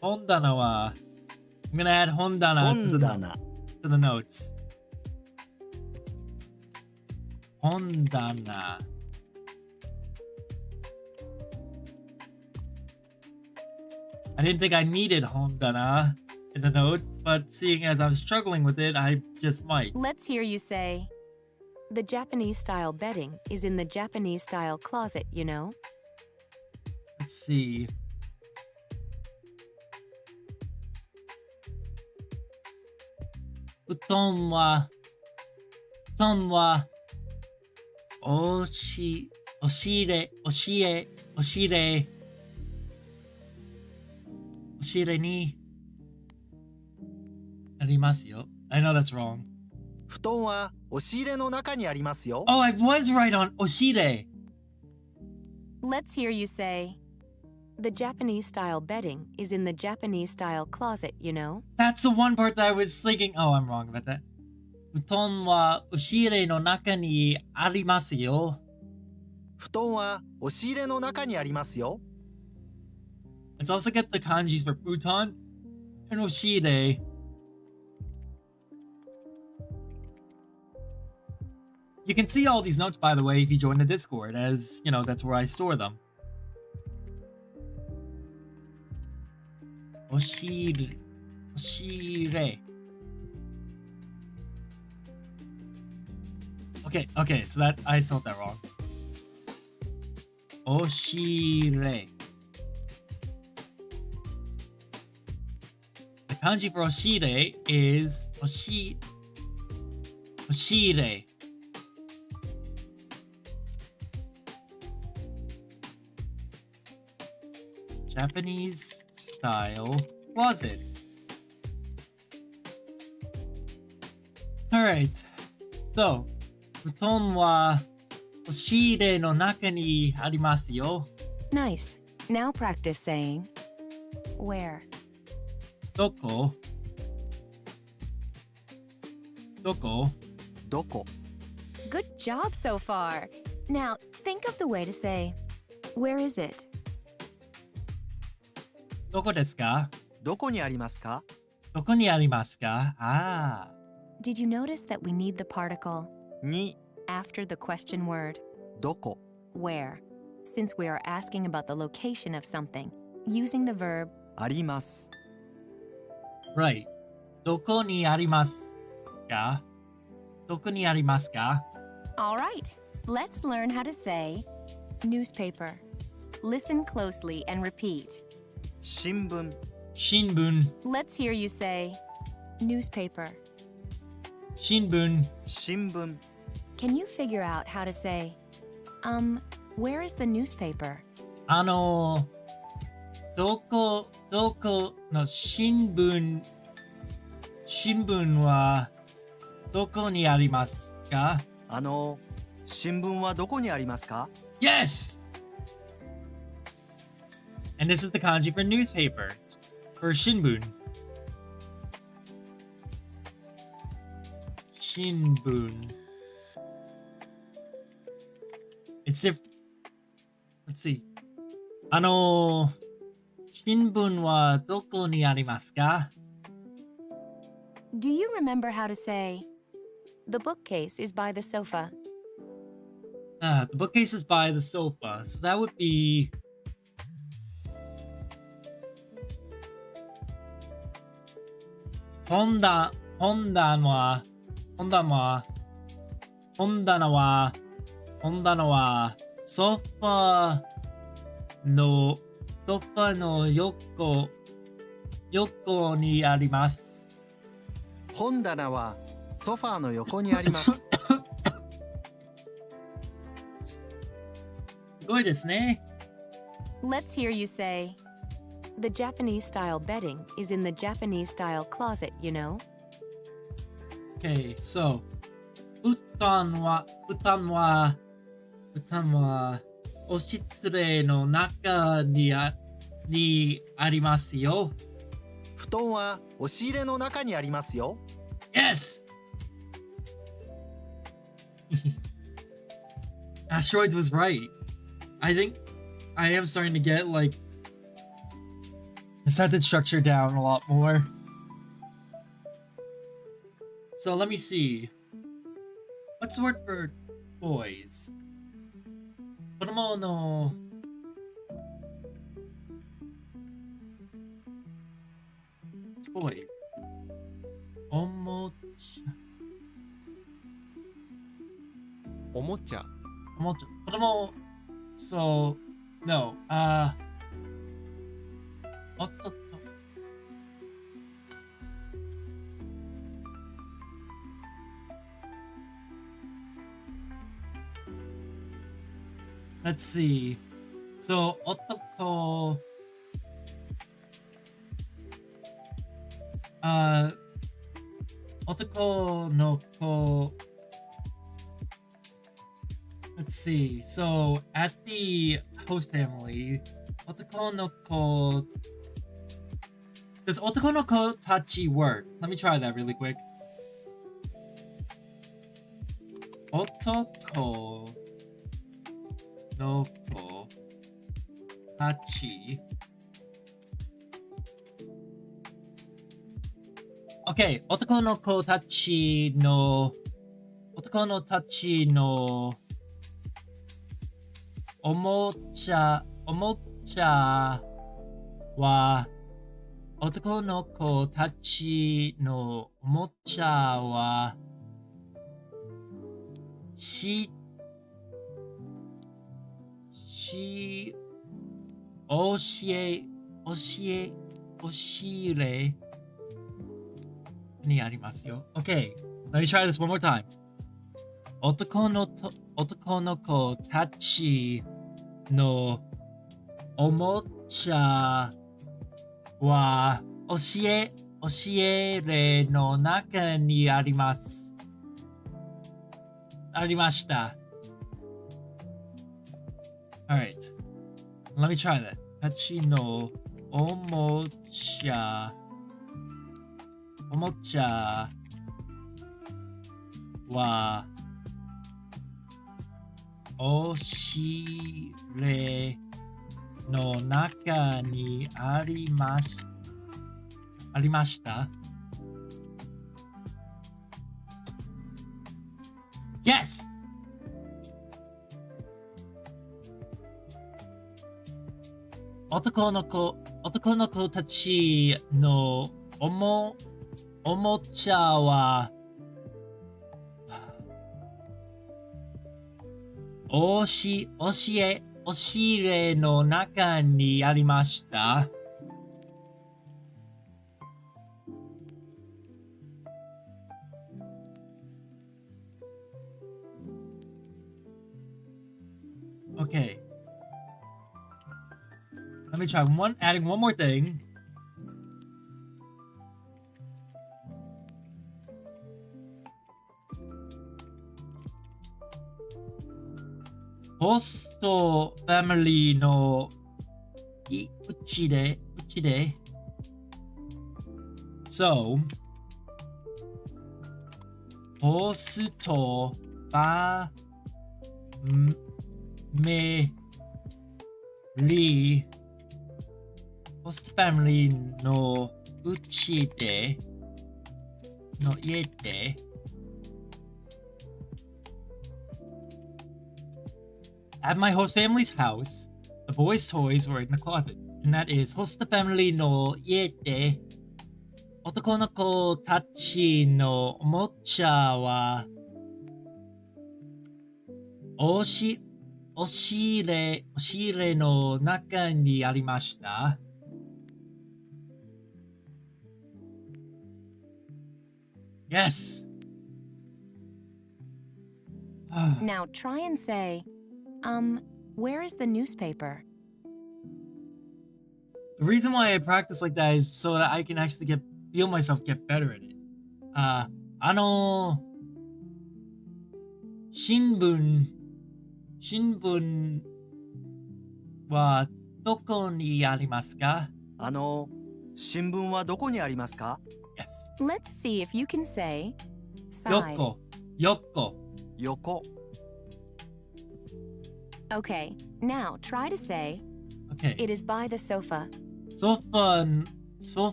A: 本棚は I'm gonna add 本棚 to
C: 本棚、
A: the notes. 本棚 I didn't think I needed 本棚 in the notes, but seeing as I'm struggling with it, I just might.
B: Let's hear you say, the Japanese style bedding is in the Japanese style closet, you know?
A: Let's see. Futon wa oshire ni arimasu yo. I know that's wrong.
C: 布団は押し入れの中にありますよ。
A: Oh, I was right on oshire.
B: Let's hear you say, the Japanese style bedding is in the Japanese style closet, you know?
A: That's the one part that I was thinking. Oh, I'm wrong about that. Futon wa oshire no naka ni arimasu yo.
C: 布団は押し入れの中にありますよ。
A: Let's also get the kanjis for futon and oshire. You can see all these notes, by the way, if you join the Discord, as, you know, that's where I store them. Oshire. Okay, so that, I spelled that wrong. Oshire. kanji for oshire is oshire. Japanese style closet. Alright. So, 布団は押し入れの中にありますよ。
B: Nice. Now practice saying, where?
A: どこどこ
C: どこ
B: Good job so far. Now, think of the way to say, where is it?
A: どこですか
C: どこにありますか
A: どこにありますかああ。
B: Did you notice that we need the particle
C: に
B: after the question word,
C: どこ
B: where, since we are asking about the location of something, using the verb
C: あります
A: Right. どこにありますかどこにありますか
B: All right, let's learn how to say newspaper. Listen closely and repeat.
C: 新聞
A: 新聞
B: Let's hear you say newspaper.
A: 新聞
C: 新聞
B: Can you figure out how to say, where is the newspaper?
A: どこの新聞はどこにありますか
C: 新聞はどこにありますか
A: Yes! And this is the kanji for newspaper. For shinbun. Shinbun. It's if... Let's see. 新聞はどこにありますか
B: Do you remember how to say, the bookcase is by the sofa?
A: The bookcase is by the sofa. So that would be... Honda wa sofa no yoko ni arimasu.
C: 本棚はソファーの横にあります
A: すごいですね。
B: Let's hear you say, the Japanese style bedding is in the Japanese style closet, you know?
A: Okay, so 布団はお室の中にありますよ。
C: 布団は押し入れの中にありますよ
A: Yes! Asteroids was right. I think I am starting to get like the sentence structure down a lot more. So let me see. What's the word for boys? 子供のboys. おもちゃ
C: おもちゃ
A: おもちゃ子供 So noおっとっと Let's see. So 男男の子 Let's see. So at the host family, otoko no ko. Does otoko no ko tachi work? Let me try that really quick. Otoko no ko tachi. Okay, otoko no ko tachi no. Otoko no tachi no. おもちゃは男の子たちのおもちゃは押し入れにありますよ。Okay, let me try this one more time. 男の子たちのおもちゃは教えれの中にあります。ありました。Alright, let me try that. たちのおもちゃは押し入れの中にありました。Yes! 男の子たちのおもちゃは押し入れの中にありました。Okay. Let me try adding one more thing. Host family のうちで So ホストファミリーホストファミリーのうちでの家でAt my host family's house, the boys' toys were in the closet, and that is host family no家で男の子たちのおもちゃは押し入れの中にありました。Yes!
B: Now try and say, where is the newspaper?
A: The reason why I practice like that is so that I can actually feel myself get better at it. 新聞はどこにありますか？
C: 新聞はどこにありますか？
A: Yes.
B: Let's see if you can say side.
A: 横。
B: Okay, now try to say
A: Okay.
B: it is by the sofa.
A: ソフ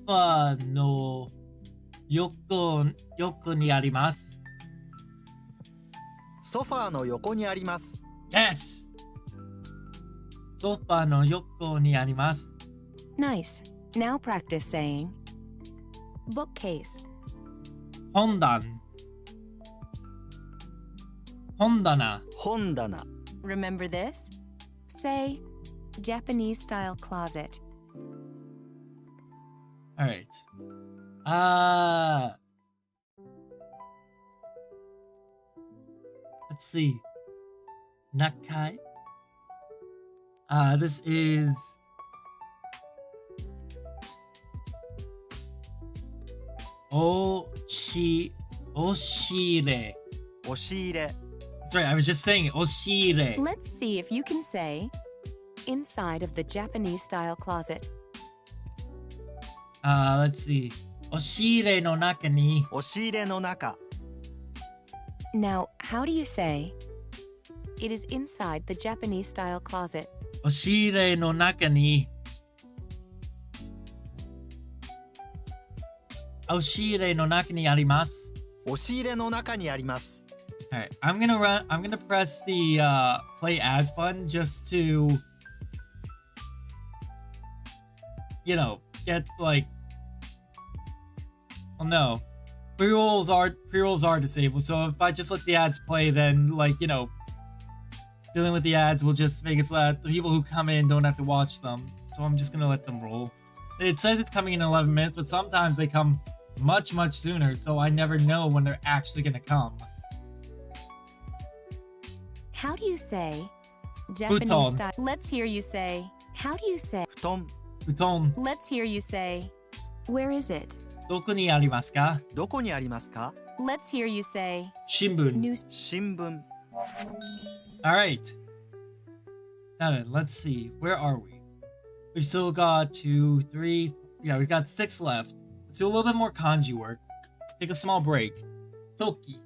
A: ァの横にあります。
C: ソファーの横にあります。
A: Yes! ソファの横にあります。
B: Nice. Now practice saying bookcase.
A: 本棚。
B: Remember this? Say Japanese style closet.
A: Alright. Let's see. Nakai. This is Oshire.
C: 押し入れ。
A: That's right, I was just saying it. Oshire.
B: Let's see if you can say inside of the Japanese style closet.
A: Let's see. Oshire no naka ni.
C: 押し入れの中。
B: Now, how do you say it is inside the Japanese style closet?
A: Oshire no naka ni. Oshire no naka ni arimasu.
C: 押し入れの中にあります。
A: Alright, I'm gonna press the play ads button just to get like, well no. Pre-rolls are disabled, so if I just let the ads play, then dealing with the ads will just make it so that the people who come in don't have to watch them. So I'm just gonna let them roll. It says it's coming in 11 minutes, but sometimes they come much sooner, so I never know when they're actually gonna come.
B: How do you say Japanese
A: Futon.
B: style? Let's hear you say. How do you say?
C: 布団
A: Futon,
B: Let's hear you say. Where is it?
A: どこにありますか?
C: どこにありますか
B: Let's hear you say.
A: Shimbun.
B: News.
C: 新聞
A: Alright. Now then, let's see. Where are we? We've still got 2, 3. Yeah, we've got 6 left. Let's do a little bit more kanji work. Take a small break. Toki,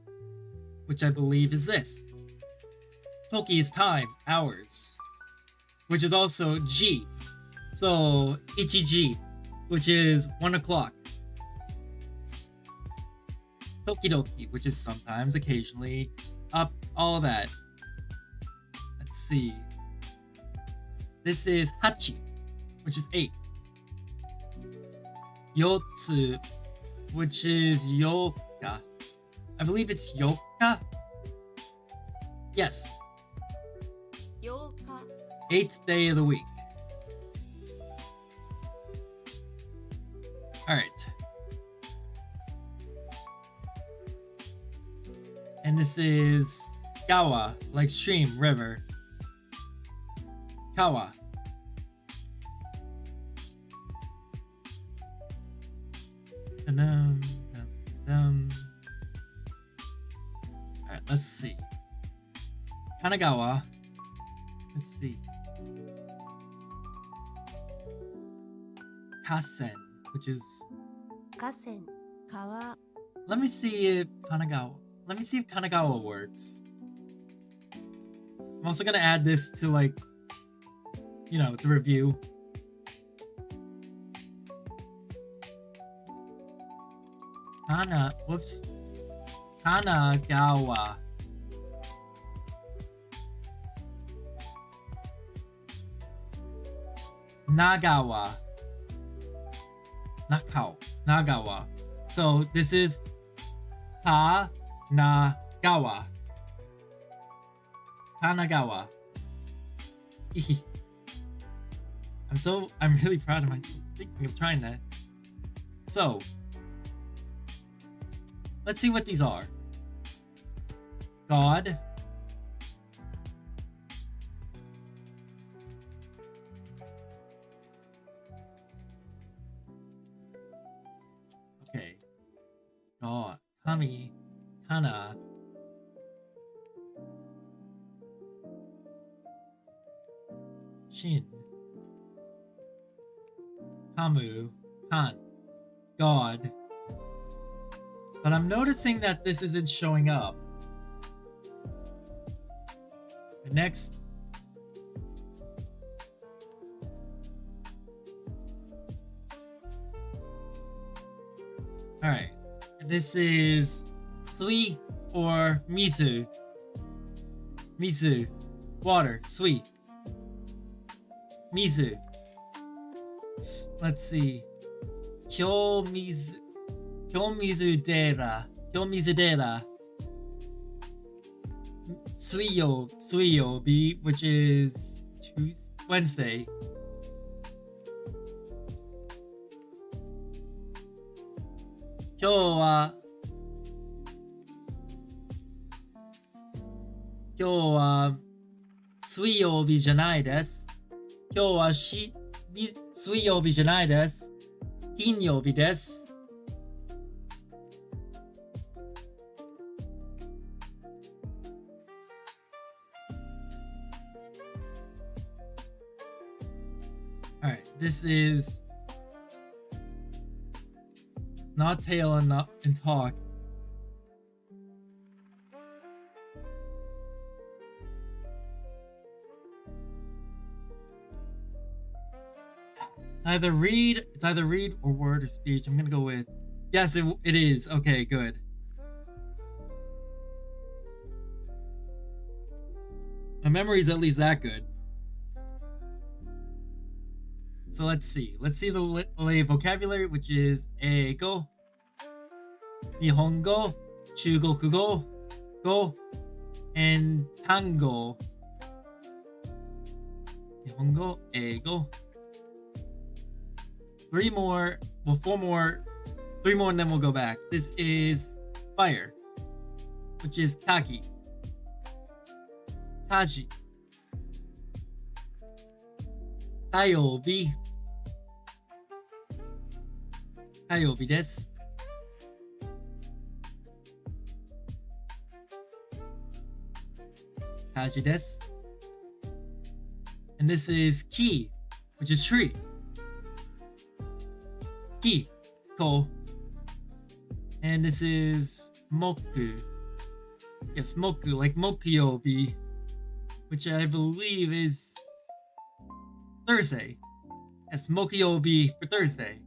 A: which I believe is this. Toki is time, hours, which is also G. So, Ichiji, which is 1 o'clock. Tokidoki, which is sometimes, occasionally, up, all of that. Let's see. This is Hachi, which is 8. Yotsu, which is Yoka. I believe it's Yoka? Yes,
D: 8日
A: 8th day of the week. Alright. And this is Gawa, like stream, river. Kawa. Dum, dum, dum. Alright, let's see. Kanagawa. Let's see. Kasen, which is.
D: 河川川
A: Let me see if Kanagawa. Let me see if Kanagawa works. I'm also gonna add this to like, the review. Kanagawa. Nagawa. Nagawa. So this is Kanagawa. Kanagawa. I'm really proud of myself thinking of trying that. So, let's see what these are. God. Okay. God. Kami. Kana. Shin. Kamu. Kan. God. But I'm noticing that this isn't showing up. The next. Alright. This is Sui or Misu. Misu. Water. Sui. Misu. Let's see. Kyomizudera. Suiyobi, which is Wednesday. Kyo wa suiyobi janai desu. Kyo wa suiyobi janai desu. Kinyobi desu. Alright, this is not tail and talk. It's either read or word or speech. I'm gonna go with yes. It is okay. Good. My memory is at least that good. So let's see. Let's see the lay vocabulary, which is Eigo, Nihongo, Chugokugo, Go, and Tango. Nihongo, Eigo. 4 more Three more and then we'll go back. This is fire, which is kaki. Kaji. Kayobi. Kayobi desu. Kaji desu. And this is ki, which is tree. Ki, ko. And this is moku. Yes, moku, like mokuyobi, which I believe is Thursday. Yes, mokuyobi for Thursday.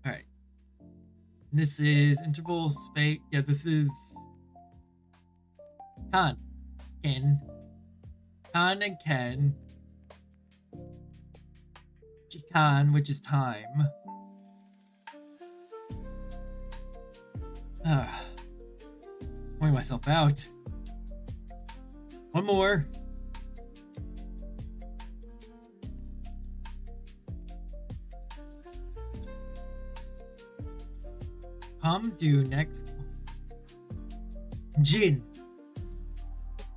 A: Alright. This is interval space. Yeah, this is kan. Ken. Kan and ken. Jikan, which is time. Wearing myself out. One more. Come to next. Jin.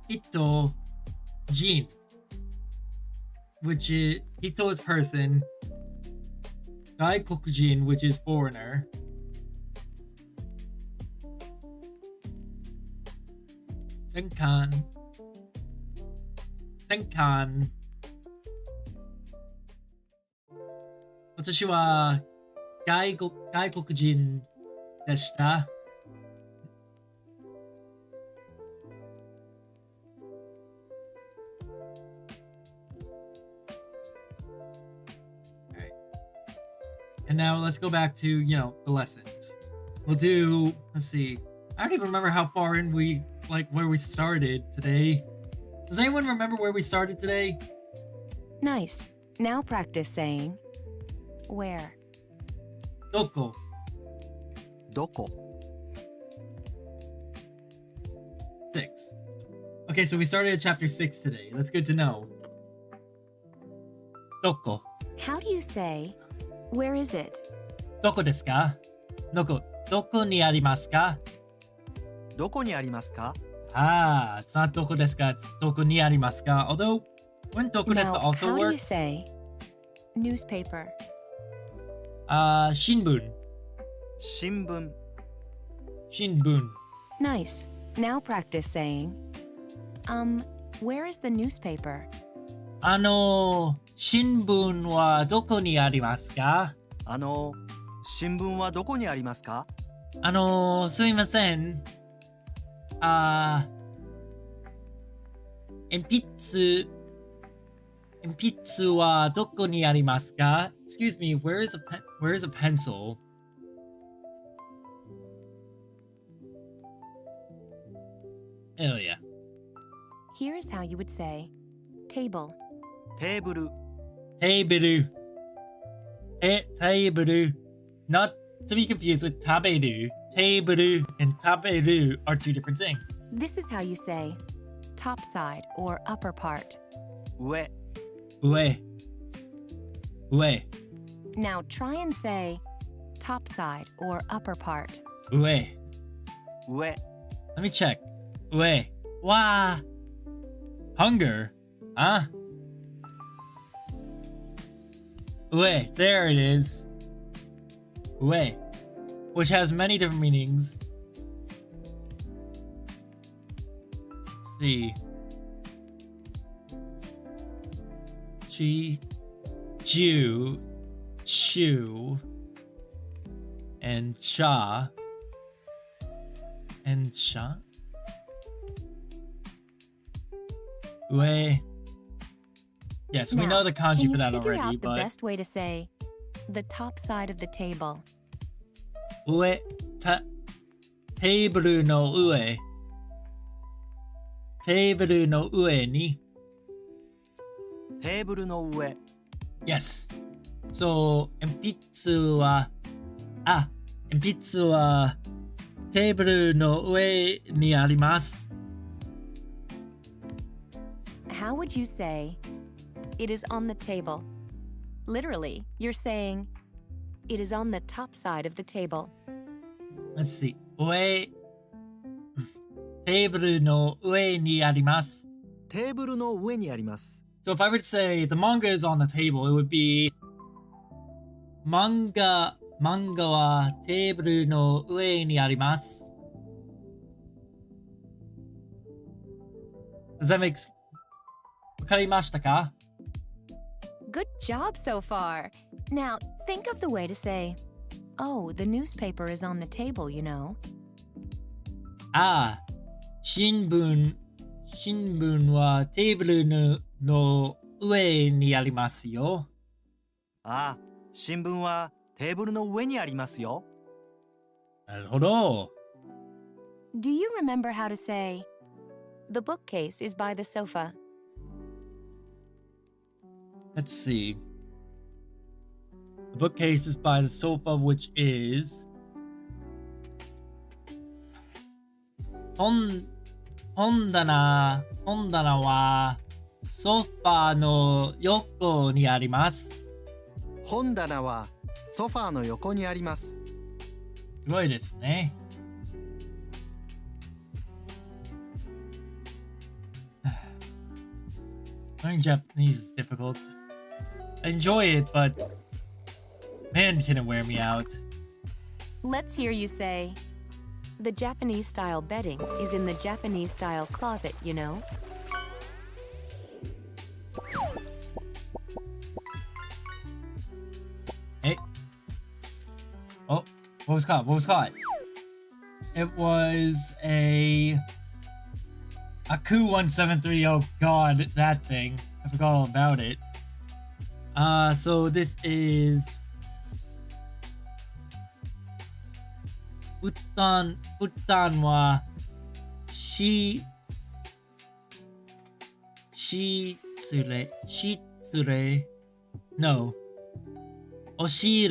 A: Hito. Jin. Which is Hito is person. Gaikokujin, which is foreigner. Senkan. Senkan. 私は外国人でした。Alright. And now let's go back to, the lessons. We'll do, let's see. I don't even remember how far in where we started today. Does anyone remember where we started today?
B: Nice. Now practice saying where.
A: Doko.
C: どこ
A: 6. Okay, so we started at chapter 6 today. That's good to know. Doko.
B: How do you say, where is it?
A: Doko desu ka? Doko ni arimasu ka?
C: どこにありますか
A: Ah, it's not doko desu ka, it's doko ni arimasu ka. Although, wouldn't doko desu ka
B: Now,
A: also
B: how do
A: work?
B: you say newspaper?
A: Shinbun.
C: 新聞
A: Shinbun.
B: Nice. Now practice saying, where is the newspaper?
A: 新聞はどこにありますか？
C: 新聞はどこにありますか
A: すみません。鉛筆はどこにありますか？ Excuse me, where is a pencil? Hell yeah.
B: Here is how you would say table.
C: テーブル
A: Table. Table. Not to be confused with taberu. Table and taberu are two different things.
B: This is how you say top side or upper part.
C: 上
A: Ue. Ue.
B: Now try and say top side or upper part.
A: Ue.
C: 上
A: Let me check. Ue. Wow. Hunger. Huh? Ue. There it is. Ue. Which has many different meanings. Let's see. Chi. Ju. Chew. And cha. And cha. Ue. Yes, we
B: Now,
A: know the kanji
B: can
A: for
B: you
A: that
B: figure
A: already,
B: out the
A: but
B: best way to say the top side of the table?
A: ue table no ue. Table no ue ni.
C: テーブルの上
A: Yes. So, 鉛筆はテーブルの上にあります。
B: How would you say It is on the table. Literally, you're saying, it is on the top side of the table.
A: Let's see. テーブルの上にあります。
C: テーブルの上にあります。
A: So if I were to say the manga is on the table, it would be 漫画はテーブルの上にあります。Does that make sense? わかりましたか?
B: Good job so far. Now, think of the way to say, oh, the newspaper is on the table, you know.
A: ああ、新聞はテーブルの上にありますよ。
C: ああ、新聞はテーブルの上にありますよ。
A: なるほど。
B: Do you remember how to say, the bookcase is by the sofa?
A: Let's see. The bookcase is by the sofa, which is 本棚はソファーの横にあります。
C: 本棚はソファーの横にあります。
A: すごいですね。Learning Japanese is difficult. I enjoy it, but man, can it wear me out.
B: Let's hear you say, the Japanese-style bedding is in the Japanese-style closet, you know.
A: Hey. Oh, what was caught? It was a Aku 173. Oh god, that thing. I forgot all about it. So this is 布団は失礼 No 押し入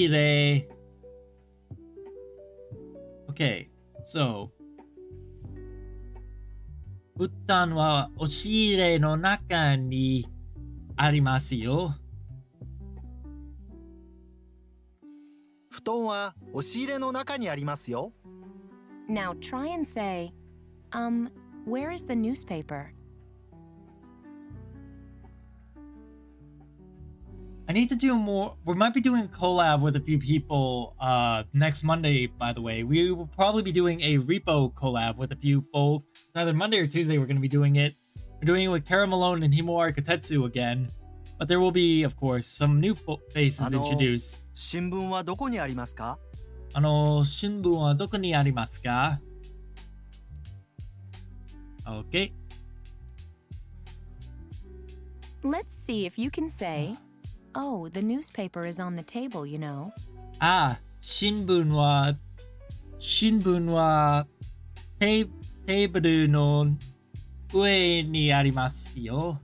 A: れ Okay, so 布団は押し入れの中にありますよ。
C: 布団は押し入れの中にありますよ。
B: Now try and say, where is the newspaper?
A: I need to do more. We might be doing a collab with a few people next Monday, by the way. We will probably be doing a repo collab with a few folks. It's either Monday or Tuesday we're going to be doing it. We're doing it with Kara Malone and Himawari Kotetsu again. But there will be, of course, some new faces introduced.
C: 新聞はどこにありますか?
A: 新聞はどこにありますか? Okay.
B: Let's see if you can say, oh, the newspaper is on the table, you know.
A: あ、新聞はテーブルの上にありますよ。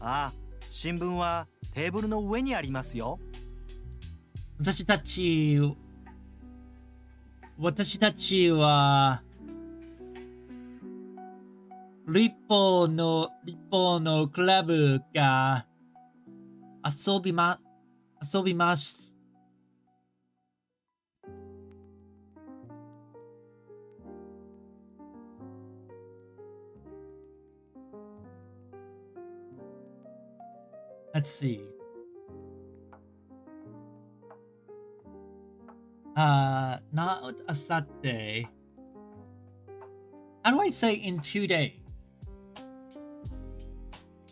C: ああ、新聞はテーブルの上にありますよ。
A: 私たちは立法のクラブが遊びます。Let's see. Not a Saturday. How do I say in 2 days?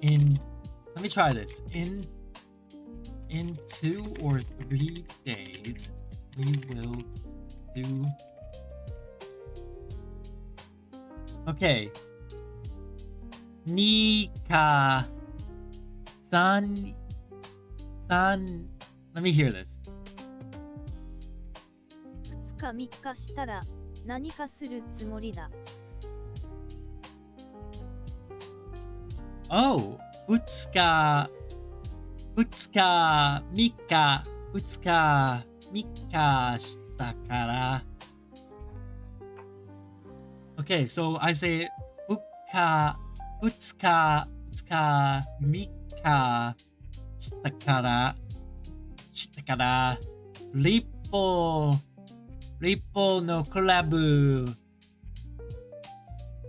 A: Let me try this. In 2 or 3 days, we will do. Okay. 2か3. Let me hear this.
E: 2日3日したら何かするつもりだ。
A: Oh, 2日3日したから。Okay, so I say 2日2日、3日したから、リポのコラボ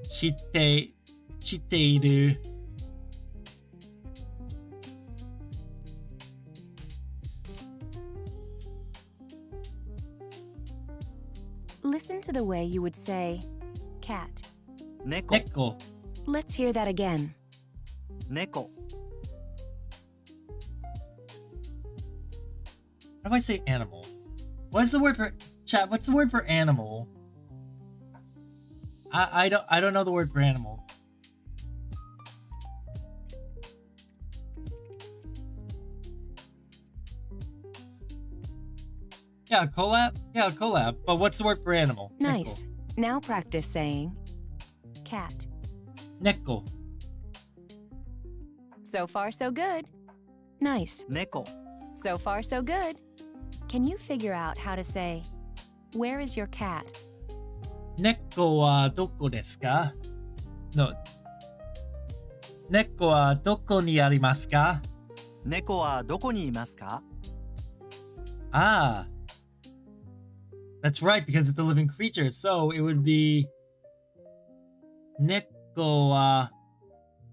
A: している。
B: Listen to the way you would say cat.
C: 猫、
A: 猫。
B: Let's hear that again.
C: 猫、
A: How do I say animal? What's the word for chat? What's the word for animal? I don't know the word for animal. Yeah, collab. Yeah, collab. But what's the word for animal?
B: Nice. Now practice saying cat.
A: Neko.
B: So far, so good. Nice.
C: 猫、
B: So far, so good. Can you figure out how to say, where is your cat?
A: Neko wa doko desu ka? No. Neko wa doko ni arimasu ka?
C: 猫はどこにいますか？
A: Ah. That's right, because it's a living creature. So it would be Neko wa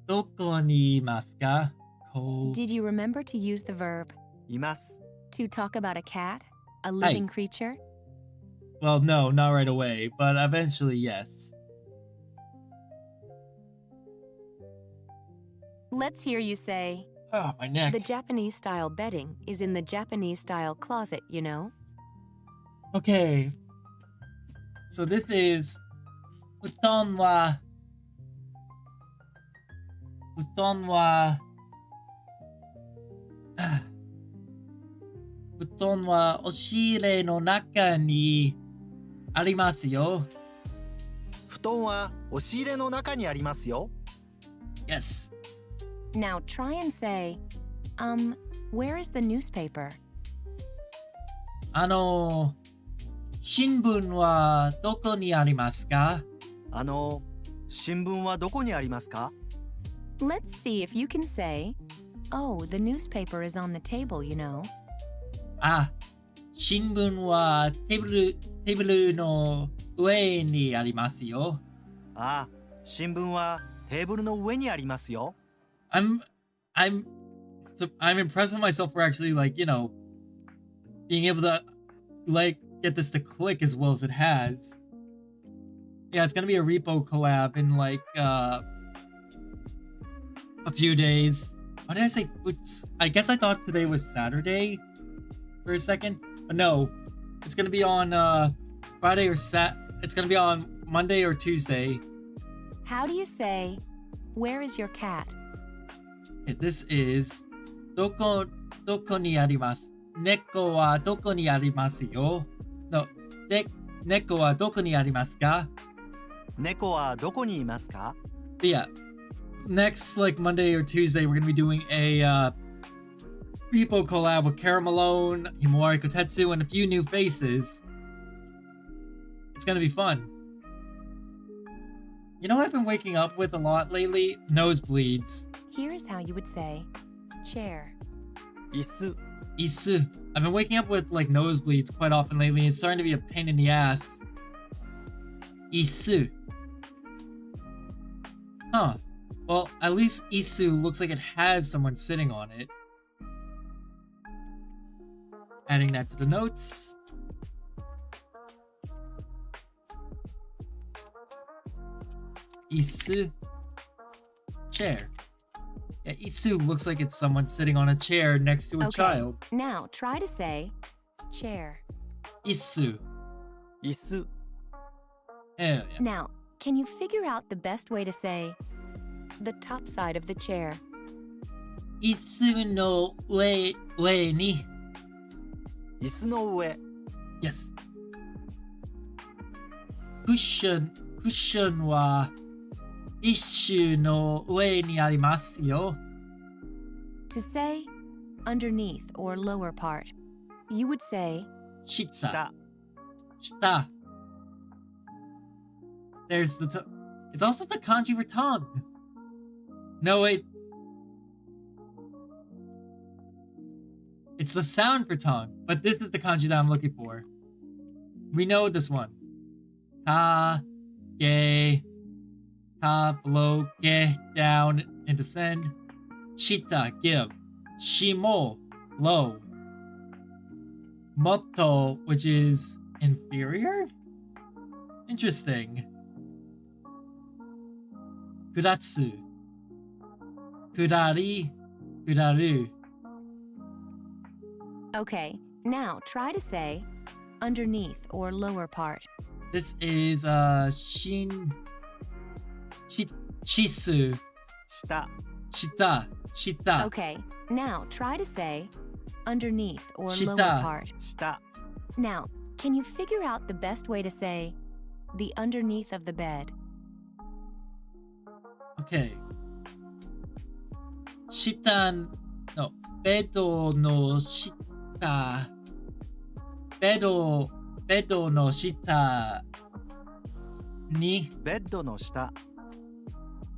A: doko ni imasu ka? Ko...
B: Did you remember to use the verb
C: います。
B: to talk about a cat, a living creature?
A: Well, no, not right away, but eventually, yes.
B: Let's hear you say,
A: Oh, my neck.
B: the Japanese-style bedding is in the Japanese-style closet, you know?
A: Okay. So this is Futon wa oshire no naka ni arimasu yo.
C: 布団は押し入れの中にありますよ。
A: Yes.
B: Now try and say, where is the newspaper?
A: 新聞はどこにありますか？
C: 新聞はどこにありますか？
B: Let's see if you can say, oh, the newspaper is on the table, you know.
A: あ、新聞はテーブルの上にありますよ。
C: ああ、新聞はテーブルの上にありますよ。
A: I'm impressed with myself for actually being able to get this to click as well as it has. Yeah, it's gonna be a repo collab in a few days. Why did I say I guess I thought today was Saturday for a second, but no, it's gonna be on Friday or it's gonna be on Monday or Tuesday.
B: How do you say, where is your cat?
A: Okay, this is doko ni arimasu. Neko wa doko ni arimasu yo. No, neko wa doko ni arimasu ka?
C: 猫はどこにいますか？
A: But yeah, next Monday or Tuesday, we're gonna be doing a repo collab with Kara Malone, Himawari Kotetsu, and a few new faces. It's gonna be fun. You know what I've been waking up with a lot lately? Nosebleeds.
B: Here's how you would say, chair.
C: 椅子、
A: Isu. I've been waking up with nosebleeds quite often lately, and it's starting to be a pain in the ass. Isu. Huh. Well, at least Isu looks like it has someone sitting on it. Adding that to the notes. Isu. Chair. Yeah, Isu looks like it's someone sitting on a chair next to a
B: Okay,
A: child.
B: now try to say, chair.
A: Isu.
C: 椅子、
A: Hell yeah.
B: Now, can you figure out the best way to say, the top side of the chair?
A: Isu no ue ni.
C: 椅子の上、
A: Yes. Cushion wa issu no ue ni arimasu yo.
B: To say, underneath or lower part, you would say,
A: Shita.
C: 下、
A: Shita. There's it's also the kanji for tongue. No, wait. It's the sound for tongue, but this is the kanji that I'm looking for. We know this one. Ka, ge, ka, below, ge, down, and descend. Shita, give. Shimo, low. Motto, which is inferior? Interesting. Kuratsu. Kurari, kuraru.
B: Okay, now try to say underneath or lower part.
A: This is shisu,
C: 下
A: shita, shita.
B: Okay, now try to say underneath or
A: Shita.
B: lower part.
C: 下
B: Now, can you figure out the best way to say the underneath of the bed?
A: Okay. Shita, no, bedo no shita. Bedo no shita ni.
C: ベッドの下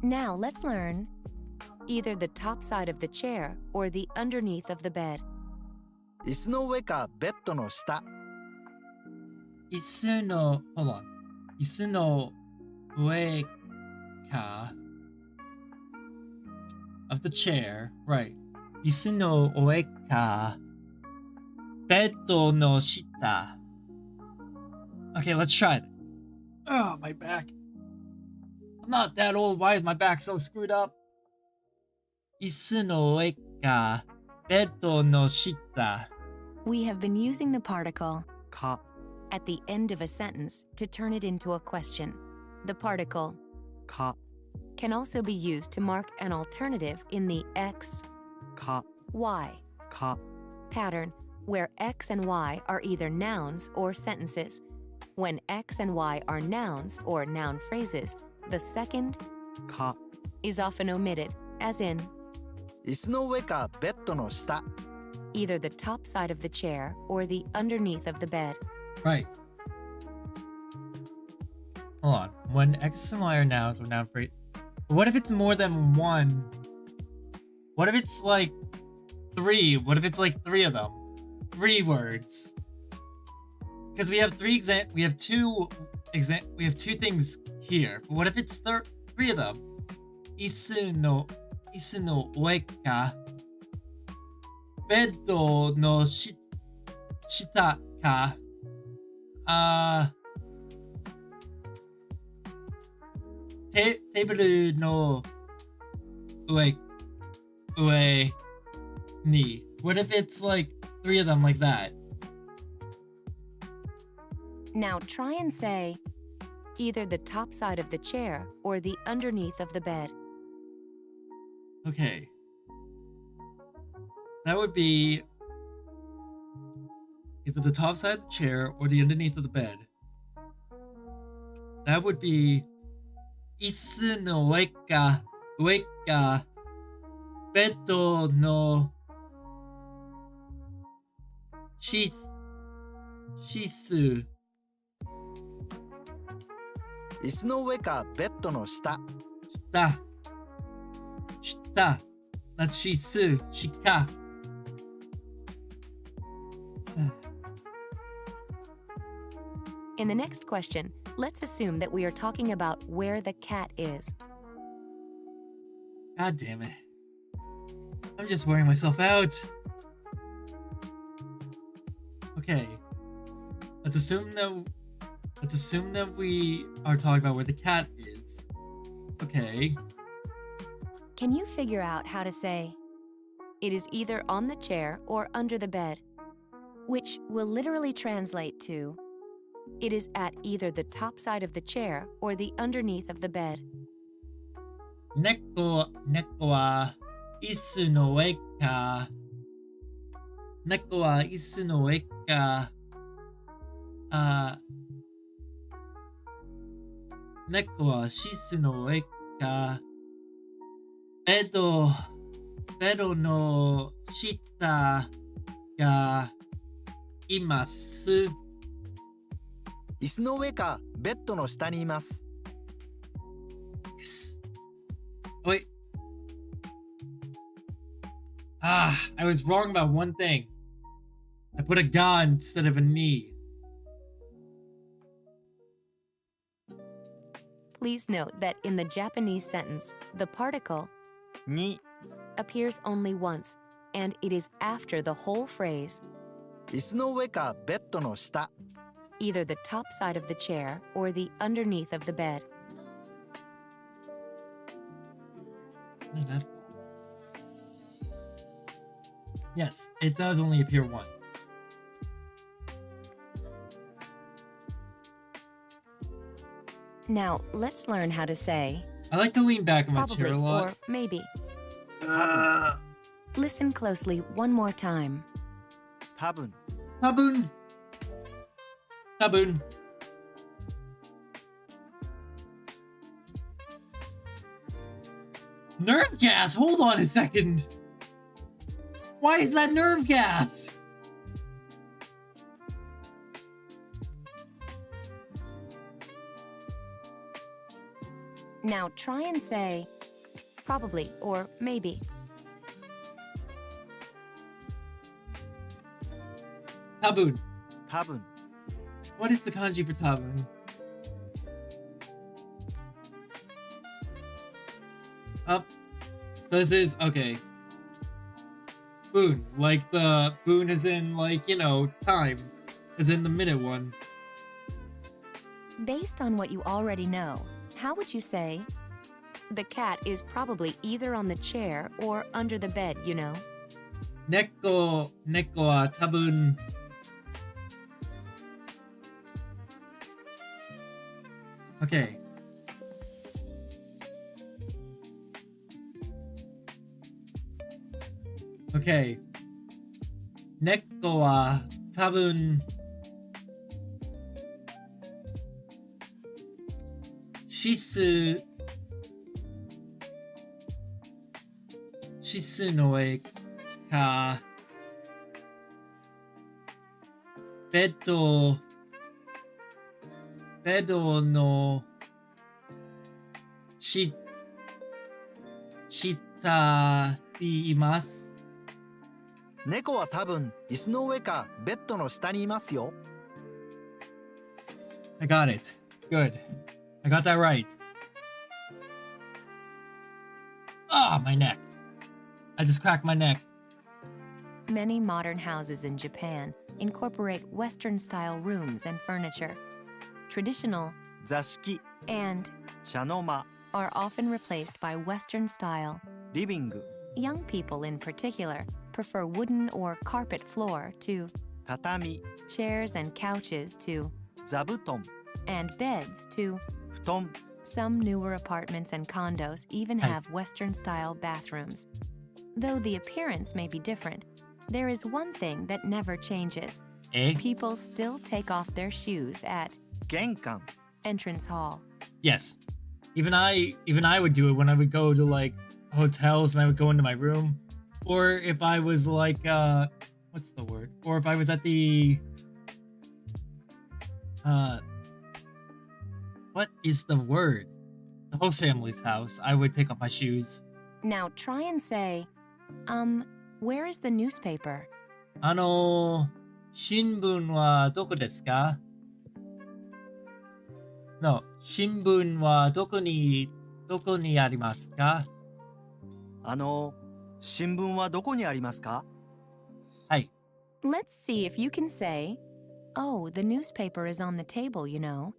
B: Now let's learn either the top side of the chair or the underneath of the bed.
C: 椅子の上かベッドの下
A: Isu no, hold on. Isu no ue ka of the chair, right. Isu no ue ka bedo no shita. Okay, let's try it. Oh, my back. I'm not that old. Why is my back so screwed up? Isu no ue ka bedo no shita.
B: We have been using the particle
C: か
B: at the end of a sentence to turn it into a question. The particle
C: か
B: can also be used to mark an alternative in the X,
C: か
B: Y
C: か
B: pattern, where X and Y are either nouns or sentences. When X and Y are nouns or noun phrases, the second
C: か
B: is often omitted, as in
C: 椅子の上かベッドの下
B: either the top side of the chair or the underneath of the bed.
A: Right. Hold on. When X and Y are nouns or noun phrase. What if it's more than one? What if it's like three? What if it's like three of them? 3 words. Because we have we have two things here. But what if it's 3 of them? Isu no ue ka bedo no shita ka. Table no ue ni. What if it's like 3 of them like that?
B: Now try and say either the top side of the chair or the underneath of the bed.
A: Okay. That would be either the top side of the chair or the underneath of the bed. That would be Isu no ue ka bedo no shisu.
C: 椅子の上かベッドの下
A: Shita. Not shisu. Shika.
B: In the next question, let's assume that we are talking about where the cat is.
A: God damn it. I'm just wearing myself out. Okay. Let's assume that we are talking about where the cat is. Okay.
B: Can you figure out how to say, it is either on the chair or under the bed, which will literally translate to, it is at either the top side of the chair or the underneath of the bed.
A: Neko wa isu no ue ka. Neko wa isu no ue ka. Neko wa shisu no ue ka. Bedo no shita ga imasu.
C: 椅子の上かベッドの下にいます
A: Yes. Oh, wait. I was wrong about one thing. put a ga instead of a ni.
B: Please note that in the Japanese sentence, the particle
C: に
B: appears only once, and it is after the whole phrase,
C: 椅子の上かベッドの下
B: either the top side of the chair or the underneath of the bed.
A: What is that? Yes, it does only appear once.
B: Now, let's learn how to say
A: I like to lean back in my chair
B: probably
A: a lot.
B: or maybe.
A: Uh,
B: Listen closely one more time.
C: 多分
A: Taboon. Taboon. Nerve gas? Hold on a second. Why is that nerve gas?
B: Now try and say probably or maybe.
A: Taboon.
C: 多分
A: What is the kanji for taboon? Up. This is okay. Boon, like the boon is in like, you know, time, is in the minute one.
B: Based on what you already know, how would you say the cat is probably either on the chair or under the bed, you know?
A: Neko wa tabun. Okay. Okay. Neko wa tabun shisu no e ka bedo no shita ni imasu.
C: 猫は多分椅子の上かベッドの下にいますよ
A: I got it. Good. I got that right. Ah, my neck. I just cracked my neck.
B: Many modern houses in Japan incorporate Western-style rooms and furniture. Traditional
C: 座敷
B: and
C: 茶の間
B: are often replaced by Western-style.
C: リビング
B: Young people in particular prefer wooden or carpet floor to
C: 畳
B: chairs and couches to
C: 座布団
B: and beds to.
C: 布団
B: Some newer apartments and condos even
A: Hey.
B: have Western-style bathrooms. Though the appearance may be different, there is one thing that never changes.
A: Eh?
B: People still take off their shoes at
C: 玄関
B: entrance hall.
A: Yes. Even I would do it when I would go to like hotels and I would go into my room. Or if I was like what's the word? Or if I was at the what is the word? The host family's house, I would take off my shoes.
B: Now try and say, where is the newspaper?
A: 新聞はどこですか? No, 新聞はどこにありますか?
C: 新聞はどこにありますか
A: はい。
B: Let's see if you can say, oh, the newspaper is on the table, you know.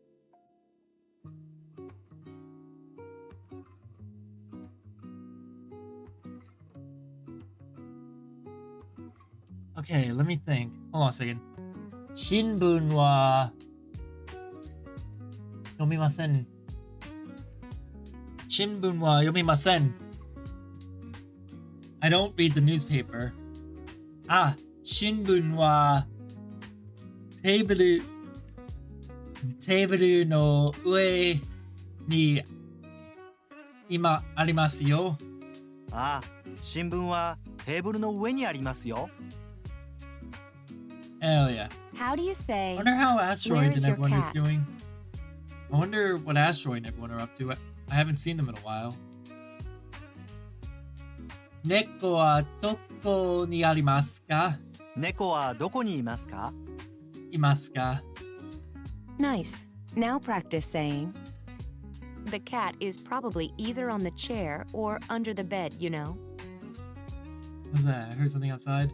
A: Okay, let me think. Hold on a second. 新聞は読みません。新聞は読みません。I don't read the newspaper. あ、新聞はテーブルの上に今ありますよ。
C: ああ、新聞はテーブルの上にありますよ
A: Hell yeah.
B: How do you
A: I
B: say,
A: wonder how Asteroid
B: Where is
A: and
B: your
A: everyone is
B: cat?
A: doing. I wonder what Asteroid and everyone are up to. I haven't seen them in a while. 猫はどこにありますか?
C: 猫はどこにいますか？
A: Imaska.
B: Nice. Now practice saying, the cat is probably either on the chair or under the bed, you know.
A: What was that? I heard something outside.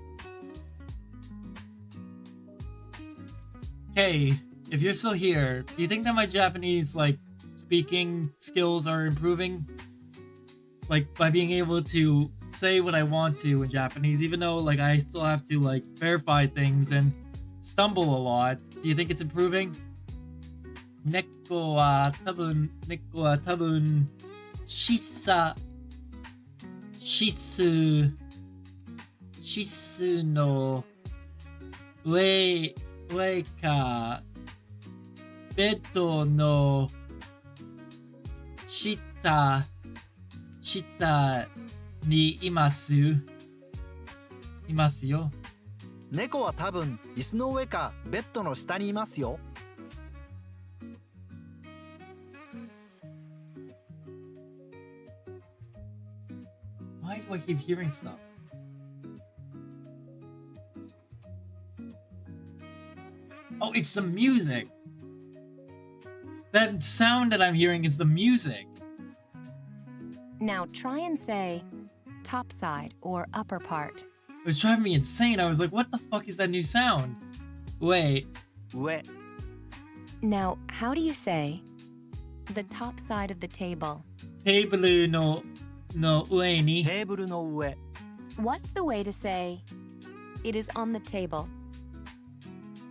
A: Hey, if you're still here, do you think that my Japanese, like, speaking skills are improving? Like, by being able to say what I want to in Japanese, even though, like, I still have to, like, verify things and stumble a lot. Do you think it's improving? 猫は多分しすの上かベッドの下にいますよ。
C: 猫は多分椅子の上かベッドの下にいますよ。
A: Why do I keep hearing stuff? Oh, it's the music. That sound that I'm hearing is the music.
B: Now try and say top side or upper part.
A: It was driving me insane. I was like, what the fuck is that new sound? Wait.
C: 上、
B: Now, how do you say the top side of the table?
A: テーブルの上に
C: テーブルの上、
B: What's the way to say it is on the table?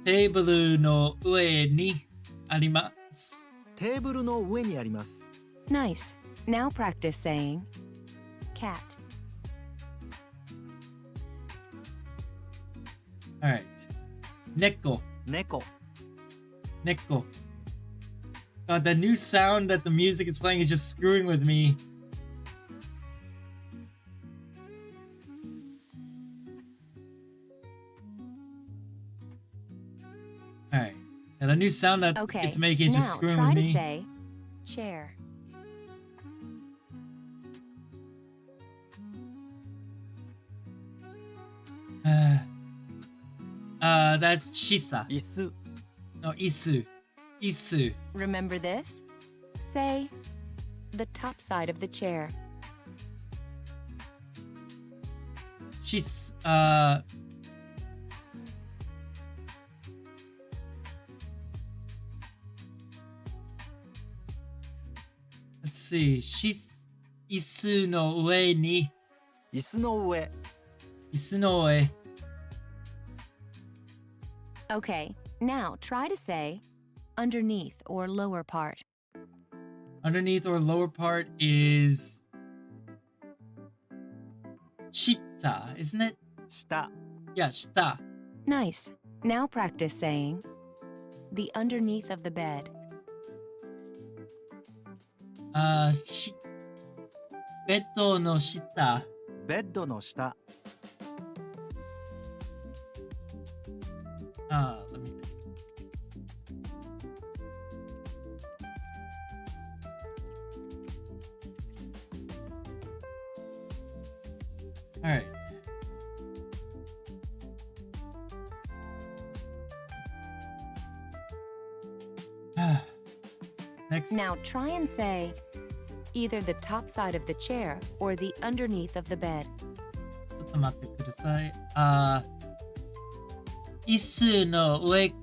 A: テーブルの上にあります。
C: テーブルの上にあります。
B: Nice. Now practice saying cat.
A: Alright. 猫。
C: 猫、
A: God, that new sound that the music is playing is just screwing with me. Alright. And the new sound that
B: Okay.
A: it's making is
B: now
A: just screwing
B: try
A: with
B: to
A: me.
B: say chair.
A: That's shisa.
C: 椅子、
A: No, isu. Isu.
B: Remember this? Say the top side of the chair.
A: Shis. Let's see. Isu no ue ni.
C: 椅子の上、
A: Isu no ue.
B: Okay. Now try to say underneath or lower part.
A: Underneath or lower part is shita, isn't it?
C: 下、
A: Yeah, shita.
B: Nice. Now practice saying the underneath of the bed.
A: Bedo no shita.
C: ベッドの下、
A: Let me think. Alright. Next.
B: Now try and say either the top side of the chair or the underneath of the bed.
A: ちょっと待ってください。椅子の上か、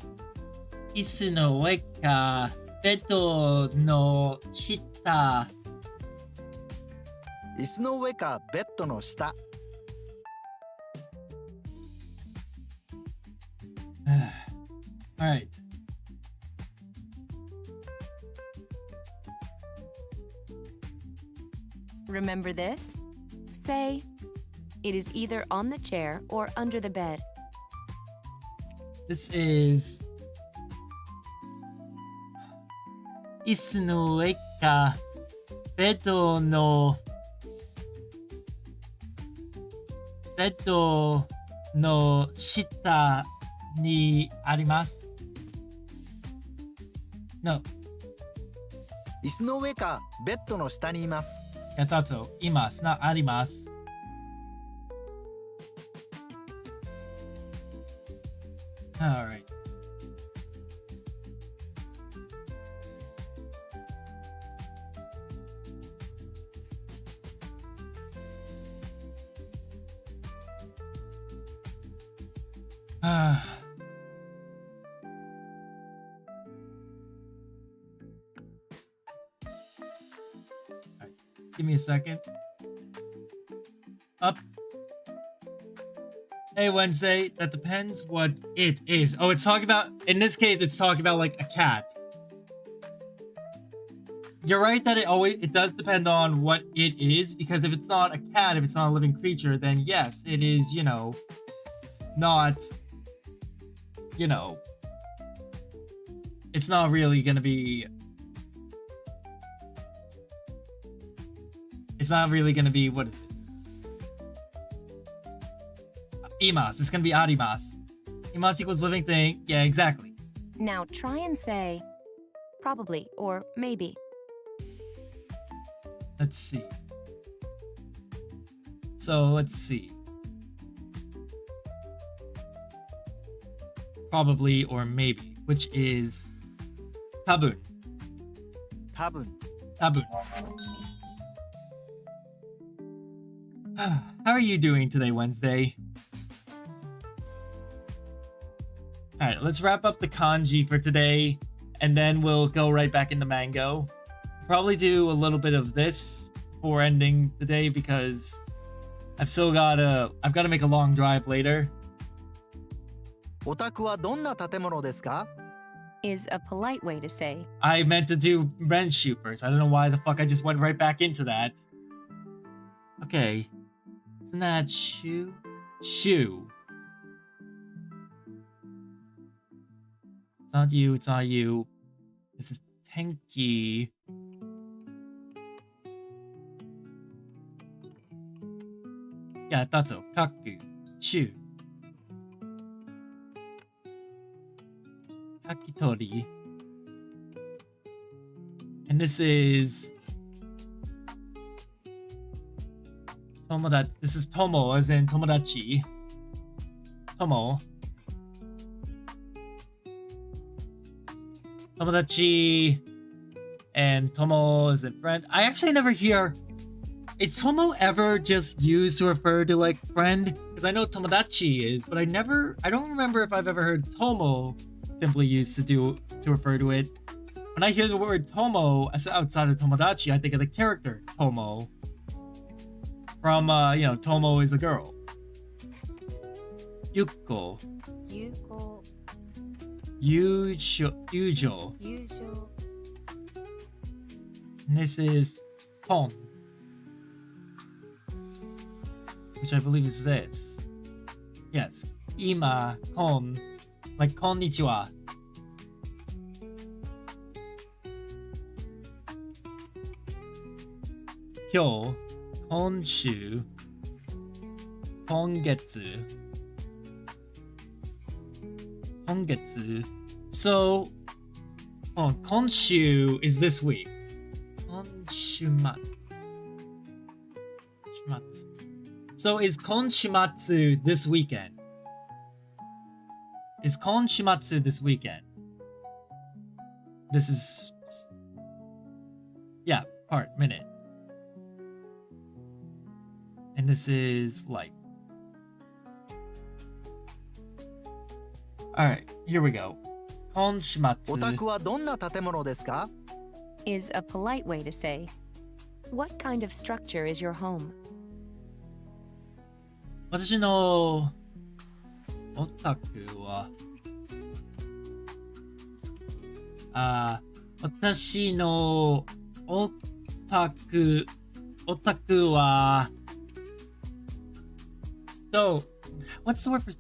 A: ベッドの下。
C: 椅子の上かベッドの下。
A: Alright.
B: Remember this? Say it is either on the chair or under the bed.
A: This is 椅子の上かベッドの下にあります。No.
C: 椅子の上かベッドの下にいます。
A: I thought so. います。not あります。Alright. Ah. Alright, give me a second. Up. Hey, Wednesday. That depends what it is. Oh, it's talking about, in this case, it's talking about like a cat. You're right that it does depend on what it is, because if it's not a cat, if it's not a living creature, then yes, it is, you know, not, you know, it's not really gonna be, it's not really gonna be, what is it? Imas. It's gonna be arimas. Imas equals living thing. Yeah, exactly.
B: Now try and say probably or maybe.
A: Let's see. So let's see. Probably or maybe, which is tabun.
C: 多分
A: Tabun. How are you doing today, Wednesday? Alright, let's wrap up the kanji for today, and then we'll go right back into Mango. Probably do a little bit of this before ending the day, because I've got to make a long drive later.
C: お宅はどんな建物ですか
B: Is a polite way to say
A: I meant to do Renshu first. I don't know why the fuck I just went right back into that. Okay. Isn't that Shu? Shu. It's not you, it's not you. This is Tenki. Yeah, I thought so. Kaku. Shu. Kakitori. And this is This is Tomo, as in Tomodachi. Tomo. Tomodachi and Tomo is a friend. I actually never hear. Is Tomo ever just used to refer to like friend? Because I know Tomodachi is, but I don't remember if I've ever heard Tomo simply used to refer to it. When I hear the word Tomo outside of Tomodachi, I think of the character Tomo. From Tomo is a girl. Yuko.
F: Yuko.
A: Yujo. And this is Kon, which I believe is this. Yes. Ima, Kon. Like konnichiwa. Kyo, konshu, kongetsu. Kongetsu. So, konshu is this week. Konshumatsu. So is Konshimatsu this weekend? Is Konshimatsu this weekend? This is... Yeah, minute. And this is life. Alright, here we go.
C: お
A: Konshimatsu
C: 宅はどんな建物ですか
B: is a polite way to say what kind of structure is your home?
A: 私のオタクは私のオタクは So, what's the word for...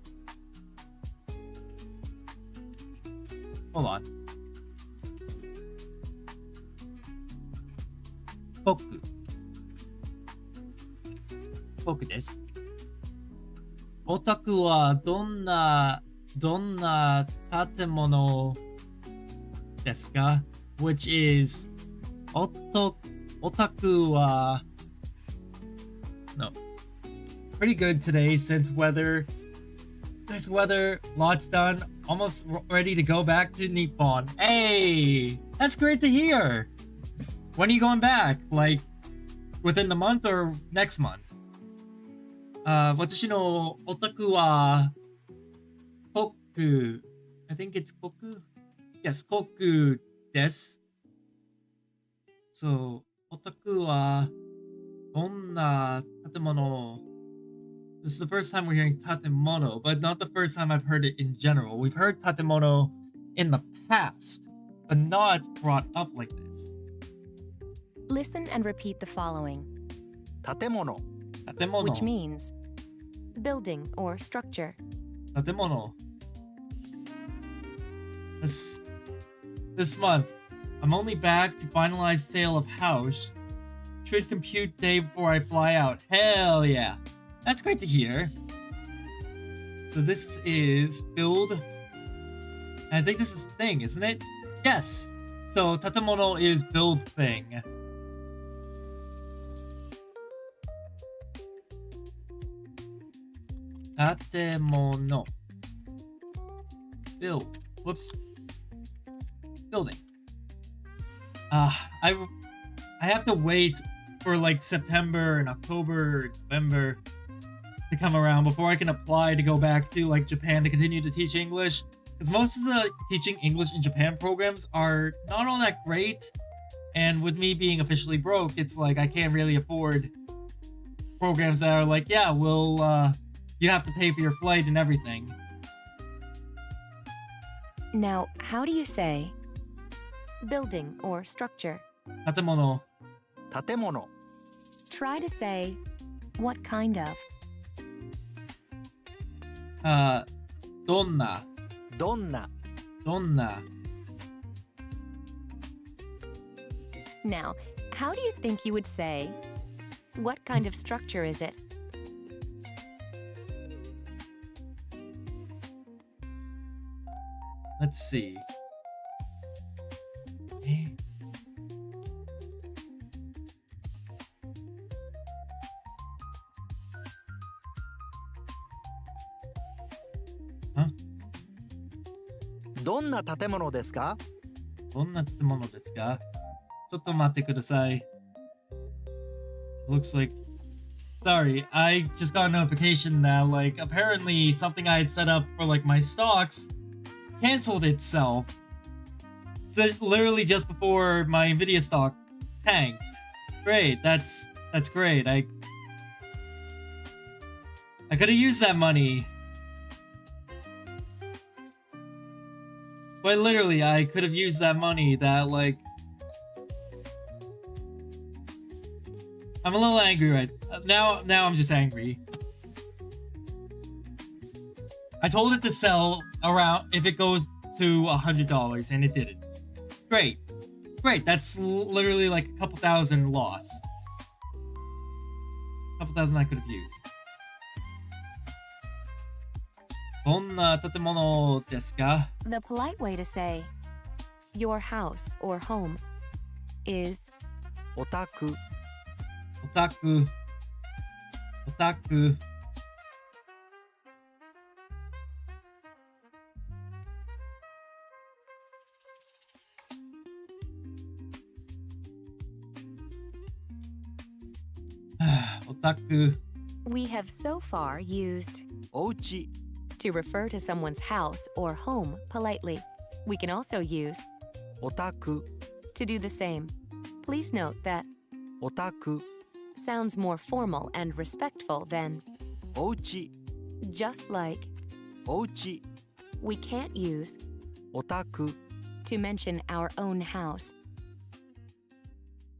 A: Hold on. 僕です。オタクはどんな建物ですか Which is オタクは No. Pretty good today since weather. nice weather, lots done, almost ready to go back to Nippon. Hey, that's great to hear. When are you going back? Like, within the month or next month? 私のオタクは、koku. I think it's koku? Yes, koku です。そう、オタクは、どんな建物 This is the first time we're hearing tatemono, but not the first time I've heard it in general. We've heard tatemono in the past, but not brought up like this.
B: Listen and repeat the following,
C: 建物
A: Tatemono.
B: which means building or structure.
A: Tatemono. This month, I'm only back to finalize sale of house. Should compute day before I fly out. Hell yeah. That's great to hear. So this is build. I think this is thing, isn't it? Yes. So tatemono is build thing. Tatemono. Build. Whoops. Building. I have to wait for like September and October, November to come around before I can apply to go back to like Japan to continue to teach English. Because most of the teaching English in Japan programs are not all that great. And with me being officially broke, it's like I can't really afford programs that are like, yeah, well, you have to pay for your flight and everything.
B: Now, how do you say building or structure?
A: Tatemono.
C: 建物
B: Try to say what kind of.
A: どんな
C: どんな
A: どんな
B: Now, how do you think you would say what kind of structure is it?
A: Let's see. Eh? Huh?
C: どんな建物ですか
A: どんな建物ですかちょっと待ってください Looks like... Sorry, I just got a notification that, like, apparently something I had set up for, like, my stocks canceled itself. So literally just before my Nvidia stock tanked. Great, that's great. I could have used that money. But literally, I could have used that money that, like... I'm a little angry right now. Now I'm just angry. I told it to sell around if it goes to $100, and it didn't. Great. Great, that's literally like a couple thousand loss. Couple thousand I could have used. どんな建物ですか?
B: The polite way to say your house or home is
C: お宅
A: Otaku. Otaku. Otaku.
B: we have so far used
C: お家
B: to refer to someone's house or home politely. We can also use
C: お宅
B: to do the same. Please note that
C: お宅
B: sounds more formal and respectful than
C: お家
B: just like.
C: お家
B: We can't use
C: お宅
B: to mention our own house.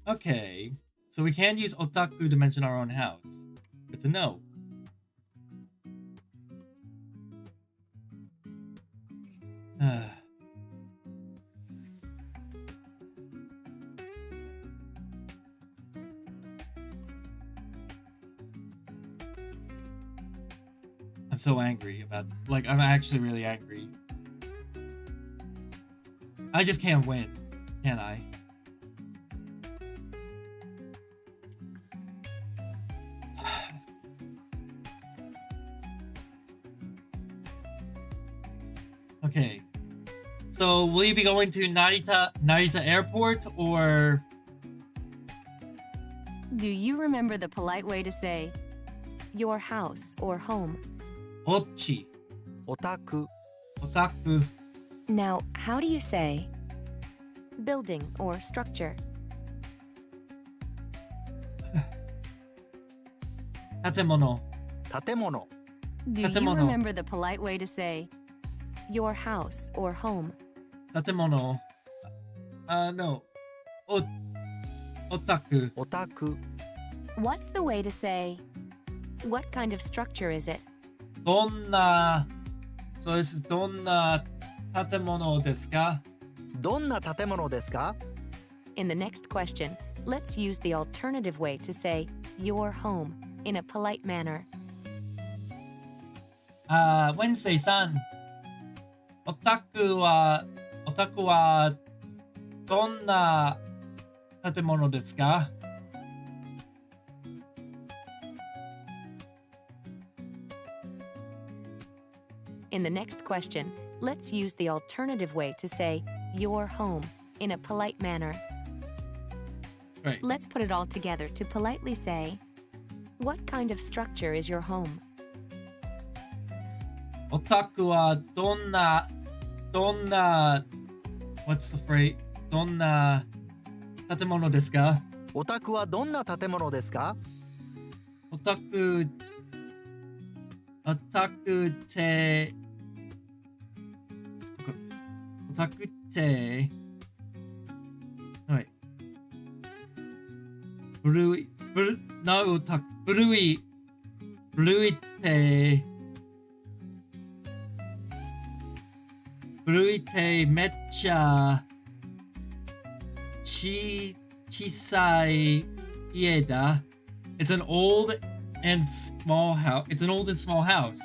A: Okay. So we can use otaku to mention our own house. Good to know. I'm so angry about... Like, I'm actually really angry. I just can't win, can I? Okay. So will you be going to Narita Airport or
B: Do you remember the polite way to say your house or home?
A: Ochi,
C: オタク
A: Otaku,
B: Now, how do you say building or structure?
A: Tatemono,
C: 建物
B: Do you
A: Tatemono.
B: remember the polite way to say your house or home?
A: Tatemono. No. Otaku.
C: オタク
B: What's the way to say what kind of structure is it?
A: Donna. So this is Donna tatemono desu ka?
C: どんな建物ですか
B: In the next question, let's use the alternative way to say your home in a polite manner.
A: Wednesday-san. Otaku wa donna tatemono desu ka?
B: In the next question, let's use the alternative way to say your home in a polite manner.
A: Right.
B: Let's put it all together to politely say, what kind of structure is your home?
A: Otaku wa donna what's the phrase? Donna tatemono desu ka?
C: オタクはどんな建物ですか
A: Otaku te Otaku te Wait. Brui no otaku Brui te mecha chisai ie da. It's an old and small house. It's an old and small house.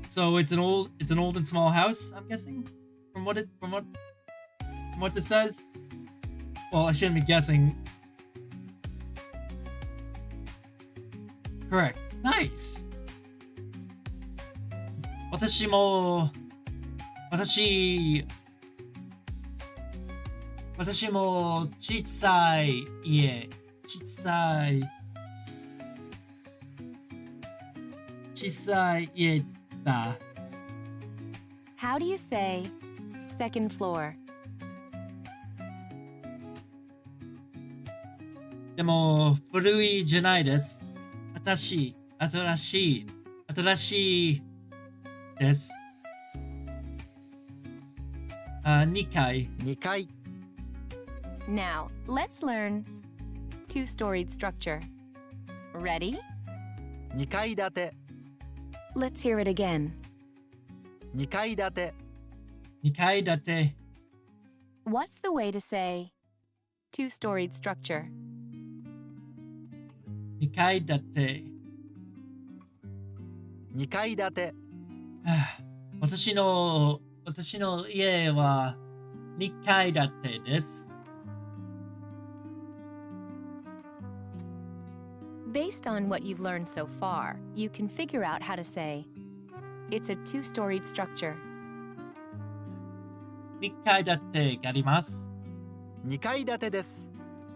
A: So it's an old and small house, I'm guessing? From what this says? Well, I shouldn't be guessing. Correct. Nice. 私も小さい家だ。
B: How do you say second floor?
A: でも古いじゃないです。新しいです。2階。
C: 2階
B: Now, let's learn two-storied structure. Ready?
C: 2階建て
B: Let's hear it again.
C: 2階建て
A: 2階建て。
B: What's the way to say two-storied structure?
A: 2階建て。
C: 2階建て
A: 私の家は2階建てです。
B: Based on what you've learned so far, you can figure out how to say, it's a two-storied structure.
A: 2階建てがあります。
C: 2階建てです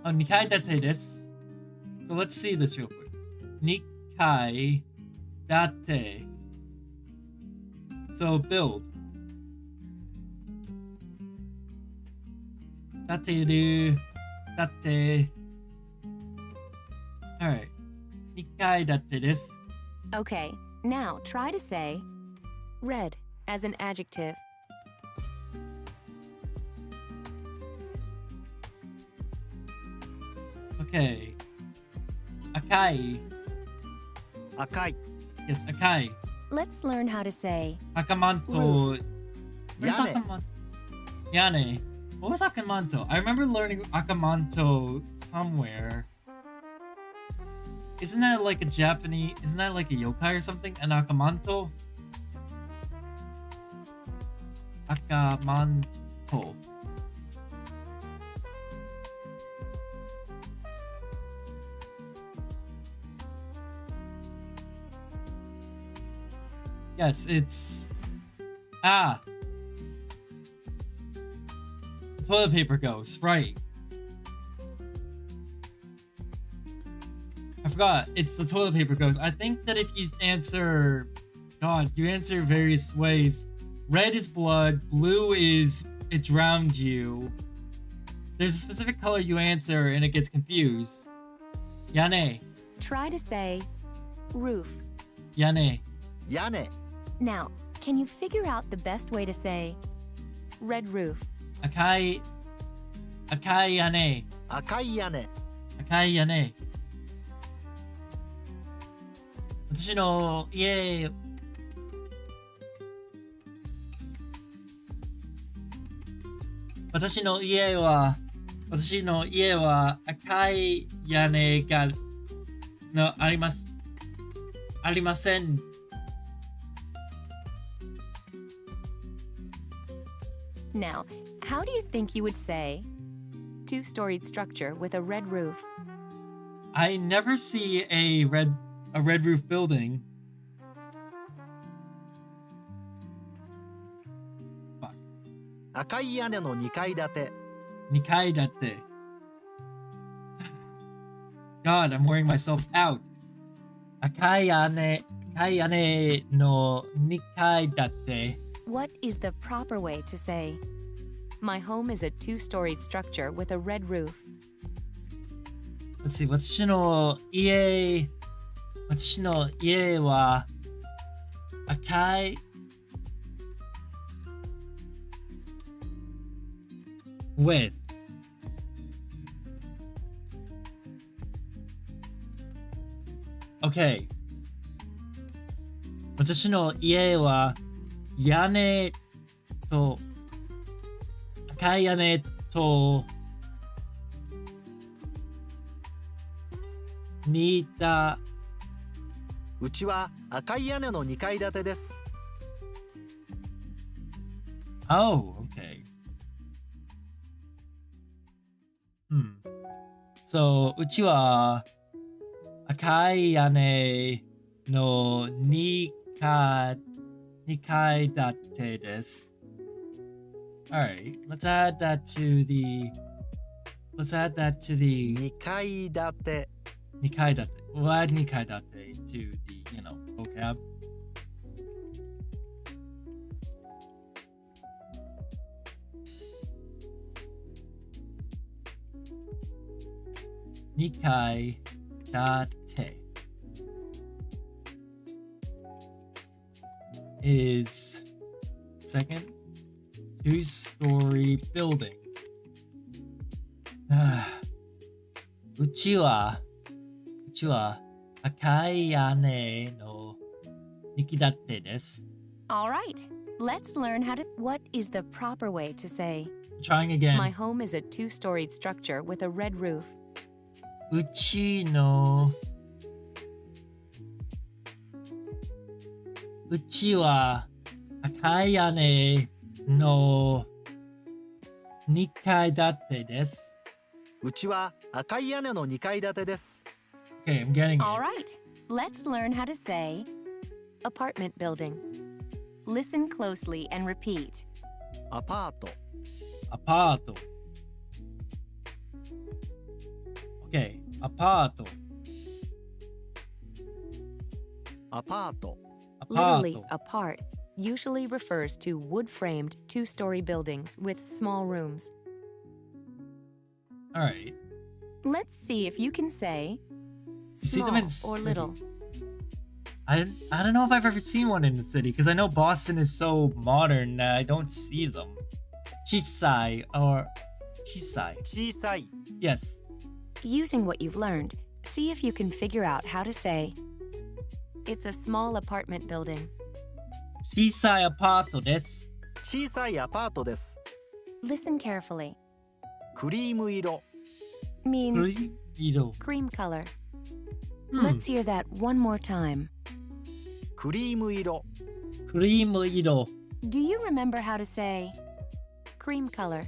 A: 2階建てです。So let's see this real quick. 2階建て。So build. 建てる。建て。Alright. 2階建てです。
B: Okay, now try to say red as an adjective.
A: Okay. 赤い。
C: 赤い
A: Yes, 赤い。
B: Let's learn how to say
A: 赤マント。What is
C: 屋根
A: Akamanto? Yane. What was Akamanto? I remember learning Akamanto somewhere. Isn't that like a Japanese? Isn't that like a yokai or something? An Akamanto? Akamanto. Yes, it's... Ah! Toilet paper ghost, right. I forgot, it's the toilet paper ghost. I think that if you answer... God, you answer various ways. Red is blood, blue is it drowns you. There's a specific color you answer and it gets confused. Yane,
B: Try to say roof.
A: yane.
C: 屋根
B: Now, can you figure out the best way to say red roof?
A: Akai yane.
C: 赤い屋根
A: Akai yane. 私の家は赤い屋根がありません。
B: Now, how do you think you would say two-storied structure with a red roof?
A: I never see a red roof building. Fuck.
C: 赤い屋根の2階建て
A: Nikai datte. God, I'm wearing myself out. Akayane no nikai datte.
B: What is the proper way to say my home is a two-storied structure with a red roof?
A: Let's see. 私の家は赤い with okay 私の家は屋根と赤い屋根と似た
C: うちは赤い屋根の2階建てです
A: Oh, okay. So, うちは赤い屋根の2階建てです。Alright, let's add that to the
C: 2階建て
A: 2階建て. We'll add 2階建て to the, vocab. Nikai date is second two-story building. うちは赤い屋根の2階建てです。
B: All right, let's learn how to. What is the proper way to say
A: Trying again.
B: my home is a two-storied structure with a red roof?
A: うちは赤い屋根の2階建てです。
C: うちは赤い屋根の2階建てです
A: Okay, I'm getting it.
B: All right, let's learn how to say apartment building. Listen closely and repeat.
C: アパート
A: アパート。Okay, アパート。
C: アパート
B: Literally, apart usually refers to wood-framed two-story buildings with small rooms.
A: Alright.
B: Let's see if you can say
A: See
B: small
A: them in
B: or
A: city.
B: little.
A: I don't know if I've ever seen one in the city because I know Boston is so modern that I don't see them. Chisai or Chisai.
C: 小さい
A: Yes.
B: Using what you've learned, see if you can figure out how to say it's a small apartment building.
A: Chisai apato desu.
C: 小さいアパートです
B: Listen carefully.
C: クリーム色
B: Means
A: Iro.
B: cream color. Let's hear that one more time.
C: クリーム色
A: Cream iro.
B: Do you remember how to say cream color?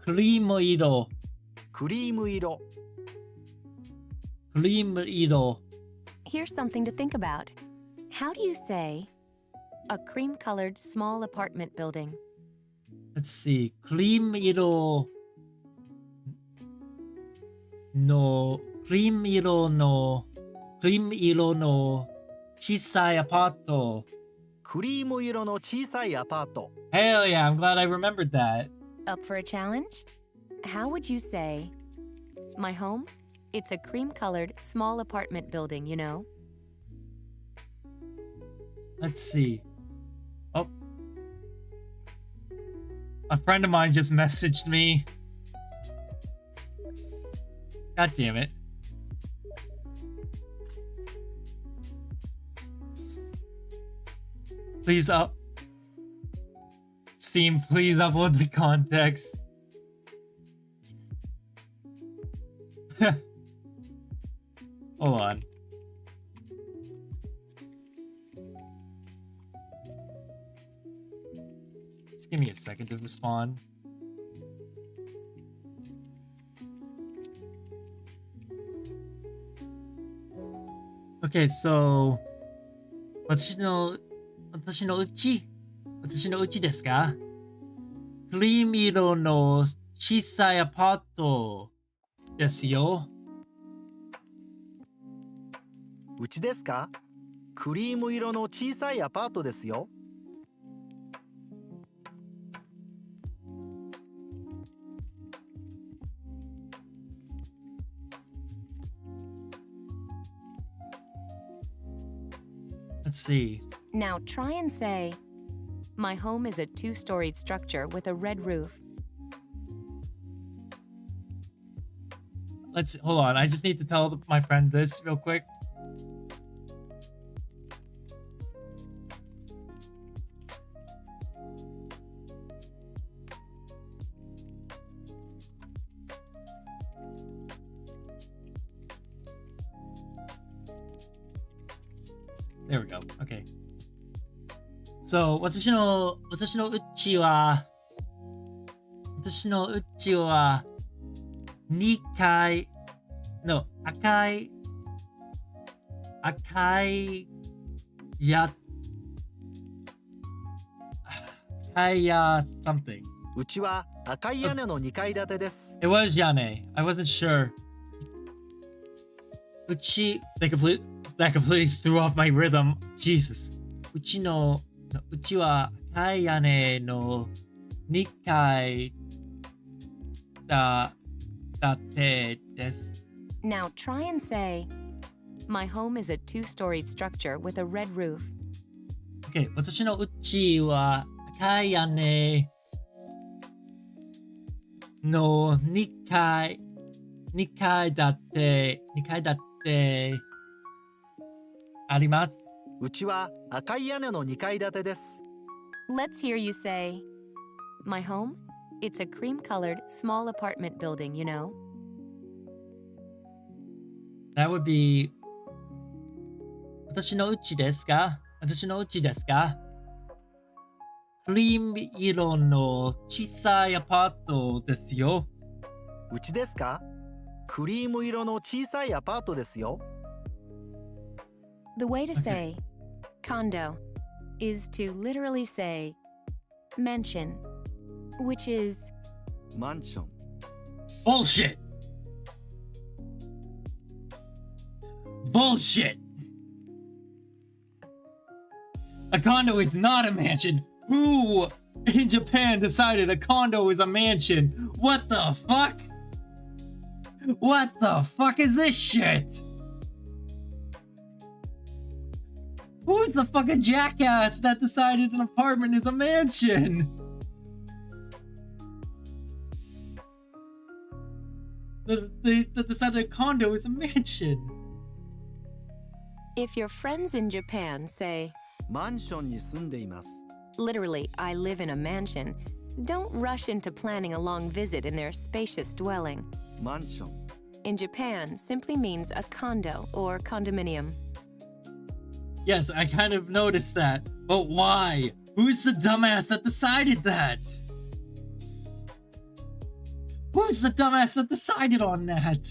A: Cream iro.
C: クリーム色
A: Cream iro.
B: Here's something to think about. How do you say a cream-colored small apartment building.
A: Let's see. Cream iro no chisai apato.
C: クリーム色の小さいアパート。
A: Hell yeah, I'm glad I remembered that.
B: Up for a challenge? How would you say, my home? It's a cream-colored small apartment building, you know?
A: Let's see. Oh. A friend of mine just messaged me. God damn it. Please Steam, please upload the context. Hold on. Just give me a second to respond. Okay, so 私のうちですか？クリーム色の小さいアパートですよ。
C: うちですか？クリーム色の小さいアパートですよ。
A: Let's see.
B: Now try and say, my home is a two-storied structure with a red roof.
A: Hold on. I just need to tell my friend this real quick. There we go. Okay. So, 私のうちは2階の赤いsomething.
C: うちは赤い屋根の2階建てです。
A: It was Yane. I wasn't sure. Uchi, that completely threw off my rhythm. Jesus. Uchi wa akai yane no 2階建てです.
B: Now try and say, my home is a two-storied structure with a red roof.
A: Okay, 私のうちは赤い屋根の2階建てあります。
C: うちは赤い屋根の2階建てです。
B: Let's hear you say, my home? It's a cream-colored small apartment building, you know?
A: That would be 私のうちですか？クリーム色の小さいアパートですよ。
C: うちですか？クリーム色の小さいアパートですよ。
B: The way to say condo is to literally say mansion, which is
C: マンション。
A: Bullshit! Bullshit! A condo is not a mansion. Who in Japan decided a condo is a mansion? What the fuck? What the fuck is this shit? Who's the fucking jackass that decided an apartment is a mansion? That decided a condo is a mansion.
B: if your friends in Japan say,
C: マンションに住んでいます。
B: literally, I live in a mansion, don't rush into planning a long visit in their spacious dwelling.
C: マンション。
B: In Japan simply means a condo or condominium.
A: Yes, I kind of noticed that. But why? Who's the dumbass that decided that? Who's the dumbass that decided on that?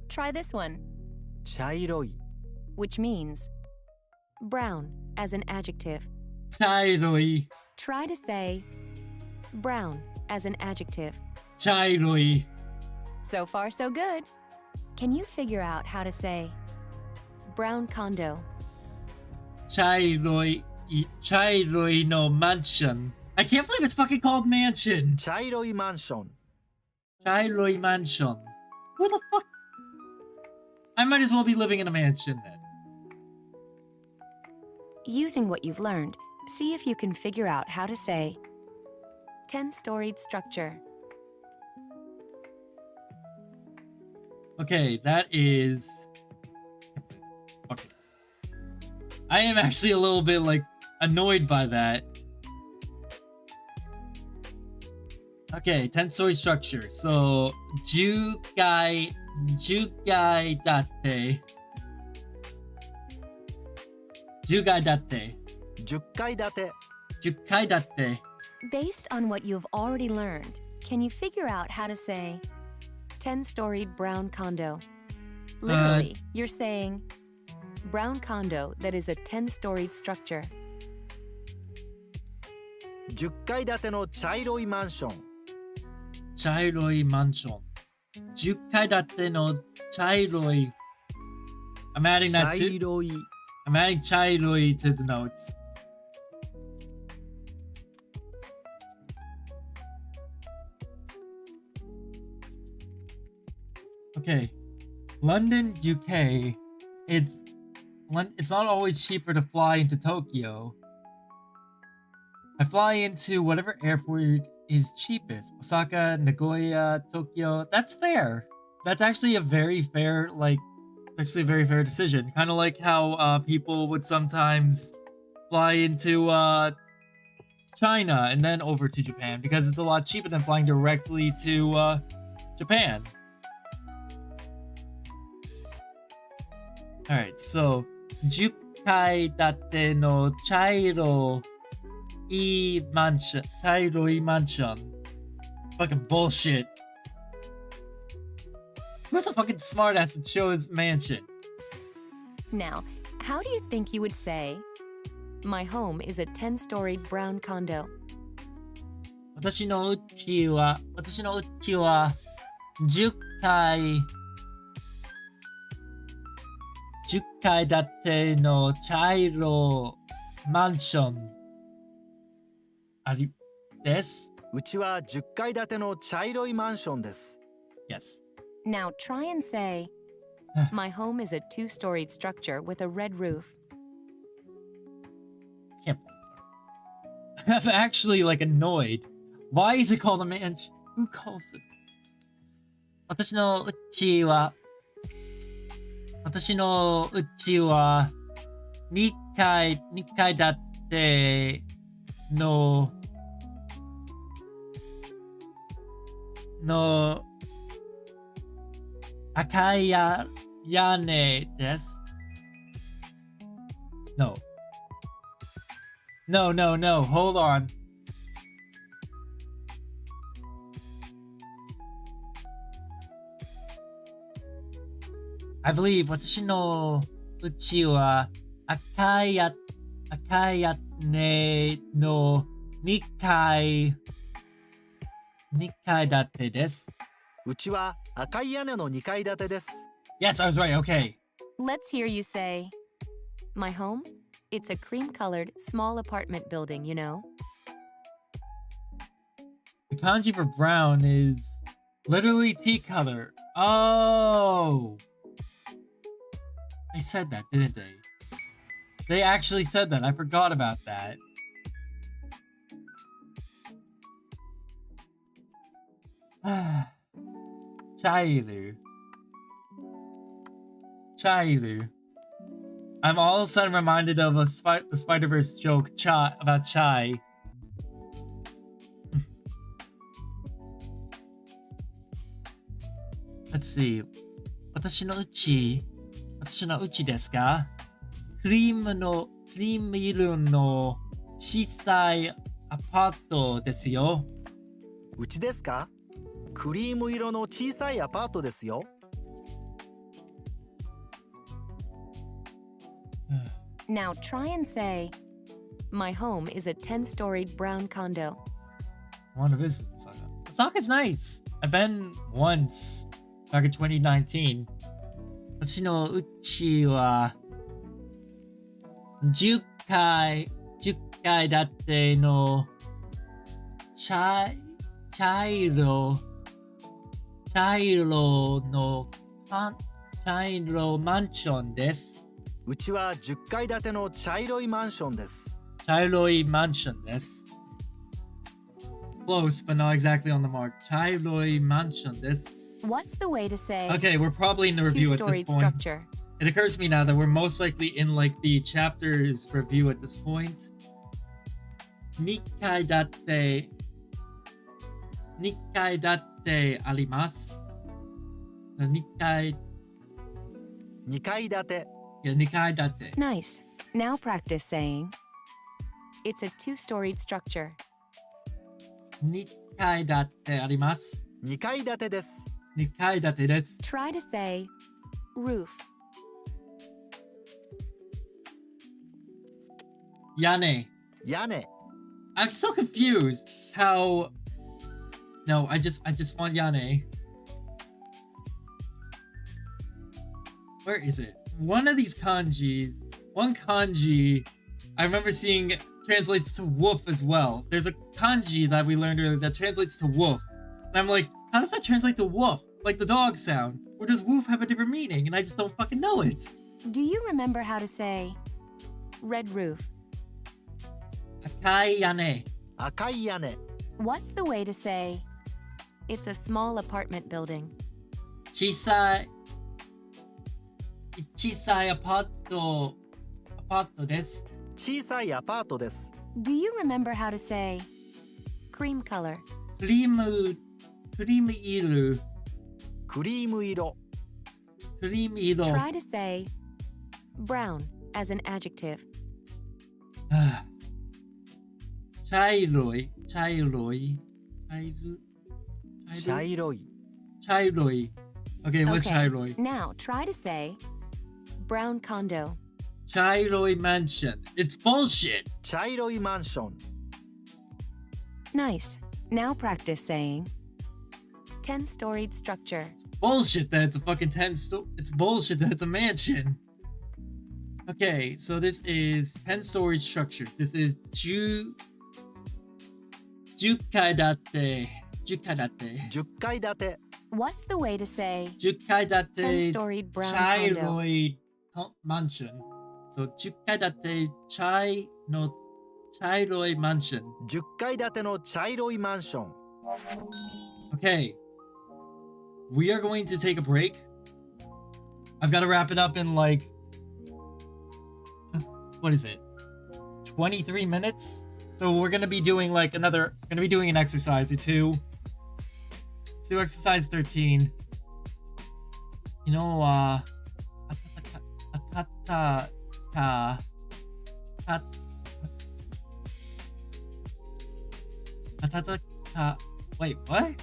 B: Try this one,
C: 茶色い。
B: which means brown as an adjective.
A: 茶色い
B: Try to say brown as an adjective.
A: 茶色い
B: So far, so good. Can you figure out how to say brown condo?
A: 茶色いの mansion. I can't believe it's fucking called mansion.
C: 茶色いマンション。
A: 茶色い mansion. Who the fuck? I might as well be living in a mansion then.
B: Using what you've learned, see if you can figure out how to say 10-storied structure.
A: Okay, that is... Okay. I am actually a little bit, like, annoyed by that. Okay, 10-story structure. So, 10階建て。10階建て。
C: 10階建て。
A: 10階建て。
B: Based on what you've already learned, can you figure out how to say 10-storied brown condo? Literally, you're saying brown condo that is a 10-storied structure.
C: 10階建ての茶色いマンション。
A: 茶色いマンション。10階建ての茶色い。I'm adding
C: 茶
A: that to.
C: 色い。
A: I'm adding 茶色い to the notes. Okay, London, UK. It's not always cheaper to fly into Tokyo. I fly into whatever airport is cheapest. Osaka, Nagoya, Tokyo. That's fair. That's actually a very fair, decision. Kind of like how people would sometimes fly into China and then over to Japan because it's a lot cheaper than flying directly to Japan. Alright, so 10階建ての茶色いマンション。茶色いマンション。Fucking bullshit. Who's a fucking smartass that chose mansion?
B: Now, how do you think you would say, my home is a 10-storied brown condo?
A: 私の家は10階建ての茶色マンションです。
C: うちは10階建ての茶色いマンションです。
A: Yes.
B: Now try and say, my home is a 2-storied structure with a red roof.
A: Can't believe it. I'm actually like annoyed. Why is it called a mansion? Who calls it? 私の家は2階建ての赤い屋根です。No. No. Hold on. I believe 私の家は赤い屋根の2階建てです。
C: うちは赤い屋根の2階建てです。
A: Yes, I was right. Okay.
B: Let's hear you say, my home? It's a cream-colored, small apartment building, you know?
A: The kanji for brown is literally tea color. Oh! They said that, didn't they? They actually said that. I forgot about that. Chailu. I'm all of a sudden reminded of the Spider-Verse joke about chai. Let's see. 私の家ですか？クリーム色の小さいアパートですよ。
C: うちですか？クリーム色の小さいアパートですよ。
B: Now try and say, my home is a 10-storied brown condo.
A: I want to visit Osaka. Osaka's nice. I've been once, back in 2019. 私の家は10階建ての茶色の茶色マンションです。
C: うちは10階建ての茶色いマンションです。
A: 茶色いマンションです。Close, but not exactly on the mark. 茶色いマンションです。
B: What's the way to say
A: Okay, we're probably in the review at this
B: two-storied
A: point.
B: structure?
A: It occurs to me now that we're most likely in like the chapters review at this point. 2階建てあります。2階
C: 建て。
A: いや、2階建て。
B: Nice. Now practice saying, it's a two-storied structure.
A: 2階建てあります。
C: 2階建てです。
A: 2階建てです。
B: Try to say, roof.
A: 屋根。
C: 屋根。
A: I'm so confused how... No, I just want yane. Where is it? One of these kanji, one kanji I remember seeing translates to wolf as well. There's a kanji that we learned earlier that translates to wolf. And I'm like, how does that translate to wolf? Like the dog sound? Or does wolf have a different meaning? And I just don't fucking know it.
B: Do you remember how to say red roof?
A: Akai yane.
C: 赤い屋根。
B: What's the way to say it's a small apartment building?
A: 小さいアパートです。
C: 小さいアパートです。
B: Do you remember how to say cream color?
A: クリーム色。
C: クリーム色。
B: Try to say brown as an adjective.
A: 茶色い。
C: 茶色い。
A: Okay, what's
B: Okay,
A: 茶色い?
B: now try to say brown condo.
A: 茶色い mansion. It's bullshit.
C: 茶色いマンション。
B: Nice. Now practice saying 10-storied structure.
A: Bullshit that it's a fucking it's bullshit that it's a mansion. Okay, so this is 10-story structure. This is 10階建て。10階建て。
C: 10階建て。
B: What's the way to say
A: 10階建て
B: 10-storied brown
A: 茶
B: condo?
A: 色いマンション。そう、10階建て茶色いマンション。
C: 10階建ての茶色いマンション。
A: Okay. We are going to take a break. I've got to wrap it up in like... What is it? 23 minutes? So we're going to be doing like another... We're going to be doing an exercise or two. Let's do exercise 13. You know, Wait, what?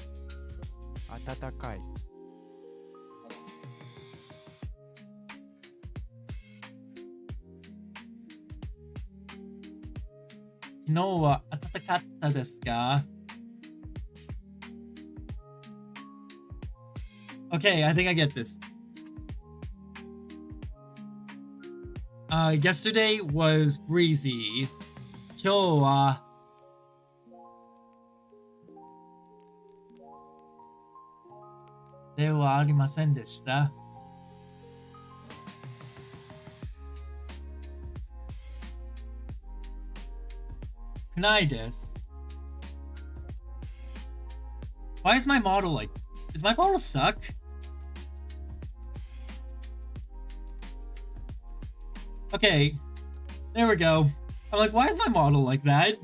C: 暖かい。
A: 昨日は暖かったですか? Okay, I think I get this. Yesterday was breezy. 今日はではありませんでした。ないです。Why is my model like... Is my model stuck? Okay, there we go. I'm like, why is my model like that?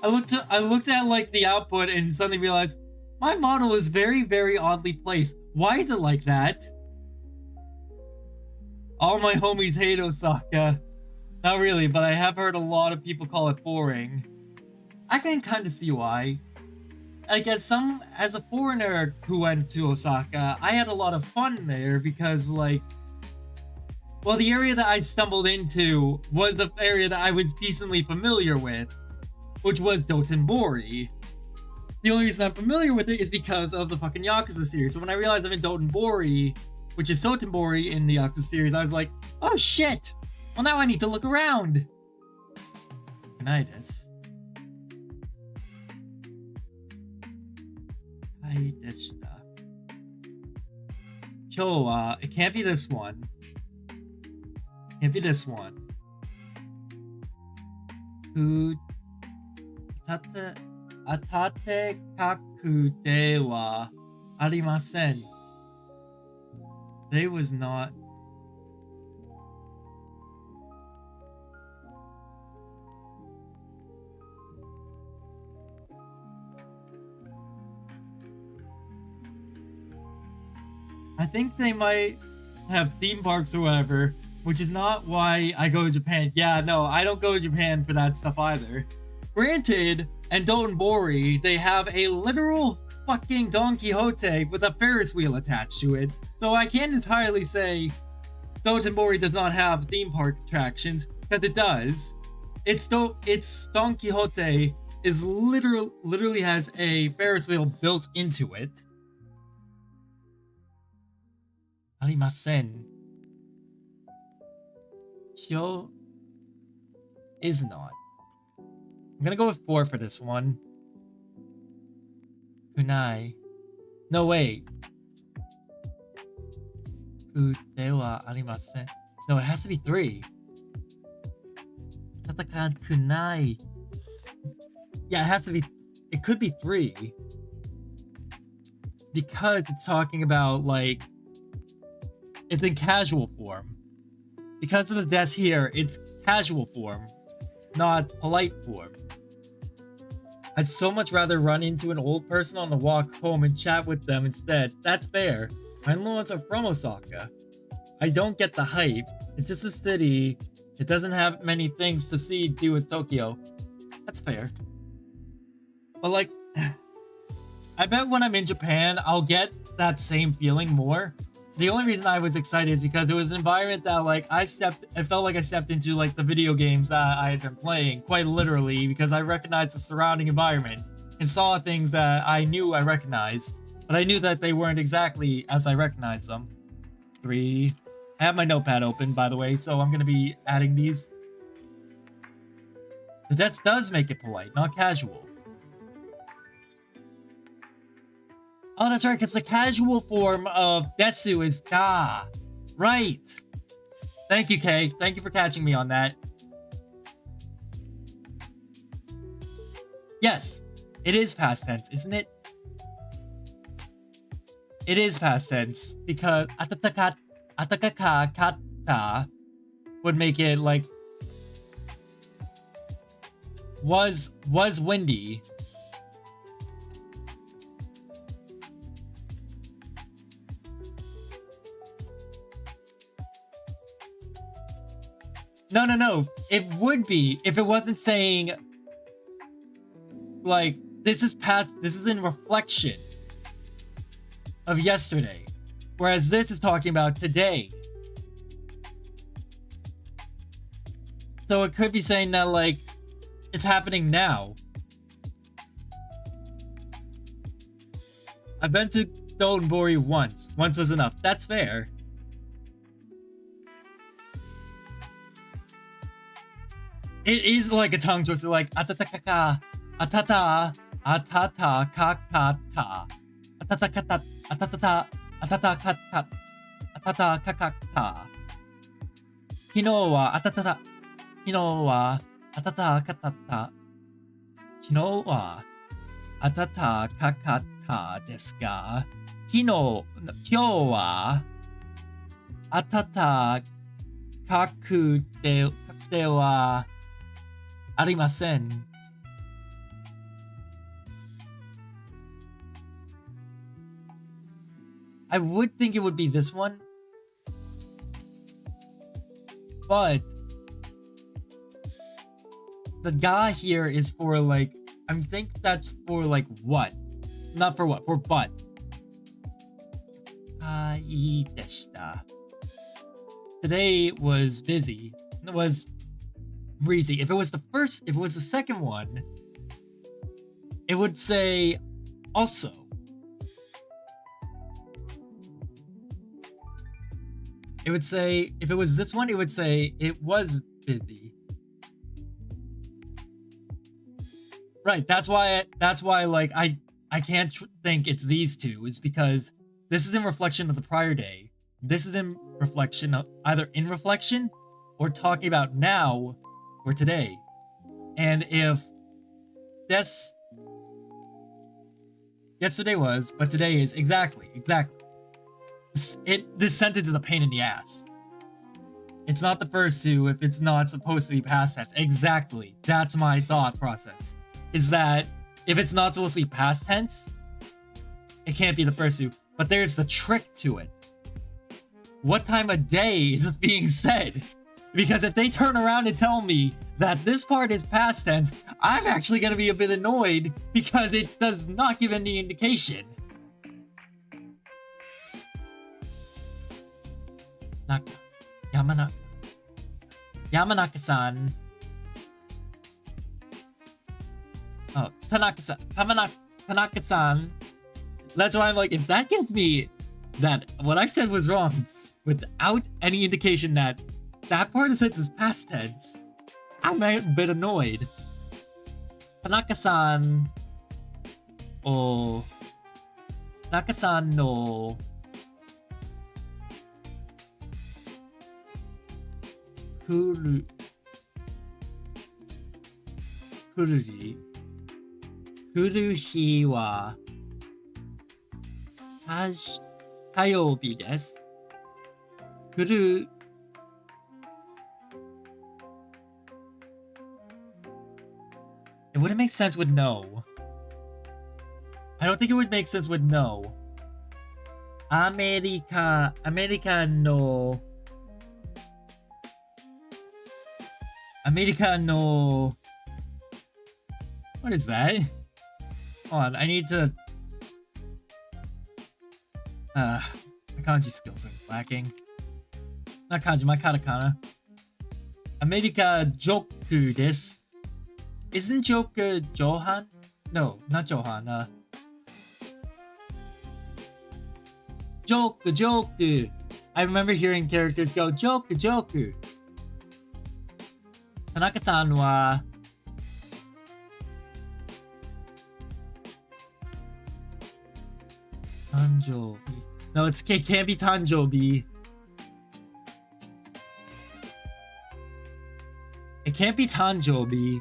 A: I looked at like the output and suddenly realized my model is very, very oddly placed. Why is it like that? All my homies hate Osaka. Not really, but I have heard a lot of people call it boring. I can kind of see why. Like as a foreigner who went to Osaka, I had a lot of fun there because like Well, the area that I stumbled into was the area that I was decently familiar with, which was Dotonbori. The only reason I'm familiar with it is because of the fucking Yakuza series. So when I realized I'm in Dotonbori, which is Sotenbori in the Yakuza series, I was like, oh shit! Well, now I need to look around! Tinnitus. Kyowa, it can't be this one. Can't be this one. Atate kaku de wa arimasen. They was not. I think they might have theme parks or whatever, which is not why I go to Japan. Yeah, no, I don't go to Japan for that stuff either. Granted, in Dotonbori, they have a literal fucking Don Quixote with a Ferris wheel attached to it. So I can't entirely say Dotonbori does not have theme park attractions, because it does. It's Don Quixote is literally has a Ferris wheel built into it. Arimasen. Kyo is not. I'm gonna go with 4 for this one. Kunai. No, wait. Kude wa arimasen. No, it has to be 3. Tatakan kunai. Yeah, it has to be. It could be 3. Because it's talking about, like, it's in casual form. Because of the desk here, it's casual form, not polite form. I'd so much rather run into an old person on the walk home and chat with them instead. That's fair. My in-laws are from Osaka. I don't get the hype. It's just a city. It doesn't have many things to see do as Tokyo. That's fair. But like, I bet when I'm in Japan, I'll get that same feeling more. The only reason I was excited is because it was an environment that, like, I felt like I stepped into, like, the video games that I had been playing, quite literally, because I recognized the surrounding environment and saw things that I knew I recognized, but I knew that they weren't exactly as I recognized them. 3. I have my notepad open, by the way, so I'm going to be adding these. The desk does make it polite, not casual. Oh, that's right, because the casual form of Desu is Da. Right. Thank you, Kay. Thank you for catching me on that. Yes, it is past tense, isn't it? It is past tense, because atakaka kata would make it, like, was windy. No. It would be if it wasn't saying, like, this is in reflection of yesterday. Whereas this is talking about today. So it could be saying that, like, it's happening now. I've been to Dotonbori once. Once was enough. That's fair. It is like a tongue twister, like atatakaka, atata, atata, kakata, atatakata, atata, atatakata, atata, kakata. Hino wa atata, hino wa atata, katata. Hino wa atata, kakata desu ga? Kyou wa atata, kakute wa arimasen. I would think it would be this one, but the ga here is for, like, I think that's for, like, what? Not for what, for but. Ai deshita. today was busy. It was breezy. If it was the second one, it would say also. It would say, if it was this one, it would say it was busy. Right, that's why like I can't think it's these two, is because this is in reflection of the prior day. This is in reflection of either in reflection or talking about now or today. And if this yesterday was, but today is exactly. This sentence is a pain in the ass. It's not the first two if it's not supposed to be past tense. Exactly. That's my thought process. Is that if it's not supposed to be past tense, it can't be the first two. But there's the trick to it. What time of day is it being said? Because if they turn around and tell me that this part is past tense, I'm actually going to be a bit annoyed because it does not give any indication. Yamanaka-san. Oh, Tanaka-san. Tanaka-san. That's why I'm like, if that gives me that what I said was wrong without any indication that that part of the sentence is past tense, I'm a bit annoyed. Tanaka-san. Oh. Tanaka-san no. Kuru. Kururi. Kuruhi wa. 火曜日です。来る。It wouldn't make sense with no. I don't think it would make sense with no. アメリカの What is that? Hold on, I need to... my kanji skills are lacking. Not kanji, my katakana. America Joku desu. Isn't Joker Johan? No, not Johan. Joku. I remember hearing characters go Joku. Tanaka-san wa... Tanjoubi. No, it can't be Tanjoubi. It can't be Tanjoubi.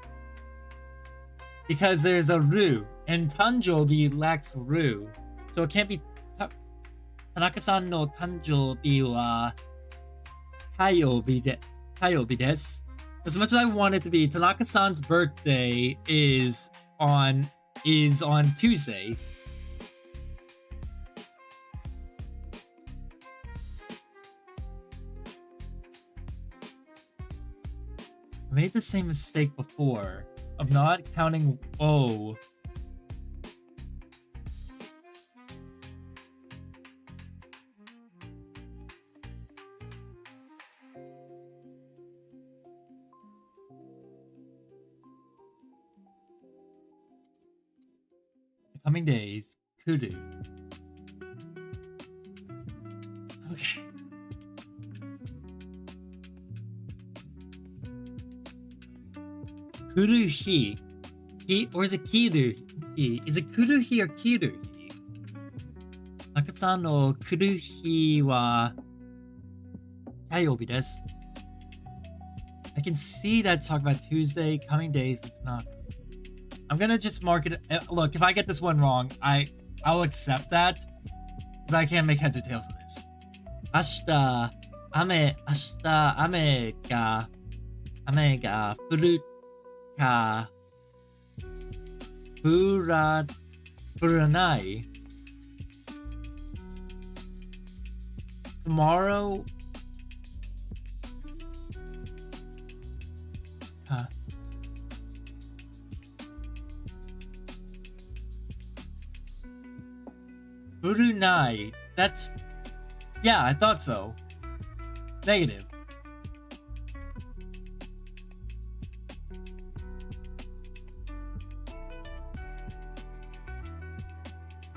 A: Because there's a Ru. And Tanjoubi lacks Ru. So it can't be... Tanaka-san no Tanjoubi wa... Hayobi desu. As much as I want it to be, Tanaka-san's birthday is on Tuesday. I made the same mistake before of not counting O. The coming days, Kudu. Okay. Kuruhi. Or is it Kiruhi? Is it Kuruhi or Kiruhi? Naka-san no Kuruhi wa Hayobi desu. I can see that's talking about Tuesday. Coming days, it's not. I'm gonna just mark it. Look, if I get this one wrong, I'll accept that. But I can't make heads or tails of this. Ashita ame ga furu ka furanai. Tomorrow. Furunai. That's... Yeah, I thought so. Negative.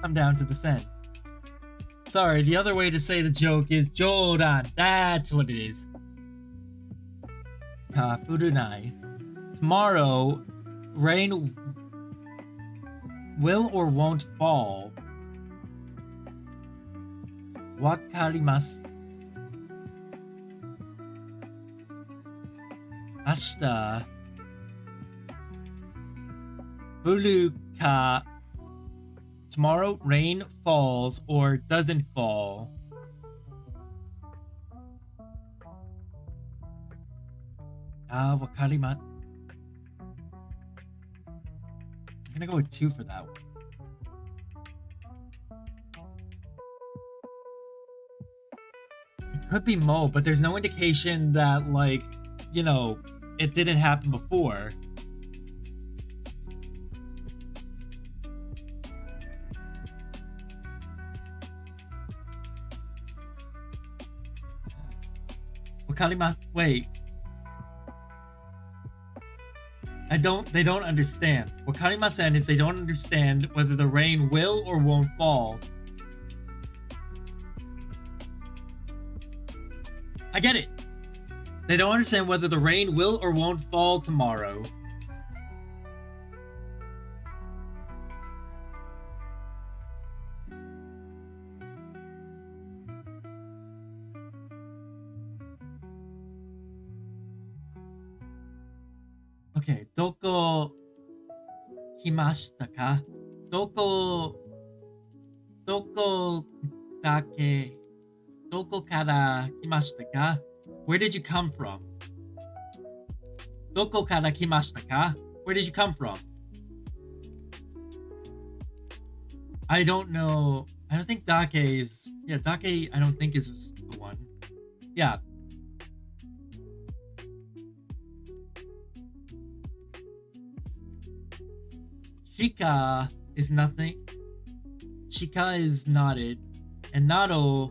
A: come down to descend. Sorry, the other way to say the joke is Jodan. That's what it is. Furunai. Tomorrow, rain will or won't fall. Wakarimasu. 明日、降るか tomorrow rain falls or doesn't fall. Wakarima. I'm gonna go with 2 for that one. It could be Mo, but there's no indication that, like, you know, it didn't happen before. Wakarima, wait. They don't understand. Wakarimasen is they don't understand whether the rain will or won't fall. I get it. They don't understand whether the rain will or won't fall tomorrow. Okay, どこ来ましたか? どこから来ましたか? Where did you come from? どこから来ましたか? Where did you come from? I don't know. I don't think Dake is... Yeah, Dake I don't think is the one. Yeah. Shika is nothing. Shika is not it. And Nado...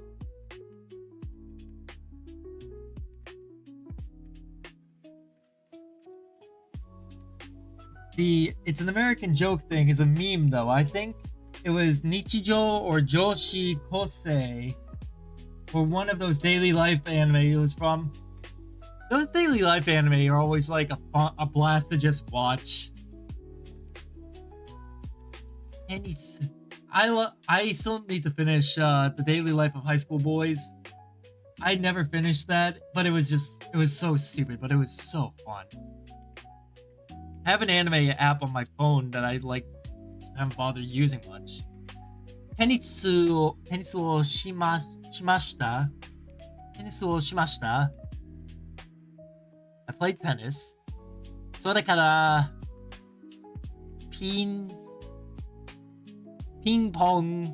A: It's an American joke thing is a meme though. I think it was Nichijo or Joshi Kosei or one of those daily life anime it was from. Those daily life anime are always like a blast to just watch. And I still need to finish the daily life of high school boys. I never finished that, but it was so stupid, but it was so fun. I have an anime app on my phone that I like just haven't bothered using much. Tennisu o shimashita. Tennisu o shimashita. I played tennis. それからピンポン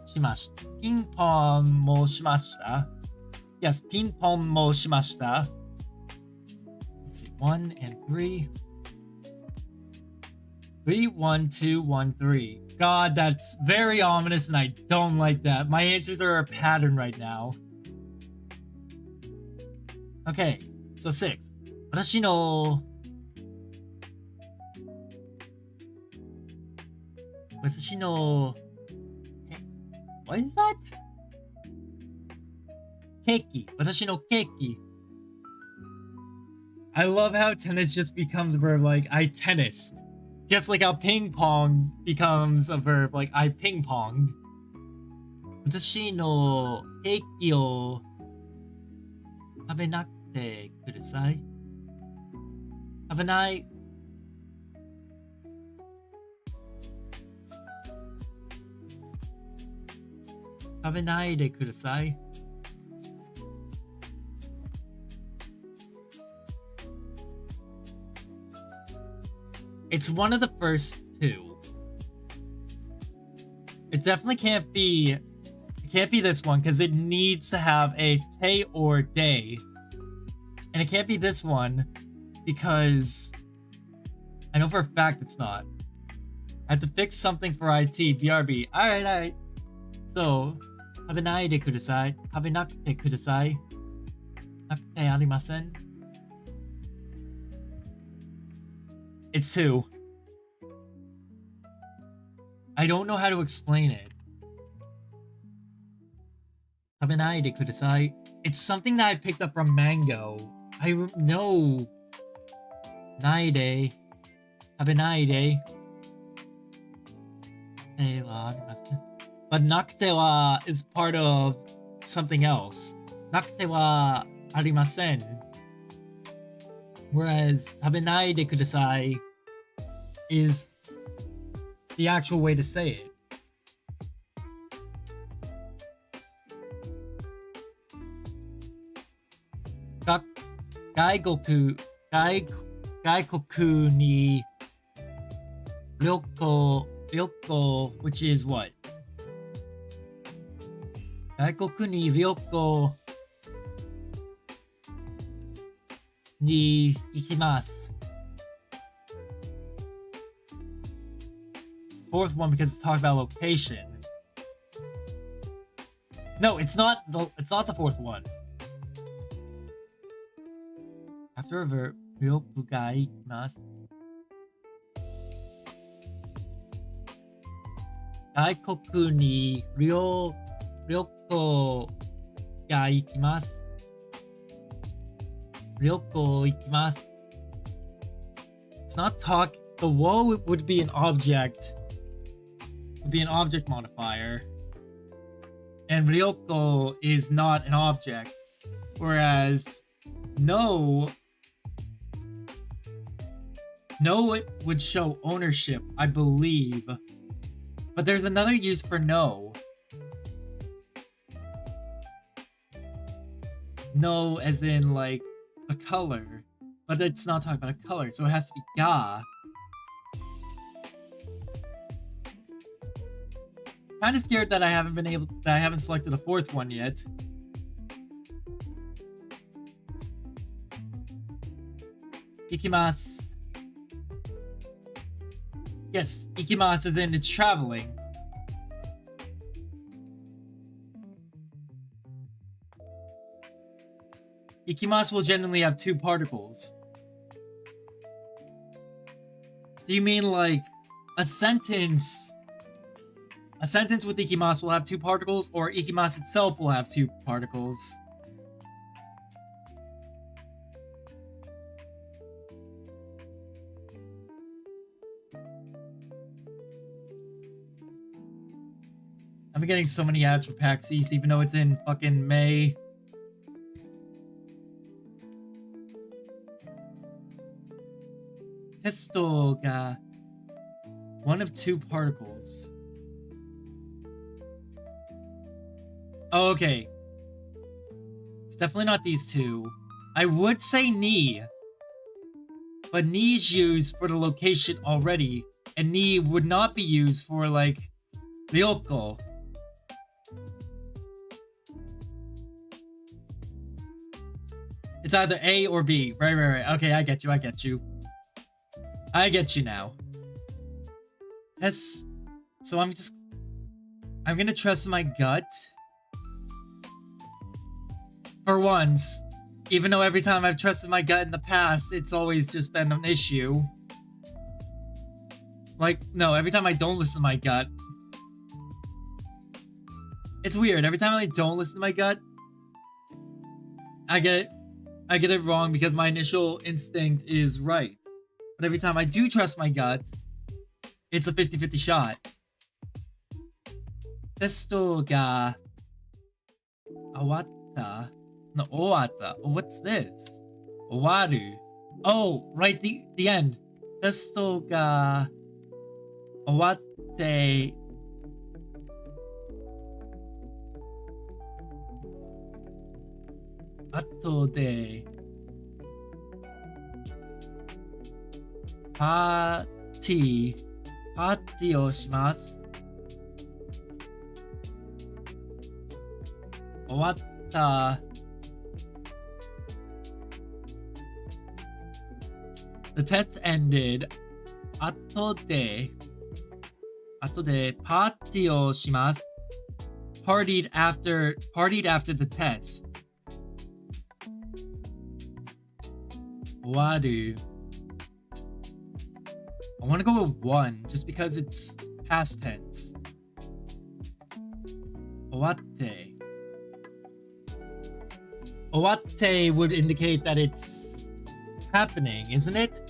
A: しました。ピンポンもしました。Yes, ピンポンもしました。1 and 3. 3, 1, 2, 1, 3. God, that's very ominous and I don't like that. My answers are a pattern right now. Okay, so 6. 私の What is that? ケーキ。私のケーキ。I love how tennis just becomes a verb like I tennised. Just like how ping pong becomes a verb like I ping ponged. 私のケーキを食べなくてください。食べないでください。It's one of the first two. It definitely can't be this one because it needs to have a te or day. And it can't be this one because I know for a fact it's not. I have to fix something for IT, BRB. Alright. So, 食べないでください。食べなくてください。なくてありません。It's 2. I don't know how to explain it. Tabenaide kudasai. It's something that I picked up from Mango. I know. Naide. Tabenaide. But nakute wa is part of something else. Nakute wa arimasen. Whereas tabenaide kudasai is the actual way to say it. Gaikoku ni ryoko, which is what? Gaikoku ni ryoko ni ikimasu. It's the fourth one because it's talking about location. No, it's not the fourth one. After a verb, ryoku ga ikimasu. Gaikoku ni ryoko ga ikimasu. Ryoko ikimasu. It's not talk. The wo would be an object. Would be an object modifier. And ryoko is not an object. Whereas no it would show ownership, I believe. But there's another use for no. No as in like a color. But it's not talking about a color, so it has to be ga. Kinda scared that I haven't selected a fourth one yet. Ikimasu. Yes, ikimasu as in it's traveling. Ikimasu will generally have two particles. Do you mean like a sentence? A sentence with ikimasu will have two particles, or ikimasu itself will have two particles? I'm getting so many ads for PAX East, even though it's in fucking May. Testo ga one of two particles. Oh, okay. It's definitely not these two. I would say ni. But ni is used for the location already. And ni would not be used for like ryoko. It's either A or B. Right. Okay, I get you. I get you now. Yes. So I'm gonna trust my gut. For once. Even though every time I've trusted my gut in the past, it's always just been an issue. Like, no, every time I don't listen to my gut. It's weird. Every time I don't listen to my gut, I get it wrong because my initial instinct is right. But every time I do trust my gut, it's a 50-50 shot. Testo ga awatta. No, owata. Oh, what's this? Owaru. Oh, right, the end. Testo ga owatte. Ato de party o shimasu. Owatta. The test ended. Ato de party o shimasu. Partied after the test. Owaru. I want to go with 1 just because it's past tense. Owatte. Owatte would indicate that it's happening, isn't it?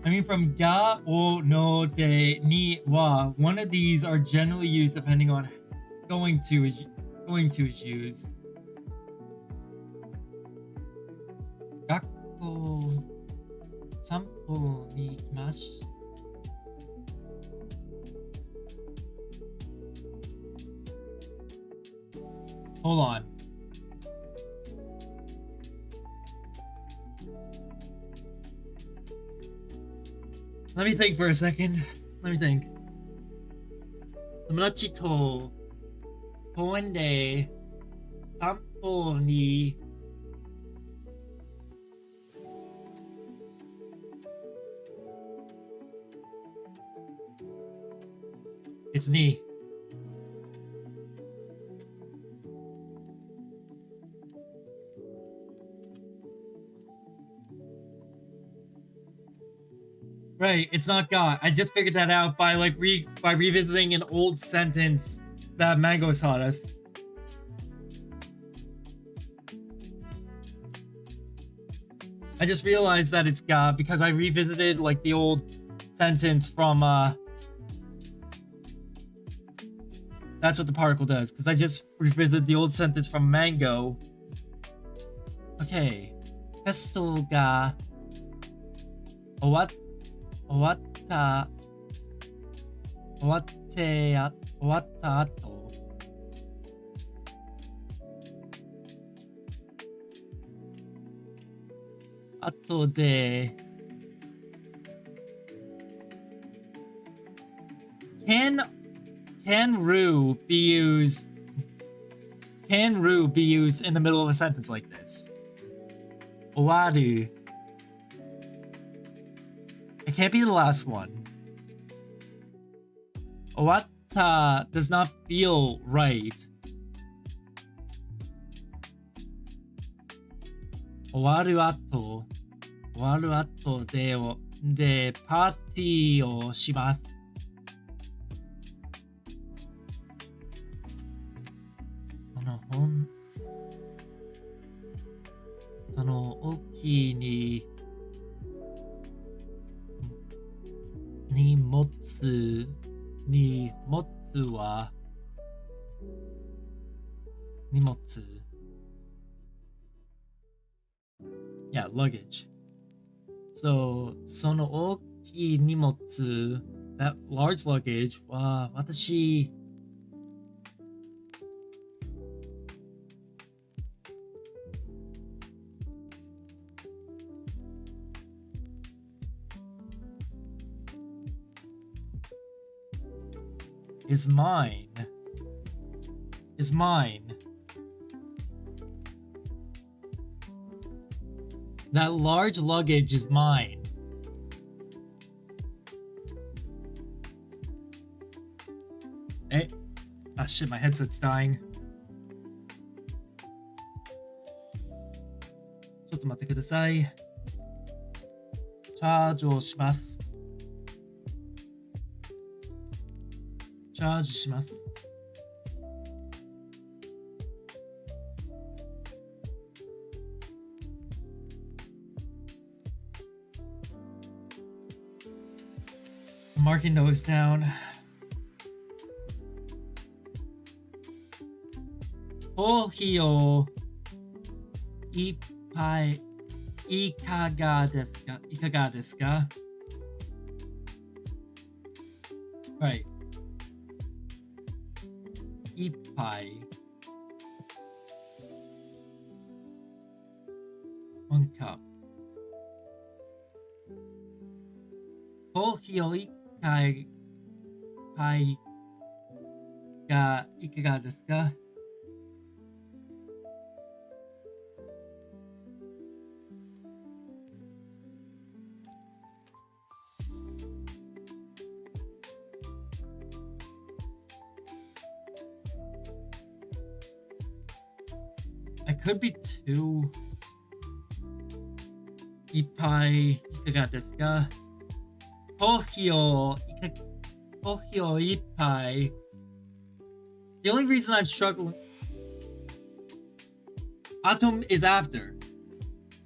A: I mean, from ga o no de ni wa, one of these are generally used depending on going to is used. Gakko sanpo ni ikimasu. Hold on. Let me think for a second. Let me think. Tomodachi to koen de sanpo ni it's ni. Right, it's not ga. I just figured that out by revisiting an old sentence that Mango taught us. I just realized that it's ga because I revisited like the old sentence from that's what the particle does, because I just revisited the old sentence from Mango. Okay. Testo ga owatte ato. Ato de Can ru be used in the middle of a sentence like this? Owaru. It can't be the last one. Owatta does not feel right. Owaru ato de party o shimasu. その沖に持つは荷物 Yeah, luggage. So その大きい荷物 that large luggage は私 is mine. That large luggage is mine. Hey. Ah shit, my headset's dying. ちょっと待ってください。チャージをします。チャージします。Marking those down. コーヒーを一杯いかがですか Right. 一杯 One cup. コーヒーを一杯がいかがですか could be 2. Ippai ikaga desu ka? Kohio ippai. The only reason I'm struggling... Atom is after.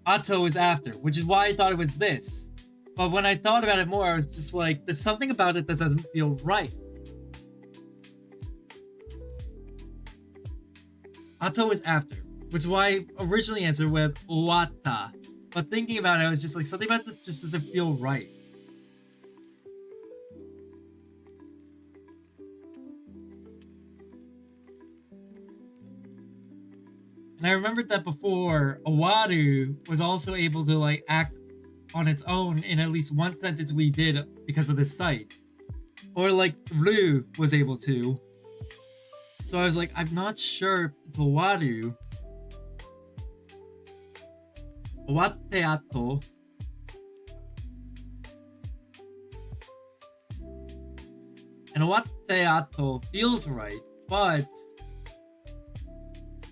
A: Atto is after, which is why I thought it was this. But when I thought about it more, I was just like, there's something about it that doesn't feel right. Atto is after, which is why I originally answered with Owata. But thinking about it, I was just like, something about this just doesn't feel right. And I remembered that before, Owaru was also able to like act on its own in at least one sentence we did because of this site. Or like Ru was able to. So I was like, I'm not sure if it's Owaru. Owatte ato. And Owatte ato feels right, but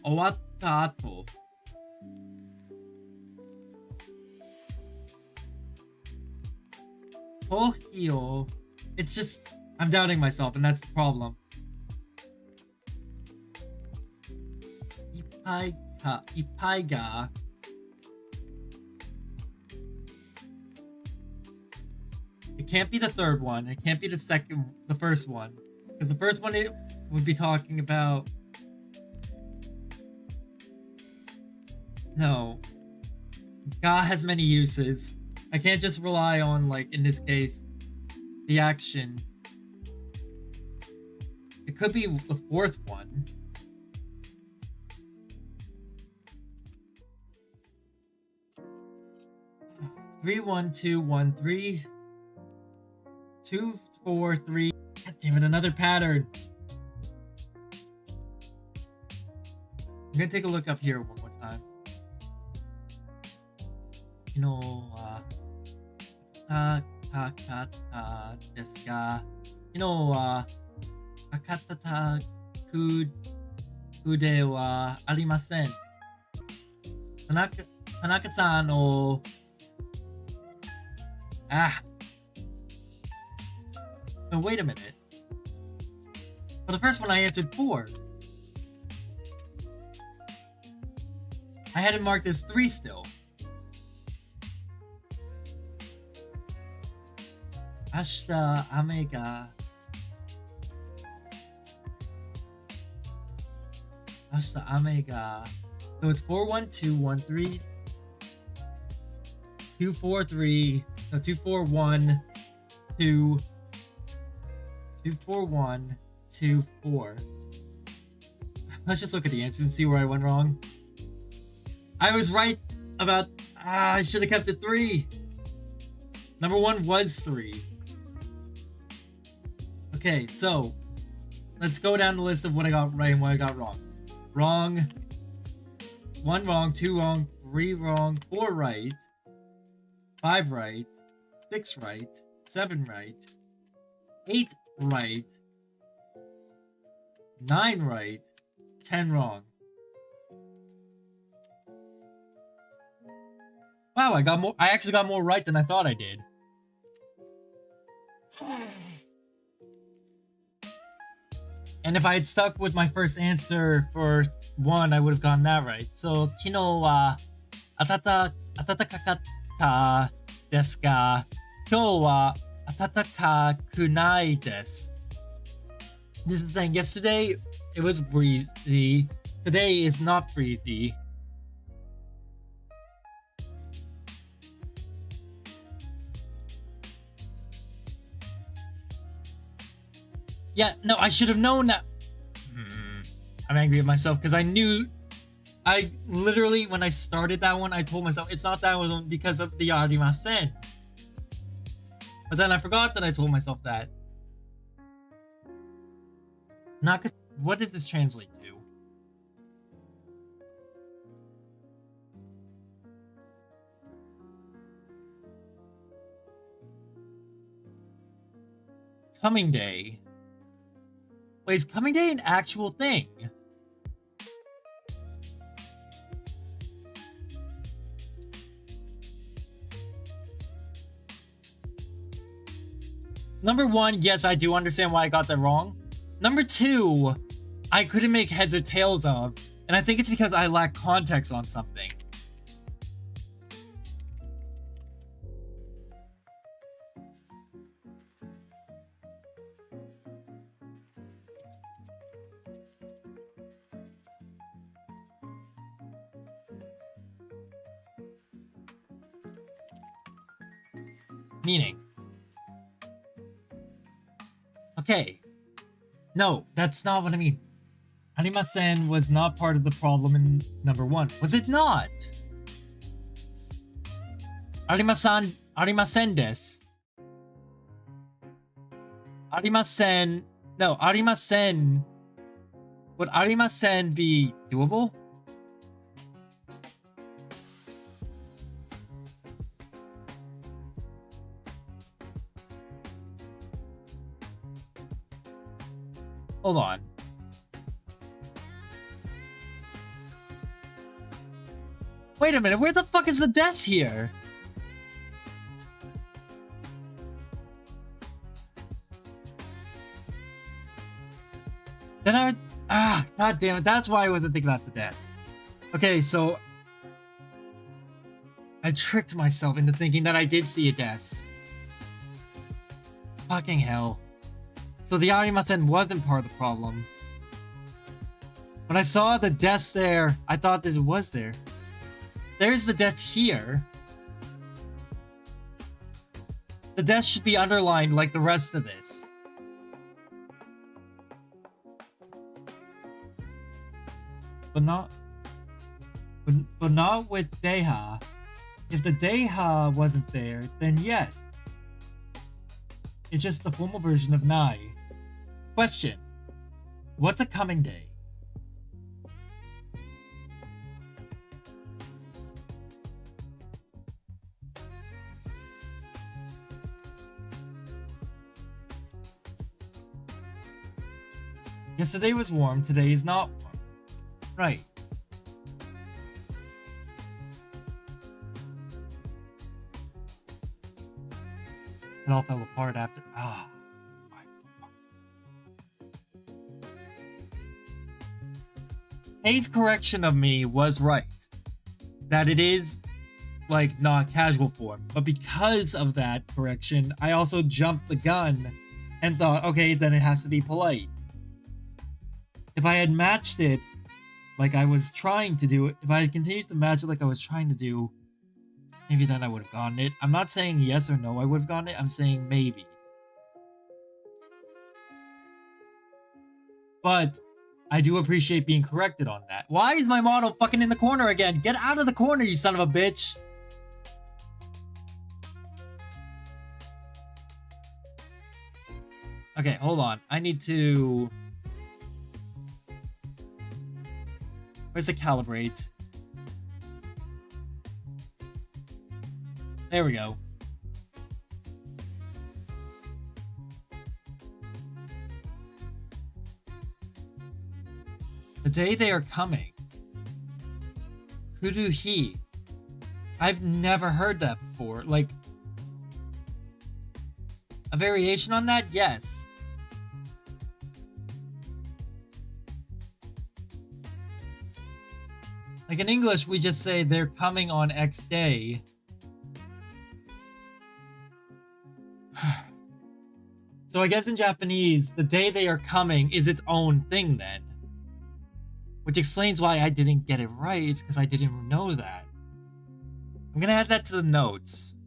A: Owatta ato. Kohio. It's just, I'm doubting myself, and that's the problem. Ippai ga. It can't be the third one. It can't be the first one. Because the first one it would be talking about... No. Ga has many uses. I can't just rely on, like, in this case, the action. It could be the fourth one. Three, 1, 2, 1, 3. 2, 4, 3. God damn it, another pattern. I'm gonna take a look up here one more time. Takata desu ga? Akata kude wa arimasen. Tanaka-san o... No, wait a minute. For the first one, I answered 4. I had it marked as 3 still. Ashita ame ga. Ashita ame ga. So it's 4, 1, 2, 1, 3. 2, 4, 3. No, 2, 4, 1, 2. 2, 4, 1, 2, 4. Let's just look at the answers and see where I went wrong. I was right about... I should have kept it 3. Number 1 was 3. Okay, so... let's go down the list of what I got right and what I got wrong. Wrong. 1 wrong, 2 wrong, 3 wrong, 4 right. 5 right. 6 right. 7 right. 8 right. 9 right. 10 wrong. Wow, I actually got more right than I thought I did. And if I had stuck with my first answer for 1, I would have gotten that right. So, kino wa atatakatta desu ga? Kyou wa atatakaku nai desu. This is the thing. Yesterday, it was breezy. Today is not breezy. Yeah, no, I should have known that. I'm angry at myself because I knew. I literally, when I started that one, I told myself it's not that one because of the arimasen. But then I forgot that I told myself that. Not because. What does this translate to? Coming day. Wait, is coming day an actual thing? Number one, yes, I do understand why I got that wrong. Number two, I couldn't make heads or tails of, and I think it's because I lack context on something. Meaning. Okay. No, that's not what I mean. Arimasen was not part of the problem in number one. Was it not? Arimasen desu. Arimasen. No, arimasen. Would arimasen be doable? Hold on. Wait a minute, where the fuck is the desk here? Then god damn it, that's why I wasn't thinking about the desk. Okay, so I tricked myself into thinking that I did see a desk. Fucking hell. So the Arimasen wasn't part of the problem. When I saw the desk there, I thought that it was there. There's the desk here. The desk should be underlined like the rest of this. But not with Deha. If the Deha wasn't there, then yes. It's just the formal version of Nai. Question. What's a coming day? Yesterday was warm, today is not warm. Right. It all fell apart after. Hayes' correction of me was right. That it is, like, not casual form. But because of that correction, I also jumped the gun and thought, okay, then it has to be polite. If I had matched it like I was trying to do it, if I had continued to match it like I was trying to do, maybe then I would have gotten it. I'm not saying yes or no I would have gotten it, I'm saying maybe. But I do appreciate being corrected on that. Why is my model fucking in the corner again? Get out of the corner, you son of a bitch! Okay, hold on. I need to... Where's the calibrate? There we go. The day they are coming. Kuruhi. I've never heard that before. Like, a variation on that? Yes. Like in English, we just say they're coming on X day. So I guess in Japanese, the day they are coming is its own thing then. Which explains why I didn't get it right, it's because I didn't know that. I'm gonna add that to the notes.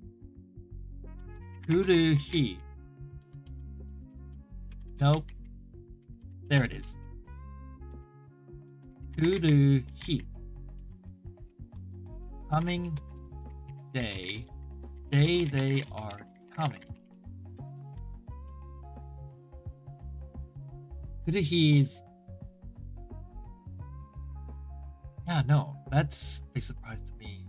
A: Kuruhi. Nope. There it is. Kuruhi. Coming day. Day they are coming. Kuruhi's... Yeah, no, that's a surprise to me.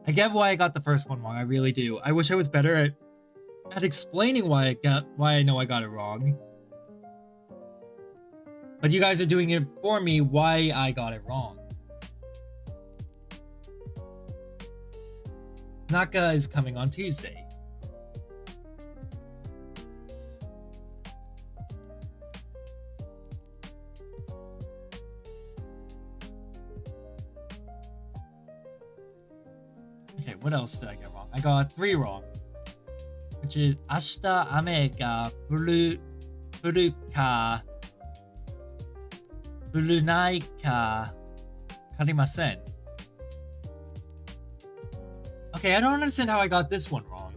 A: I get why I got the first one wrong, I really do. I wish I was better at explaining why I know I got it wrong. But you guys are doing it for me why I got it wrong. Naka is coming on Tuesday. Okay, what else did I get wrong? I got 3 wrong. Which is 明日雨が降るか降らないかわかりません. Okay, I don't understand how I got this one wrong.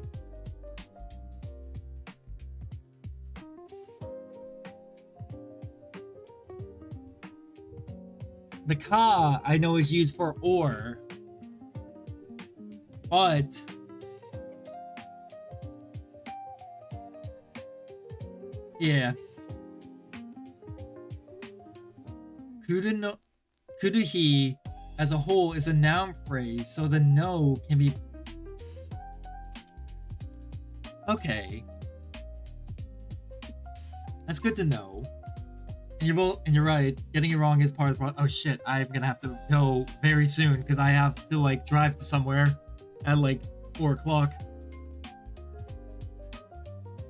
A: The ka I know is used for or, but yeah. Kuruhi as a whole is a noun phrase, so the no can be... Okay. That's good to know. And you're right, getting it wrong is part of the problem. Oh shit, I'm gonna have to go very soon because I have to like drive to somewhere at like 4 o'clock.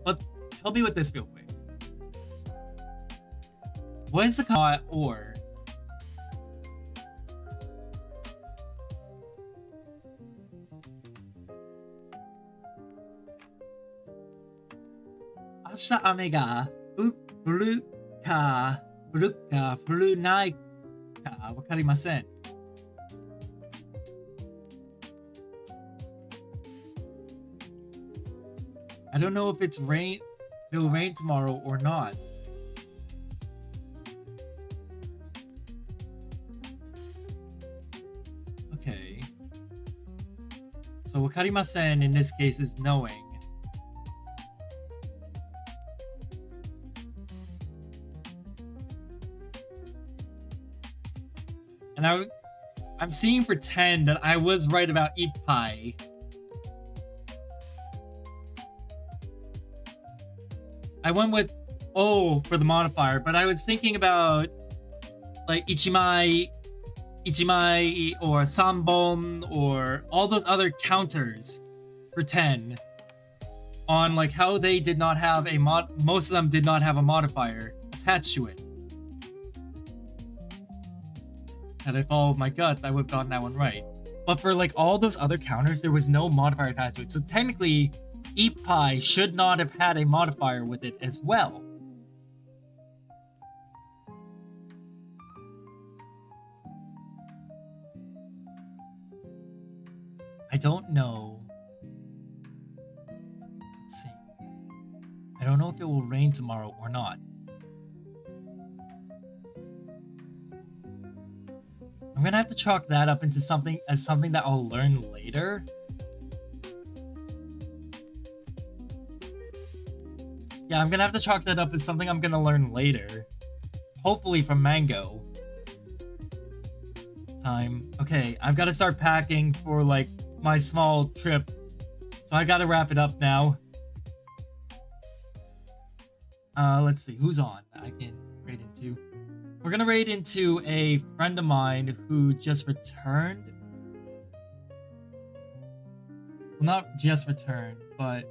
A: But help me with this real quick. What is the ka or? Asha ame ga furu ka furunai ka wakarimasen. I don't know if it will rain tomorrow or not. Okay. So wakarimasen in this case is knowing. And I'm seeing pretend that I was right about Ippai. I went with O for the modifier, but I was thinking about like Ichimai or Sanbon or all those other counters for 10 on like how they did not have a most of them did not have a modifier attached to it. Had I followed my gut, I would have gotten that one right. But for like all those other counters, there was no modifier attached to it. So technically, Ippai should not have had a modifier with it as well. I don't know. Let's see. I don't know if it will rain tomorrow or not. I'm gonna have to chalk that up into something that I'll learn later. Yeah, I'm gonna have to chalk that up as something I'm gonna learn later. Hopefully from Mango. Time. Okay, I've got to start packing for like my small trip. So I gotta wrap it up now. Let's see, who's on? I can raid into. We're gonna raid into a friend of mine who just returned. Well, not just returned, but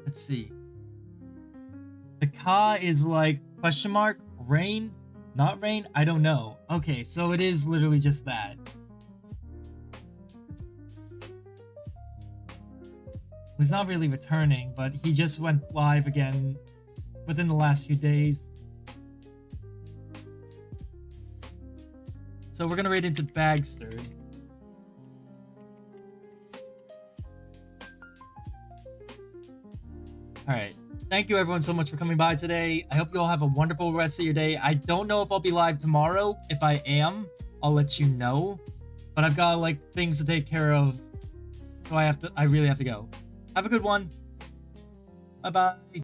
A: let's see. The ka is like question mark, rain, not rain, I don't know. Okay, so it is literally just that. He's not really returning, but he just went live again within the last few days. So we're gonna raid into Bagster. Alright. Thank you everyone so much for coming by today. I hope you all have a wonderful rest of your day. I don't know if I'll be live tomorrow. If I am, I'll let you know. But I've got like things to take care of. So I really have to go. Have a good one. Bye-bye.